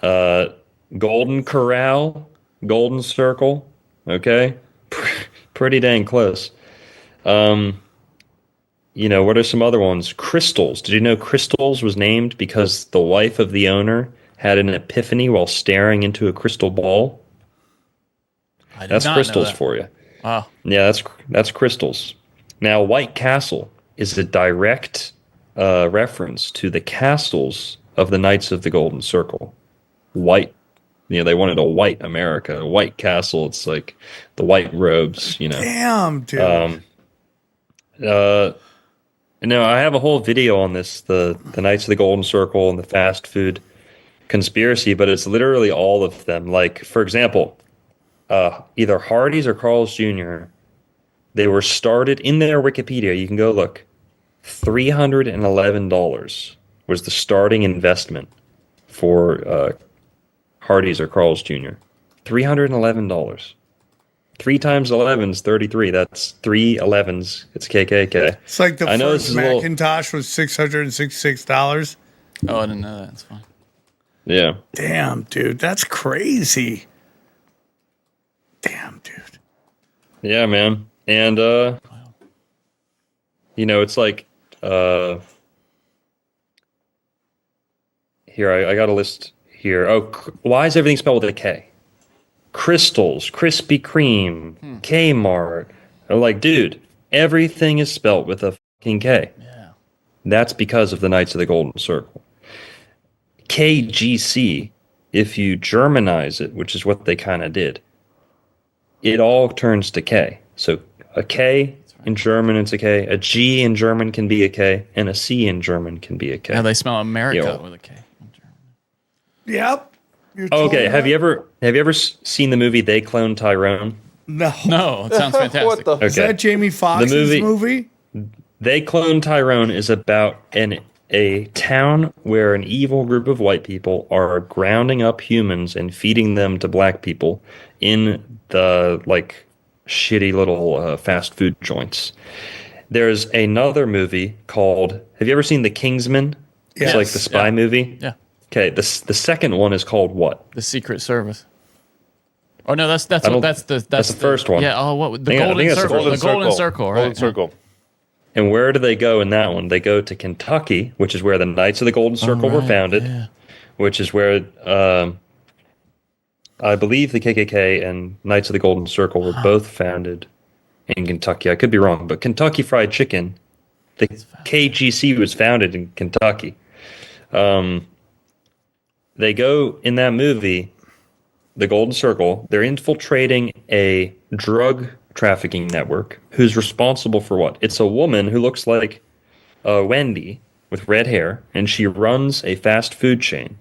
Golden Corral, Golden Circle, okay? Pretty dang close. What are some other ones? Crystals. Did you know Crystals was named because the wife of the owner had an epiphany while staring into a crystal ball? That's Crystals for you. Wow. Yeah, that's Crystals. Now, White Castle is a direct reference to the castles of the Knights of the Golden Circle. White, they wanted a white America, a white castle. It's like the white robes, Damn, dude. I have a whole video on this, the Knights of the Golden Circle and the fast food conspiracy, but it's literally all of them. Like, for example, either Hardee's or Carl's Jr., they were started in their Wikipedia. You can go look. $311 was the starting investment for Hardee's or Carl's Jr. $311. 3 times 11 is 33. That's 3 11s. It's KKK. It's like the first little... Macintosh was $666. Oh, I didn't know that. It's fine. Yeah. Damn, dude. That's crazy. Damn, dude. Yeah, man. And, it's like, here, I got a list here. Oh, why is everything spelled with a K? Crystals, Krispy Kreme, Kmart. I'm like, dude, everything is spelled with a fucking K. Yeah. That's because of the Knights of the Golden Circle. KGC, if you Germanize it, which is what they kind of did, it all turns to K. So a K in German, it's a K. A G in German can be a K, and a C in German can be a K. Yeah, they spell America with a K in German. Yep. Okay, have you ever seen the movie They Cloned Tyrone? No. No, it sounds fantastic. What the? Okay. Is that Jamie Foxx's movie? They Cloned Tyrone is about a town where an evil group of white people are grounding up humans and feeding them to black people in the shitty little fast food joints. There's another movie called, have you ever seen The Kingsman? Yes. It's like the spy movie. Yeah. Okay, the second one is called what? The Secret Service. Oh no, that's the first one. Yeah. Oh, what the I think Golden that's the Circle? Golden The Golden Circle. Circle, right? Golden Circle. And where do they go in that one? They go to Kentucky, which is where the Knights of the Golden Circle were founded, which is where I believe the KKK and Knights of the Golden Circle were both founded in Kentucky. I could be wrong, but Kentucky Fried Chicken, the KGC was founded in Kentucky. They go in that movie, The Golden Circle. They're infiltrating a drug trafficking network. Who's responsible for what? It's a woman who looks like Wendy with red hair, and she runs a fast food chain.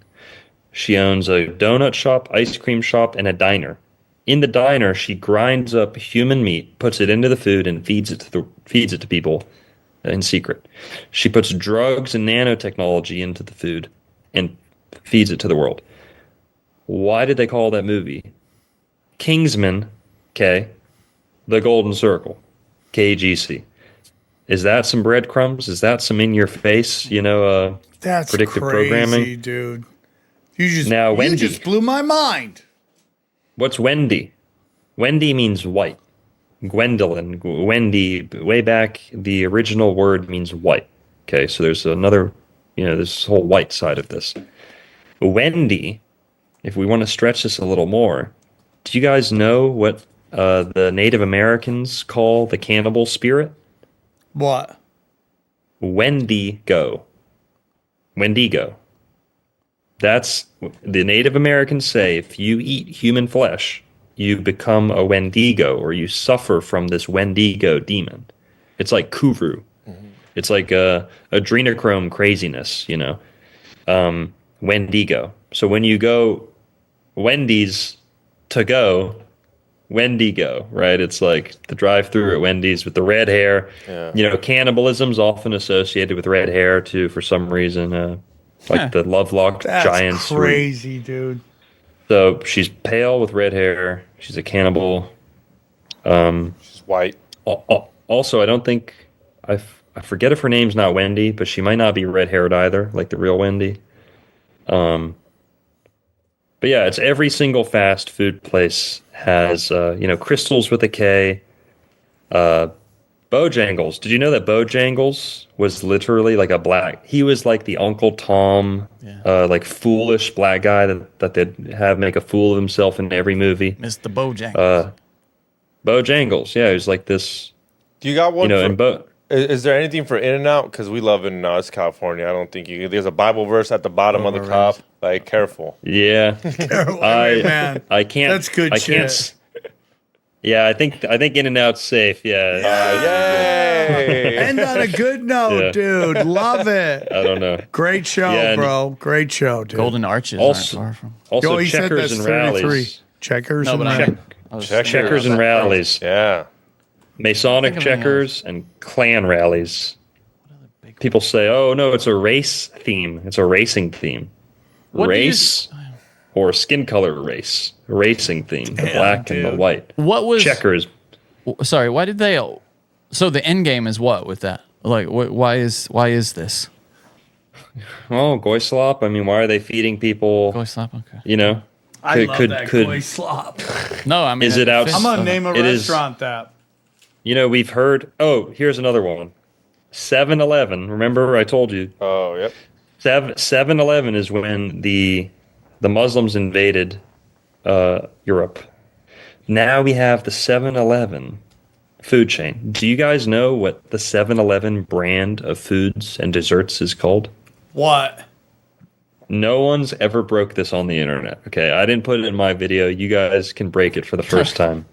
She owns a donut shop, ice cream shop, and a diner. In the diner, she grinds up human meat, puts it into the food, and feeds it to people in secret. She puts drugs and nanotechnology into the food and feeds it to the world. Why did they call that movie Kingsman? Okay, The Golden Circle, KGC. Is that some breadcrumbs? Is that some in your face? That's predictive crazy, programming, dude. Wendy. You just blew my mind. What's Wendy? Wendy means white. Gwendolyn, Wendy, way back, the original word means white. Okay, so there's another, this whole white side of this. Wendy, if we want to stretch this a little more, do you guys know what the Native Americans call the cannibal spirit? What? Wendigo. Wendigo. That's the Native Americans say if you eat human flesh, you become a Wendigo or you suffer from this Wendigo demon. It's like Kuru. It's like adrenochrome craziness, Wendigo. So when you go Wendy's to go, Wendigo, right? It's like the drive-through at Wendy's with the red hair. Yeah. Cannibalism's often associated with red hair too for some reason. Like the Lovelock Giants. That's crazy, dude. So she's pale with red hair. She's a cannibal. She's white. Also, I don't think I forget if her name's not Wendy, but she might not be red-haired either, like the real Wendy. But yeah, it's every single fast food place has Crystals with a K. Bojangles. Did you know that Bojangles was literally like he was like the Uncle Tom, like foolish black guy that they'd have make a fool of himself in every movie? Mr. Bojangles. Bojangles, yeah, he was like this. Do you got one? And is there anything for In-N-Out? Because we love In-N-Out. It's California. I don't think there's a Bible verse at the bottom of the cup. Like, careful. Yeah. Careful, man. I can't. That's good shit. Yeah, I think In-N-Out's safe. Yeah. Yay! End on a good note, dude. Love it. I don't know. Great show, bro. Great show, dude. Golden Arches Also, aren't far from. Also, he said checkers that's and 33. rallies. Checkers No, and but I rallies. mean, Checkers and rallies. Yeah. Masonic Think of anything checkers and Klan rallies. People say, "Oh no, it's a race theme. It's a racing theme. What do you- race or skin color race, racing theme. The black and the white. What was checkers? Sorry, why did they? So the end game is what with that? Like, why is this? Oh, goy slop. I mean, why are they feeding people? Goy slop. Okay. I love that goy slop. No, I mean, Is it out? I'm gonna name a It is- restaurant that. We've heard. Oh, here's another one. 7-Eleven. Remember, I told you. Oh, yep. 7-Eleven is when the Muslims invaded Europe. Now we have the 7-Eleven food chain. Do you guys know what the 7-Eleven brand of foods and desserts is called? What? No one's ever broke this on the internet. Okay, I didn't put it in my video. You guys can break it for the first time.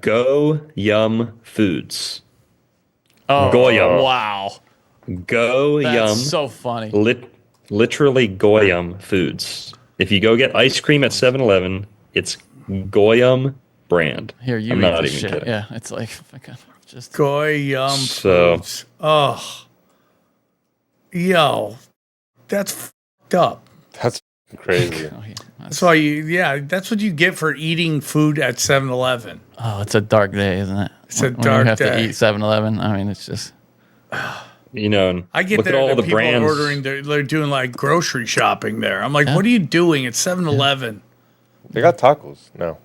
Go Yum Foods. Oh, Goyam. wow. Go That's Yum. so funny. Literally Goyam Foods. If you go get ice cream at 7-Eleven, it's Goyam brand. Here, you I'm eat not this even shit. kidding. Yeah, it's like fucking just. Goy Yum So- Foods. Oh. Yo. That's fucked up. That's crazy. Oh, yeah, That's why that's what you get for eating food at 7-Eleven. oh, it's a dark day, isn't it? It's a When dark you have day. to eat 7-Eleven. I mean, it's just. And I get look there at all and the people brands. are ordering, they're doing like grocery shopping there. I'm like, what are you doing at 7-Eleven? They got tacos. No.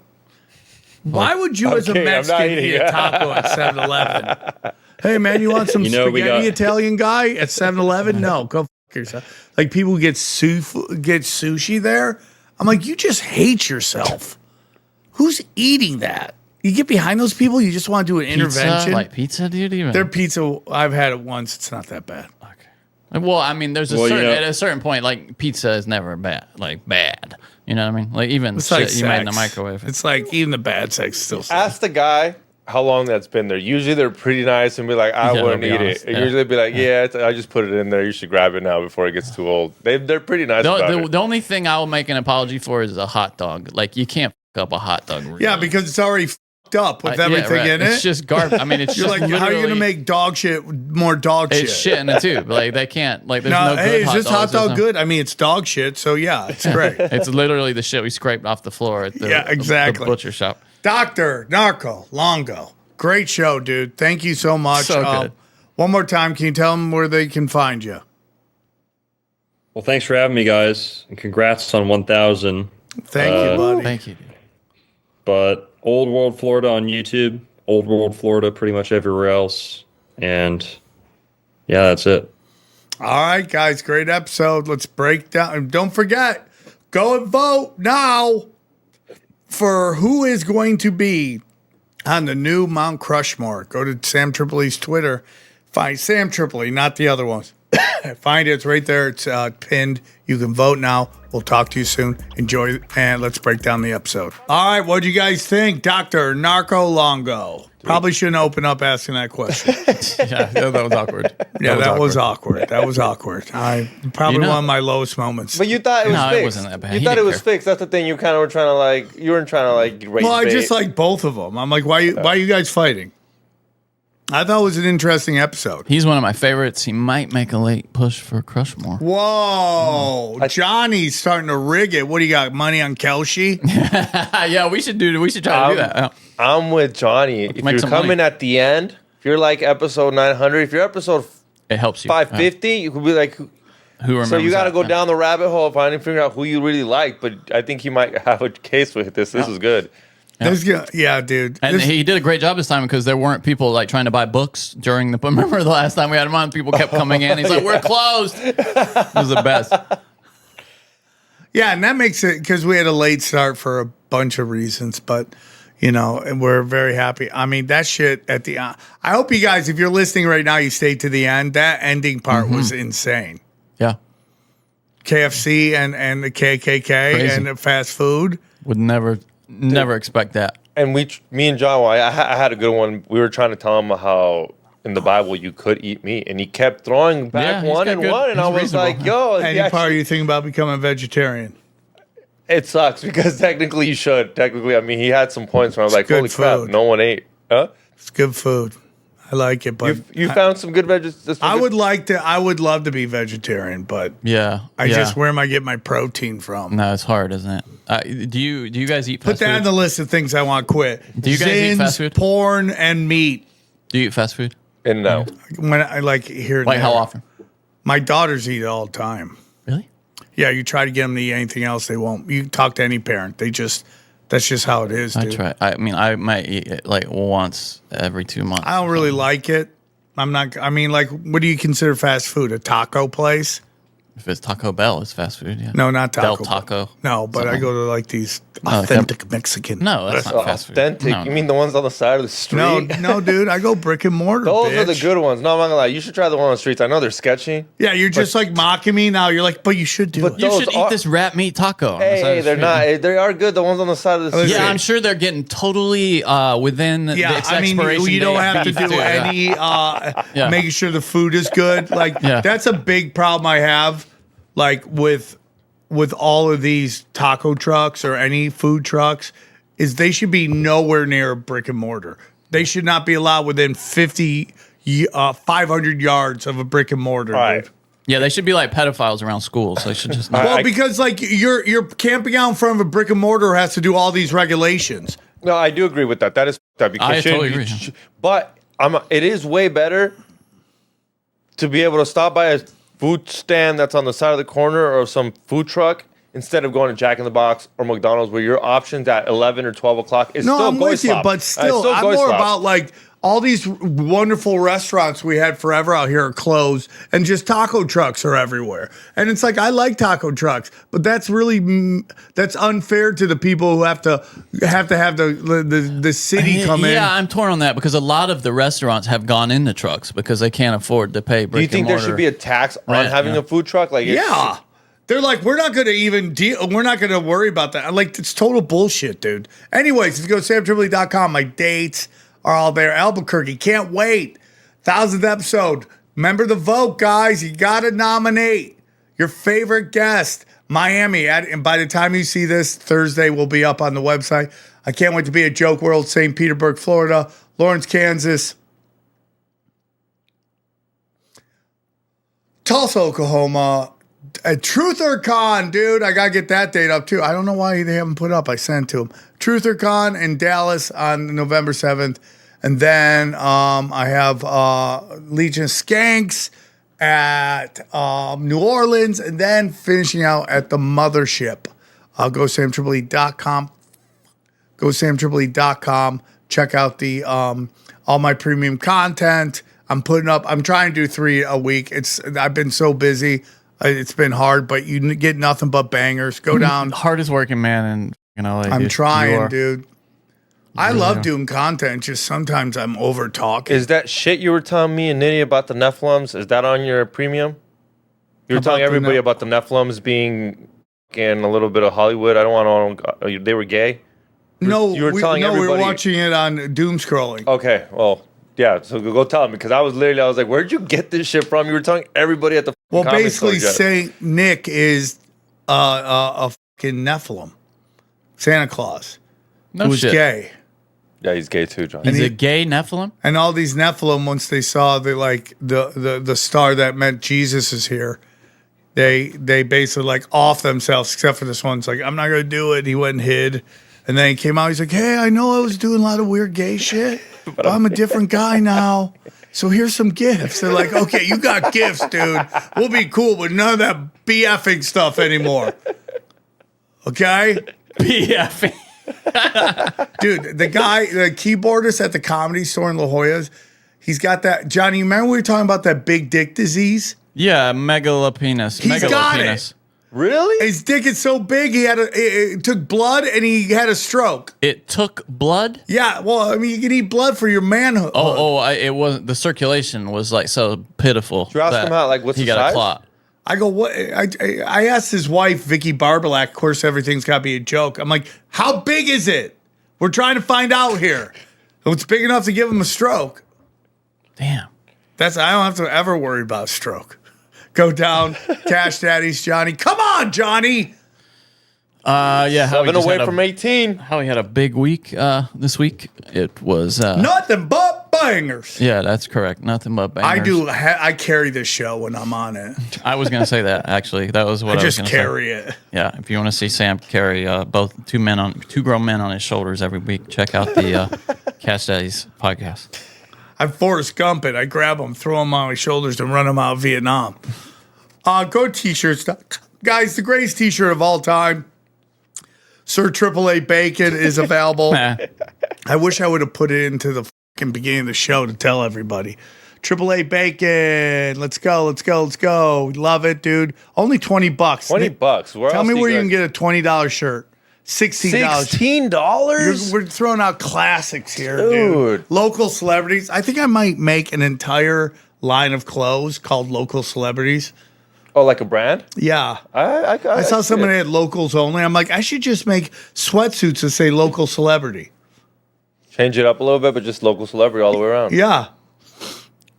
Why would you as a kidding, I'm not Mexican eating eat a it. taco at 7-Eleven? Hey, man, you want some We spaghetti, got- Italian guy at 7-Eleven? No, go fuck yourself. Like people get sushi there. I'm like, you just hate yourself. Who's eating that? You get behind those people, you just want to do an intervention. Like pizza, dude? Even? Their pizza, I've had it once. It's not that bad. Okay. Well, I mean, there's Well, at a certain point, like pizza is never bad. You know what I mean? Like even It's shit like you made in the sex. microwave. It's like even the bad sex is still sex. Ask the guy how long that's been there. Usually they're pretty nice and be like, I Yeah, wouldn't they'll eat be it. honest. And Yeah. usually be like, I just put it in there. You should grab it now before it gets too old. They're pretty nice about it. The only thing I will make an apology for is a hot dog. Like you can't fuck up a hot dog. Really. Yeah, because it's already fucked up with Yeah, everything right. in it. It's just garbage. I mean, it's You're just like, how are you going to literally- make dog shit more dog shit? It's shit in the tube. Like they can't. Like there's no, good hey, is hot this hot dogs. There's dog no- good? I mean, it's dog shit, so yeah, it's great. It's literally the shit we scraped off the floor at the, Yeah, exactly. the butcher shop. Dr. Narco Longo. Great show, dude. Thank you so much. So good. One more time, can you tell them where they can find you? Well, thanks for having me, guys, and congrats on 1,000. Thank you, buddy. Thank you. Dude. But Old World Florida on YouTube, Old World Florida pretty much everywhere else, and yeah, that's it. All right, guys, great episode. Let's break down. And don't forget, go and vote now for who is going to be on the new Mount Crushmore. Go to Sam Tripoli's Twitter. Find Sam Tripoli, not the other ones. Find it. It's right there. It's pinned. You can vote now. We'll talk to you soon. Enjoy, and let's break down the episode. All right, what do you guys think? Dr. Narco Longo. Probably shouldn't open up asking that question. Yeah, that was awkward. Yeah, that was awkward. That was awkward. Probably You know- one of my lowest moments. But you thought it was No, it fixed. wasn't that bad. You He thought it didn't was care. fixed. That's the thing. You kind of were trying to like. You weren't trying to like raise Well, I bait. just like both of them. I'm like, why are you guys fighting? I thought it was an interesting episode. He's one of my favorites. He might make a late push for Crushmore. Whoa, Johnny's starting to rig it. What do you got? Money on Kelshi? Yeah, we should try to do that. I'm with Johnny. If make you're some coming money. at the end, if you're like episode 900, if you're episode It helps you. 550, you could be like. Who remembers? So you got to that? go down the rabbit hole, find and figure out who you really like. But I think he might have a case with this. This is good. Yeah, dude. And This- he did a great job this time because there weren't people like trying to buy books during the. Remember the last time we had him on, people kept coming in. He's like, "We're closed." It was the best. yeah, and that makes it because we had a late start for a bunch of reasons, but and we're very happy. I mean, that shit at the. I hope you guys, if you're listening right now, you stay to the end. That ending part was insane. Yeah, KFC and the KKK Crazy. and the fast food. would never expect that. And me and John, I had a good one. We were trying to tell him how in the Bible you could eat meat, and he kept throwing back Yeah, he's one got and good- one, and he's I was reasonable. like, "Yo, Any part of you thinking about becoming a vegetarian? it sucks because technically you should. Technically, I mean, he had some points where I was like, good holy crap, food. no one ate." Huh? It's good food. I like it, but You found some good veggies. I would love to be vegetarian, but Yeah, where am I getting my protein from? No, it's hard, isn't it? Do you guys eat Put fast that on food? the list of things I want to quit. Do you guys eat fast food? Porn, and meat. Do you eat fast food? And no, When I like here and Like there. how often? My daughters eat it all the time. Really? Yeah, you try to get them to eat anything else, they won't. You talk to any parent, that's just how it is, I dude. try. I mean, I might eat it like once every 2 months. I don't really like it. I mean, like, what do you consider fast food? A taco place? If it's Taco Bell, it's fast food. Yeah. No, not Del Taco. Taco. No, but I Something. go to like these like authentic Mexican. No, that's not fast food. authentic. No. You mean the ones on the side of the street? No, dude. I go brick and mortar. Those are the bitch. good ones. No, I'm not gonna lie. You should try the one on the streets. I know they're sketchy. Yeah, you're just like mocking me now. You're like, but you should do But it. You Those should eat are- this rat meat taco. on the side Hey, of the they're street. not. They are good. The ones on the side of the street. Yeah, I'm sure they're getting totally within Yeah, the I mean, expiration you don't date have to beef, do too, yeah. any Yeah. making sure the food is good. Like Yeah. that's a big problem I have. Like with all of these taco trucks or any food trucks, is they should be nowhere near a brick and mortar. They should not be allowed within 500 yards of a brick and mortar. All right. dude. Yeah, they should be like pedophiles around schools. They should just not. Well, because like you're camping out in front of a brick and mortar has to do all these regulations. No, I do agree with that. That is that because I totally you- agree. But it is way better to be able to stop by a food stand that's on the side of the corner or some food truck instead of going to Jack in the Box or McDonald's, where your options at 11 or 12 o'clock is No, still I'm goy with you, slop. but still, I'm goy more slop. about like all these wonderful restaurants we had forever out here are closed, and just taco trucks are everywhere. And it's like, I like taco trucks, but that's really that's unfair to the people who have to have the city come in. Yeah, I'm torn on that because a lot of the restaurants have gone into trucks because they can't afford to pay. Do you think there should be a tax on having a food truck? Like, yeah. They're like, we're not going to even deal. We're not going to worry about that. Like, it's total bullshit, dude. Anyways, if you go to SamTripoli.com, my dates are all there. Albuquerque, can't wait. 1,000th episode. Remember the vote, guys. You got to nominate your favorite guest. Miami. And by the time you see this, Thursday will be up on the website. I can't wait to be at Joke World, St. Petersburg, Florida, Lawrence, Kansas, Tulsa, Oklahoma. Truth or Con, dude. I got to get that date up, too. I don't know why they haven't put up. I sent to them. Truth or Con in Dallas on November 7th. And then I have Legion of Skanks at New Orleans. And then finishing out at the Mothership. Go SamTripoli.com. Go SamTripoli.com. Check out the all my premium content. I'm trying to do 3 a week. I've been so busy. It's been hard, but you get nothing but bangers. Go down. Hardest working man in LA. I'm trying, dude. I really love are. doing content. Just sometimes I'm over talking. Is that shit you were telling me and Nitty about the Nephilims? Is that on your premium? You were About telling the everybody about the Nephilims being in a little bit of Hollywood. I don't want to. They were gay. No, you were telling we were everybody. watching it on doom scrolling. Okay, well, yeah. So go tell them because I was like, where'd you get this shit from? You were telling everybody at the. Well, comedy basically, store, Jeff. Saint Nick is a fucking Nephilim, Santa Claus, No who's shit. gay. Yeah, he's gay too, John. He's a gay Nephilim? And all these Nephilim, once they saw the star that meant Jesus is here, they basically like off themselves, except for this one. It's like, I'm not gonna do it. He went and hid. And then he came out, he's like, hey, I know I was doing a lot of weird gay shit, but I'm a different guy now. So here's some gifts. They're like, okay, you got gifts, dude. We'll be cool, but none of that BFing stuff anymore. Okay? BFing. Dude, the keyboardist at the Comedy Store in La Jolla's, he's got that. Johnny, you remember we were talking about that big dick disease? Yeah, megalopenis. He's got it. Really? His dick is so big, it took blood and he had a stroke. It took blood? Yeah, well, I mean, you can eat blood for your manhood. It wasn't. The circulation was like so pitiful. Did you ask that him out? Like, what's he the got size? a clot? I go, what? I asked his wife, Vicky Barbalack, of course, everything's got to be a joke. I'm like, how big is it? We're trying to find out here. It's big enough to give him a stroke. Damn. I don't have to ever worry about a stroke. Go down, Cash Daddies, Johnny. Come on, Johnny. Yeah. How 7 away from 18. How he had a big week this week. It was Nothing but bangers. Yeah, that's correct. Nothing but bangers. I carry this show when I'm on it. I was gonna say that actually. That was what I was just gonna carry say. it. Yeah. If you want to see Sam carry both two grown men on his shoulders every week, check out the Cash Daddies podcast. I Forrest Gump it. I grab them, throw them on my shoulders, and run them out of Vietnam. Go t-shirts. Guys, the greatest t-shirt of all time, Sir AAA Bacon, is available. I wish I would have put it into the fucking beginning of the show to tell everybody. AAA Bacon. Let's go, let's go, let's go. We love it, dude. Only $20. $20. Tell me where you can get a $20 shirt. $16. $16? We're throwing out classics here, dude. Local celebrities. I think I might make an entire line of clothes called Local Celebrities. Oh, like a brand? Yeah. I saw somebody at Locals Only. I'm like, I should just make sweatsuits that say Local Celebrity. Change it up a little bit, but just local celebrity all the way around. Yeah.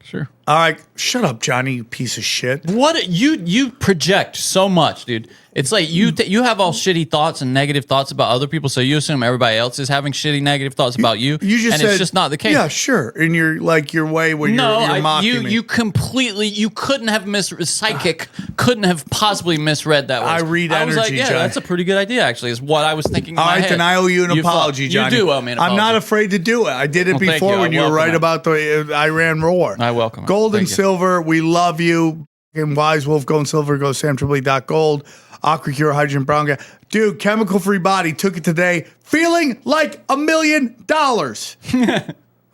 Sure. All right. Shut up, Johnny, you piece of shit. What you project so much, dude. It's like you have all shitty thoughts and negative thoughts about other people, so you assume everybody else is having shitty negative thoughts about you. You just and said, it's just not the case. Yeah, sure. In your way when you're mocking me. You completely couldn't have psychic couldn't have possibly misread that. I read I was like, energy, yeah, Johnny. that's a pretty good idea. Actually, is what I was thinking. In All my right, head. then I owe you an apology, Johnny. You do owe me an apology. I'm not afraid to do it. I did it Well, thank before you. when I you were welcome right it. about the Iran war. I welcome it. Gold and Thank you. silver, we love you. And Wise Wolf, Gold and Silver, go SamTripoli.gold. AquaCure, Hydrogen Brown Gas. Dude, chemical-free body, took it today, feeling like $1 million.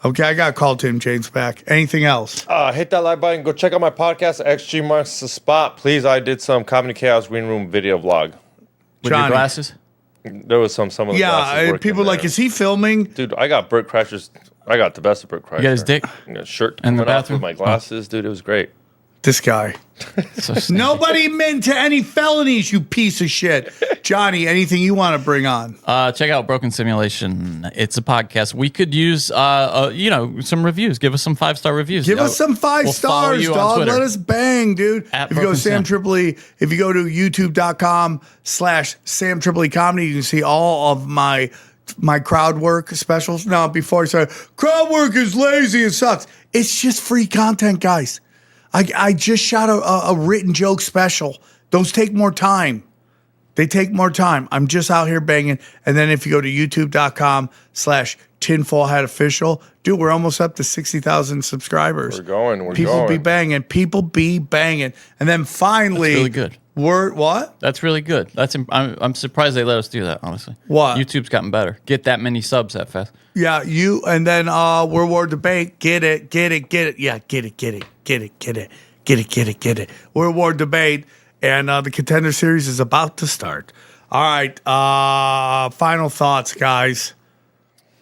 Okay, I got to call Tim James back. Anything else? Hit that like button. Go check out my podcast. XG Marks the Spot. Please, I did some Comedy Chaos Green Room video vlog. With Johnny. your glasses? There was some of the glasses Yeah, working people there. like, is he filming? Dude, I got Burt Kreischer's. I got the best of Burt Kreischer. You got his dick? I got a shirt In the coming off bathroom? with my glasses. Dude, it was great. This guy. So snake. Nobody meant to any felonies, you piece of shit. Johnny, anything you want to bring on? Check out Broken Simulation. It's a podcast. We could use, some reviews. Give us some 5-star reviews. Give us some 5 We'll follow stars, you on dog. Twitter. Let us bang, dude. At If you go to Broken Sam. SamTripoli, if you go to youtube.com/SamTripoli Comedy, you can see all of my crowd work specials. Now, before I say, crowd work is lazy and sucks. It's just free content, guys. I just shot a written joke special. Those take more time. They take more time. I'm just out here banging. And then if you go to youtube.com/tinfoilhatofficial, dude, we're almost up to 60,000 subscribers. We're going. People be banging. And then finally, That's really good. What? That's really good. I'm surprised they let us do that, honestly. What? YouTube's gotten better. Get that many subs that fast. Yeah, you and then World War Debate. Get it. Yeah, get it. World War Debate. And the Contender Series is about to start. All right. Final thoughts, guys.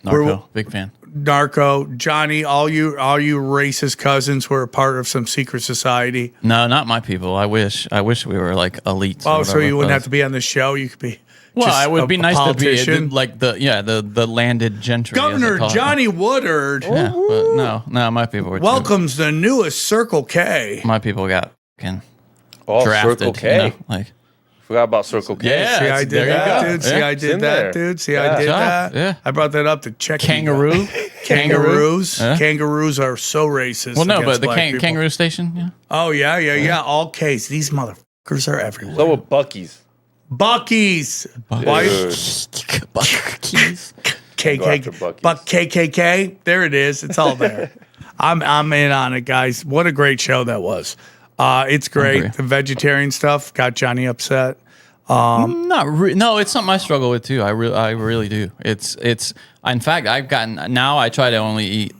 Narco, big fan. Narco, Johnny, all you racist cousins who are a part of some secret society. No, not my people. I wish we were like elites. Oh, so you wouldn't have to be on the show. You could be. Well, just it would be a nice politician. to be like the landed gentry. as they Governor call it. Johnny Woodard Yeah, but no, my people were. welcomes the newest Circle K. My people got fucking Oh, drafted. Circle K. Like, Forgot about Circle K. Yeah. See, I there did you that, go. dude. See, Yeah. I It's did in that, there. dude. See, Yeah. I did Job. that. Yeah. I brought that up to check. kangaroo. Kangaroos. Yeah. Kangaroos are so racist. Well, no, against but the black people. kangaroo station. Yeah. Oh, yeah. All K's. These motherfuckers are everywhere. So with Bucky's. Bucky's. Why? Dude. Keys. Go after Buc-ee's. KKK. There it is. It's all there. I'm in on it, guys. What a great show that was. It's great. agree. The vegetarian stuff got Johnny upset. No, it's something I struggle with too. I really do. It's in fact I try to only eat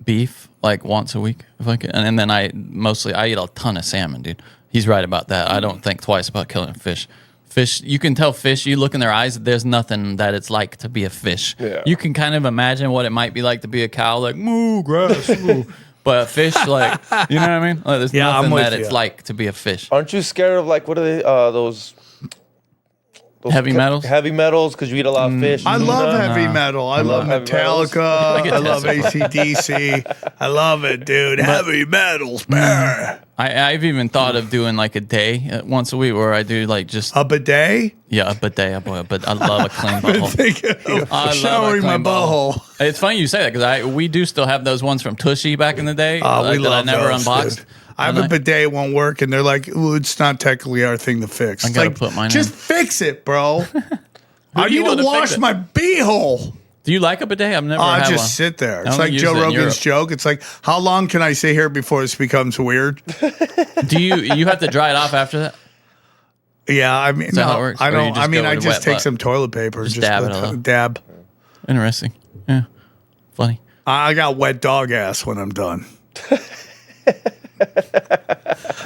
beef like once a week if I can, and then I eat a ton of salmon, dude. He's right about that. I don't think twice about killing fish. Fish, you can tell fish, you look in their eyes, there's nothing that it's like to be a fish. Yeah. You can kind of imagine what it might be like to be a cow, like moo, grass, moo. But a fish, like, you know what I mean? Like, there's Yeah, I'm nothing with that you. it's like to be a fish. Aren't you scared of like what are they those Heavy metals? Heavy metals because you eat a lot of fish. I love tuna. heavy metal. I love heavy metals. Metallica. get I love tested. AC/DC. I love it, dude. Heavy metals, man. I've even thought of doing like a day once a week where I do like just A bidet? a bidet, but I love a clean butthole. Thinking of I love a showering my clean butthole. It's funny you say that because we do still have those ones from Tushy back in the day We that I love never those, unboxed. dude. I have a bidet won't work, and they're like, "Ooh, it's not technically our thing to fix." It's gotta like, put mine just in. fix it, bro. I do you need want to to fix wash it? my beehole. Do you like a bidet? I've never I had just one. sit there. I It's only like use Joe it in Rogan's Europe. joke. It's like, how long can I sit here before this becomes weird? Do you have to dry it off after that? Yeah, I mean, that no, how it works? I Or you don't. just I mean, go I with just wet take butt? some toilet paper, Just just dab it a little. dab. Interesting. Yeah. Funny. I got wet dog ass when I'm done.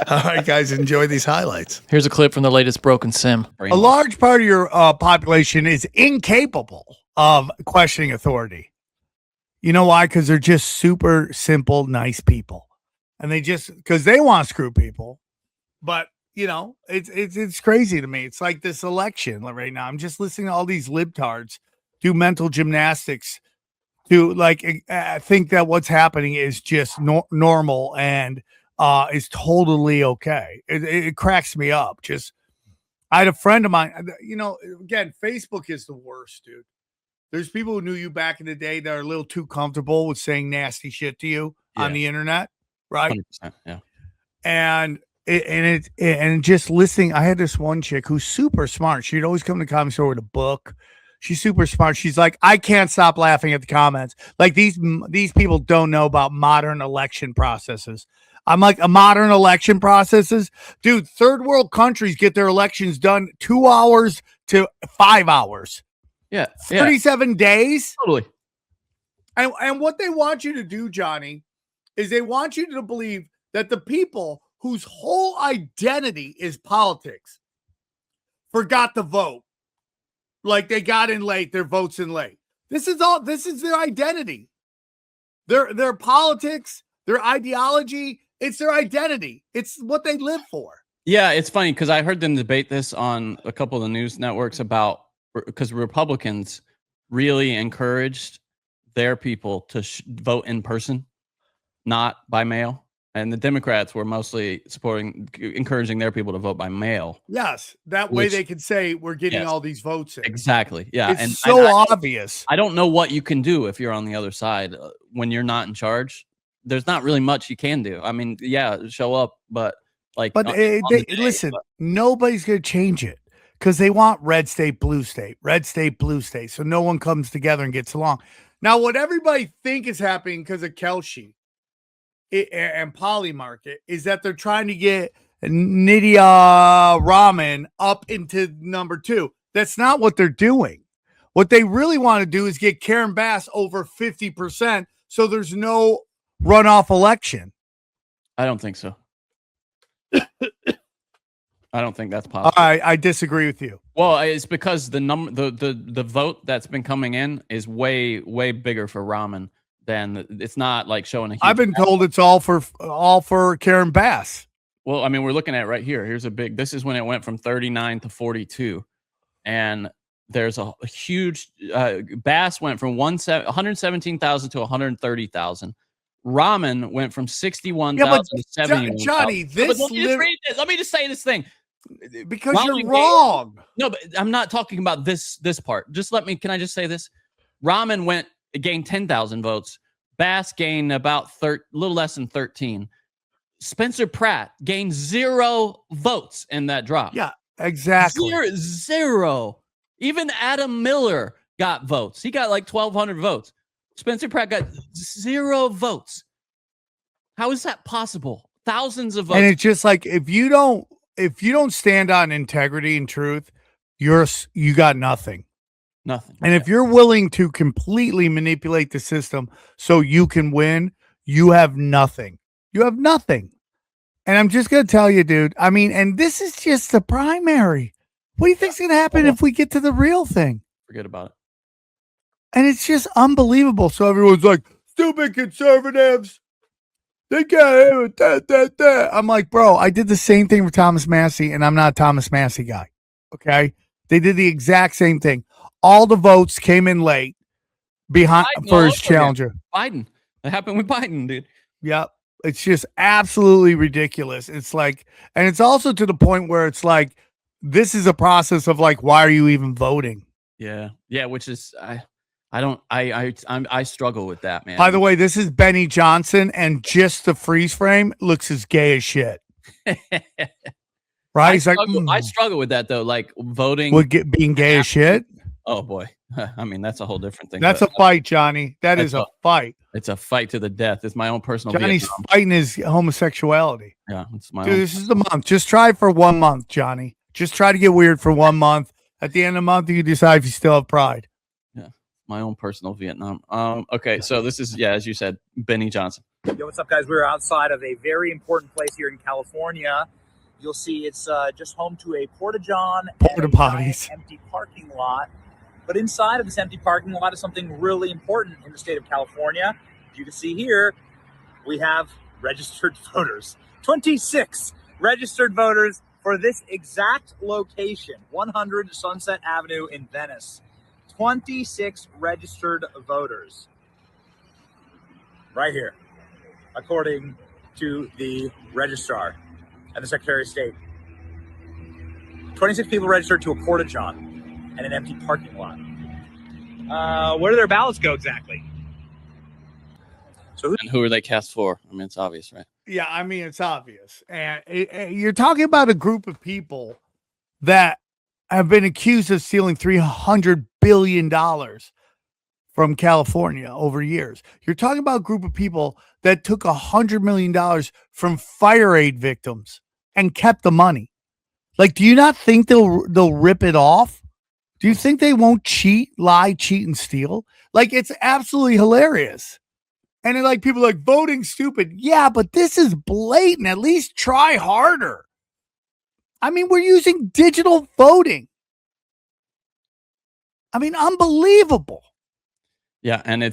All right, guys, enjoy these highlights. Here's a clip from the latest Broken Sim. A large part of your population is incapable of questioning authority. You know why? Because they're just super simple, nice people, and because they want to screw people. But you know, it's crazy to me. It's like this election right now. I'm just listening to all these libtards do mental gymnastics to think that what's happening is just normal and is totally okay. It cracks me up. I had a friend of mine, again, Facebook is the worst, dude. There's people who knew you back in the day that are a little too comfortable with saying nasty shit to you on the internet, right? 100%, yeah. And just listening, I had this one chick who's super smart. She'd always come to the comedy store with a book. She's super smart. She's like, I can't stop laughing at the comments. Like these people don't know about modern election processes. I'm like, a modern election processes? Dude, third world countries get their elections done 2 hours to 5 hours. Yeah. 37 days? Totally. And what they want you to do, Johnny, is they want you to believe that the people whose whole identity is politics forgot to vote. Like they got in late, their votes in late. This is their identity. Their politics, their ideology, it's their identity. It's what they live for. Yeah, it's funny because I heard them debate this on a couple of the news networks because Republicans really encouraged their people to vote in person, not by mail. And the Democrats were mostly encouraging their people to vote by mail. Yes, that way they can say we're getting all these votes in. Exactly. Yeah, it's so obvious. I don't know what you can do if you're on the other side when you're not in charge. There's not really much you can do. I mean, yeah, show up, but listen, nobody's going to change it because they want red state, blue state, so no one comes together and gets along. Now, what everybody think is happening because of Kelshi and Polymarket is that they're trying to get Nidia Raman up into number 2. That's not what they're doing. What they really want to do is get Karen Bass over 50% so there's no runoff election. I don't think so. I don't think that's possible. I disagree with you. Well, it's because the vote that's been coming in is way bigger for Raman than it's not like showing a huge I've been told it's all for Karen Bass. Well, I mean, we're looking at right here. This is when it went from 39 to 42. And there's a huge Bass went from 117,000 to 130,000. Ramen went from 61,000 to 71,000. Johnny, let me just say this thing. Because you're wrong. No, but I'm not talking about this part. Can I just say this? Ramen gained 10,000 votes. Bass gained about a little less than 13. Spencer Pratt gained 0 votes in that drop. Yeah, exactly. Zero. Even Adam Miller got votes. He got like 1,200 votes. Spencer Pratt got 0 votes. How is that possible? Thousands of votes. And it's just like if you don't stand on integrity and truth, you got nothing. Nothing. And if you're willing to completely manipulate the system so you can win, you have nothing. You have nothing. And I'm just going to tell you, dude, I mean, and this is just the primary. What do you think's going to happen if we get to the real thing? Forget about it. And it's just unbelievable. So everyone's like, stupid conservatives. They can't that. I'm like, bro, I did the same thing for Thomas Massey, and I'm not a Thomas Massey guy. Okay? They did the exact same thing. All the votes came in late for his challenger. Biden. That happened with Biden, dude. Yep. It's just absolutely ridiculous. It's like, and it's also to the point where it's like, this is a process of like, why are you even voting? Yeah. Yeah. Which is, I struggle with that, man. By the way, this is Benny Johnson, and just the freeze frame looks as gay as shit. Right? I struggle with that though. Like voting being gay as shit. Oh boy. I mean, that's a whole different thing. That's a fight, Johnny. That is a fight. It's a fight to the death. It's my own personal Johnny's Vietnam. fighting his homosexuality. Yeah, it's my Dude, own. This is the month. Just try for 1 month, Johnny. Just try to get weird for 1 month. At the end of the month, you decide if you still have pride. Yeah, my own personal Vietnam. Okay, so this is, as you said, Benny Johnson. Yo, what's up, guys? We're outside of a very important place here in California. You'll see it's just home to a porta-john and a giant empty parking lot. But inside of this empty parking lot is something really important in the state of California. As you can see here, we have registered voters. 26 registered voters for this exact location, 100 Sunset Avenue in Venice. 26 registered voters. Right here, according to the registrar and the Secretary of State. 26 people registered to a porta-john and an empty parking lot. Where do their ballots go exactly? So who are they cast for? I mean, it's obvious, right? Yeah, I mean, it's obvious. And you're talking about a group of people that have been accused of stealing $300 billion from California over years. You're talking about a group of people that took $100 million from fire aid victims and kept the money. Like, do you not think they'll rip it off? Do you think they won't cheat, lie, cheat, and steal? Like, it's absolutely hilarious. And then, like, people are like, voting stupid. Yeah, but this is blatant. At least try harder. I mean, we're using digital voting. I mean, unbelievable. Yeah, and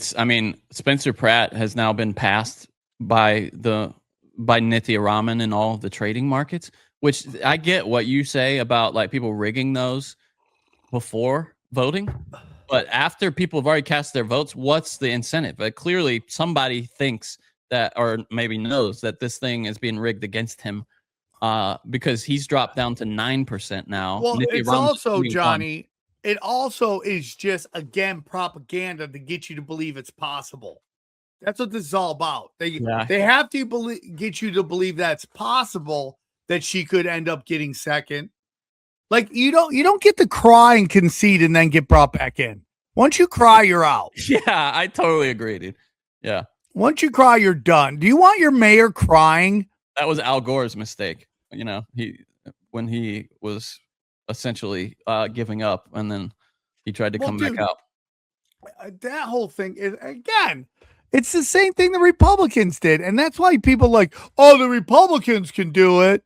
Spencer Pratt has now been passed by Nithya Raman in all of the trading markets, which I get what you say about like people rigging those before voting. But after people have already cast their votes, what's the incentive? But clearly somebody thinks that, or maybe knows that this thing is being rigged against him because he's dropped down to 9% now. Well, Nithya it's Raman's also, 21. Johnny, it also is just, again, propaganda to get you to believe it's possible. That's what this is all about. They have to get you to believe that's possible, that she could end up getting second. Like, you don't get to cry and concede and then get brought back in. Once you cry, you're out. Yeah, I totally agree, dude. Yeah. Once you cry, you're done. Do you want your mayor crying? That was Al Gore's mistake. When he was essentially giving up, and then he tried to come back up. That whole thing is, again, it's the same thing the Republicans did. And that's why people are like, oh, the Republicans can do it.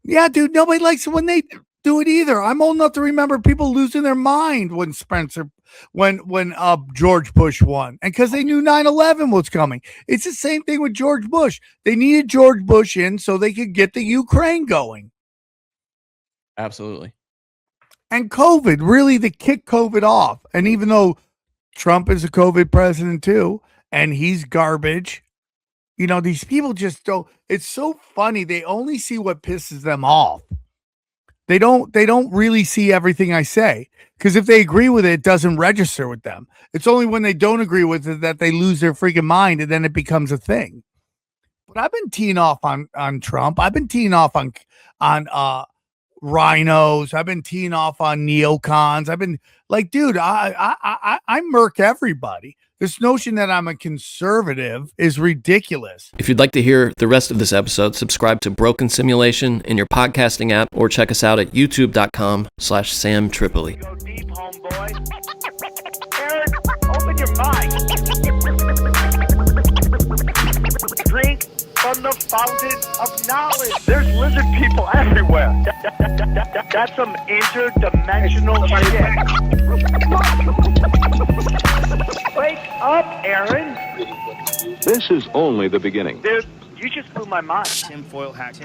Yeah, dude, nobody likes it when they do it either. I'm old enough to remember people losing their mind when George Bush won, and because they knew 9/11 was coming. It's the same thing with George Bush. They needed George Bush in so they could get the Ukraine going. Absolutely. And COVID, really, to kick COVID off. And even though Trump is a COVID president too, and he's garbage, these people just don't. It's so funny. They only see what pisses them off. They don't really see everything I say, because if they agree with it, it doesn't register with them. It's only when they don't agree with it that they lose their freaking mind, and then it becomes a thing. But I've been teeing off on Trump. I've been teeing off on rhinos. I've been teeing off on neocons. I've been like, dude, I murk everybody. This notion that I'm a conservative is ridiculous. If you'd like to hear the rest of this episode, subscribe to Broken Simulation in your podcasting app, or check us out at youtube.com/SamTripoli. Go deep, homeboy. Aaron, open your mind. Drink from the fountain of knowledge. There's lizard people everywhere. That's some interdimensional shit. Wake up, Aaron. This is only the beginning. Dude, you just blew my mind. Tinfoil hat.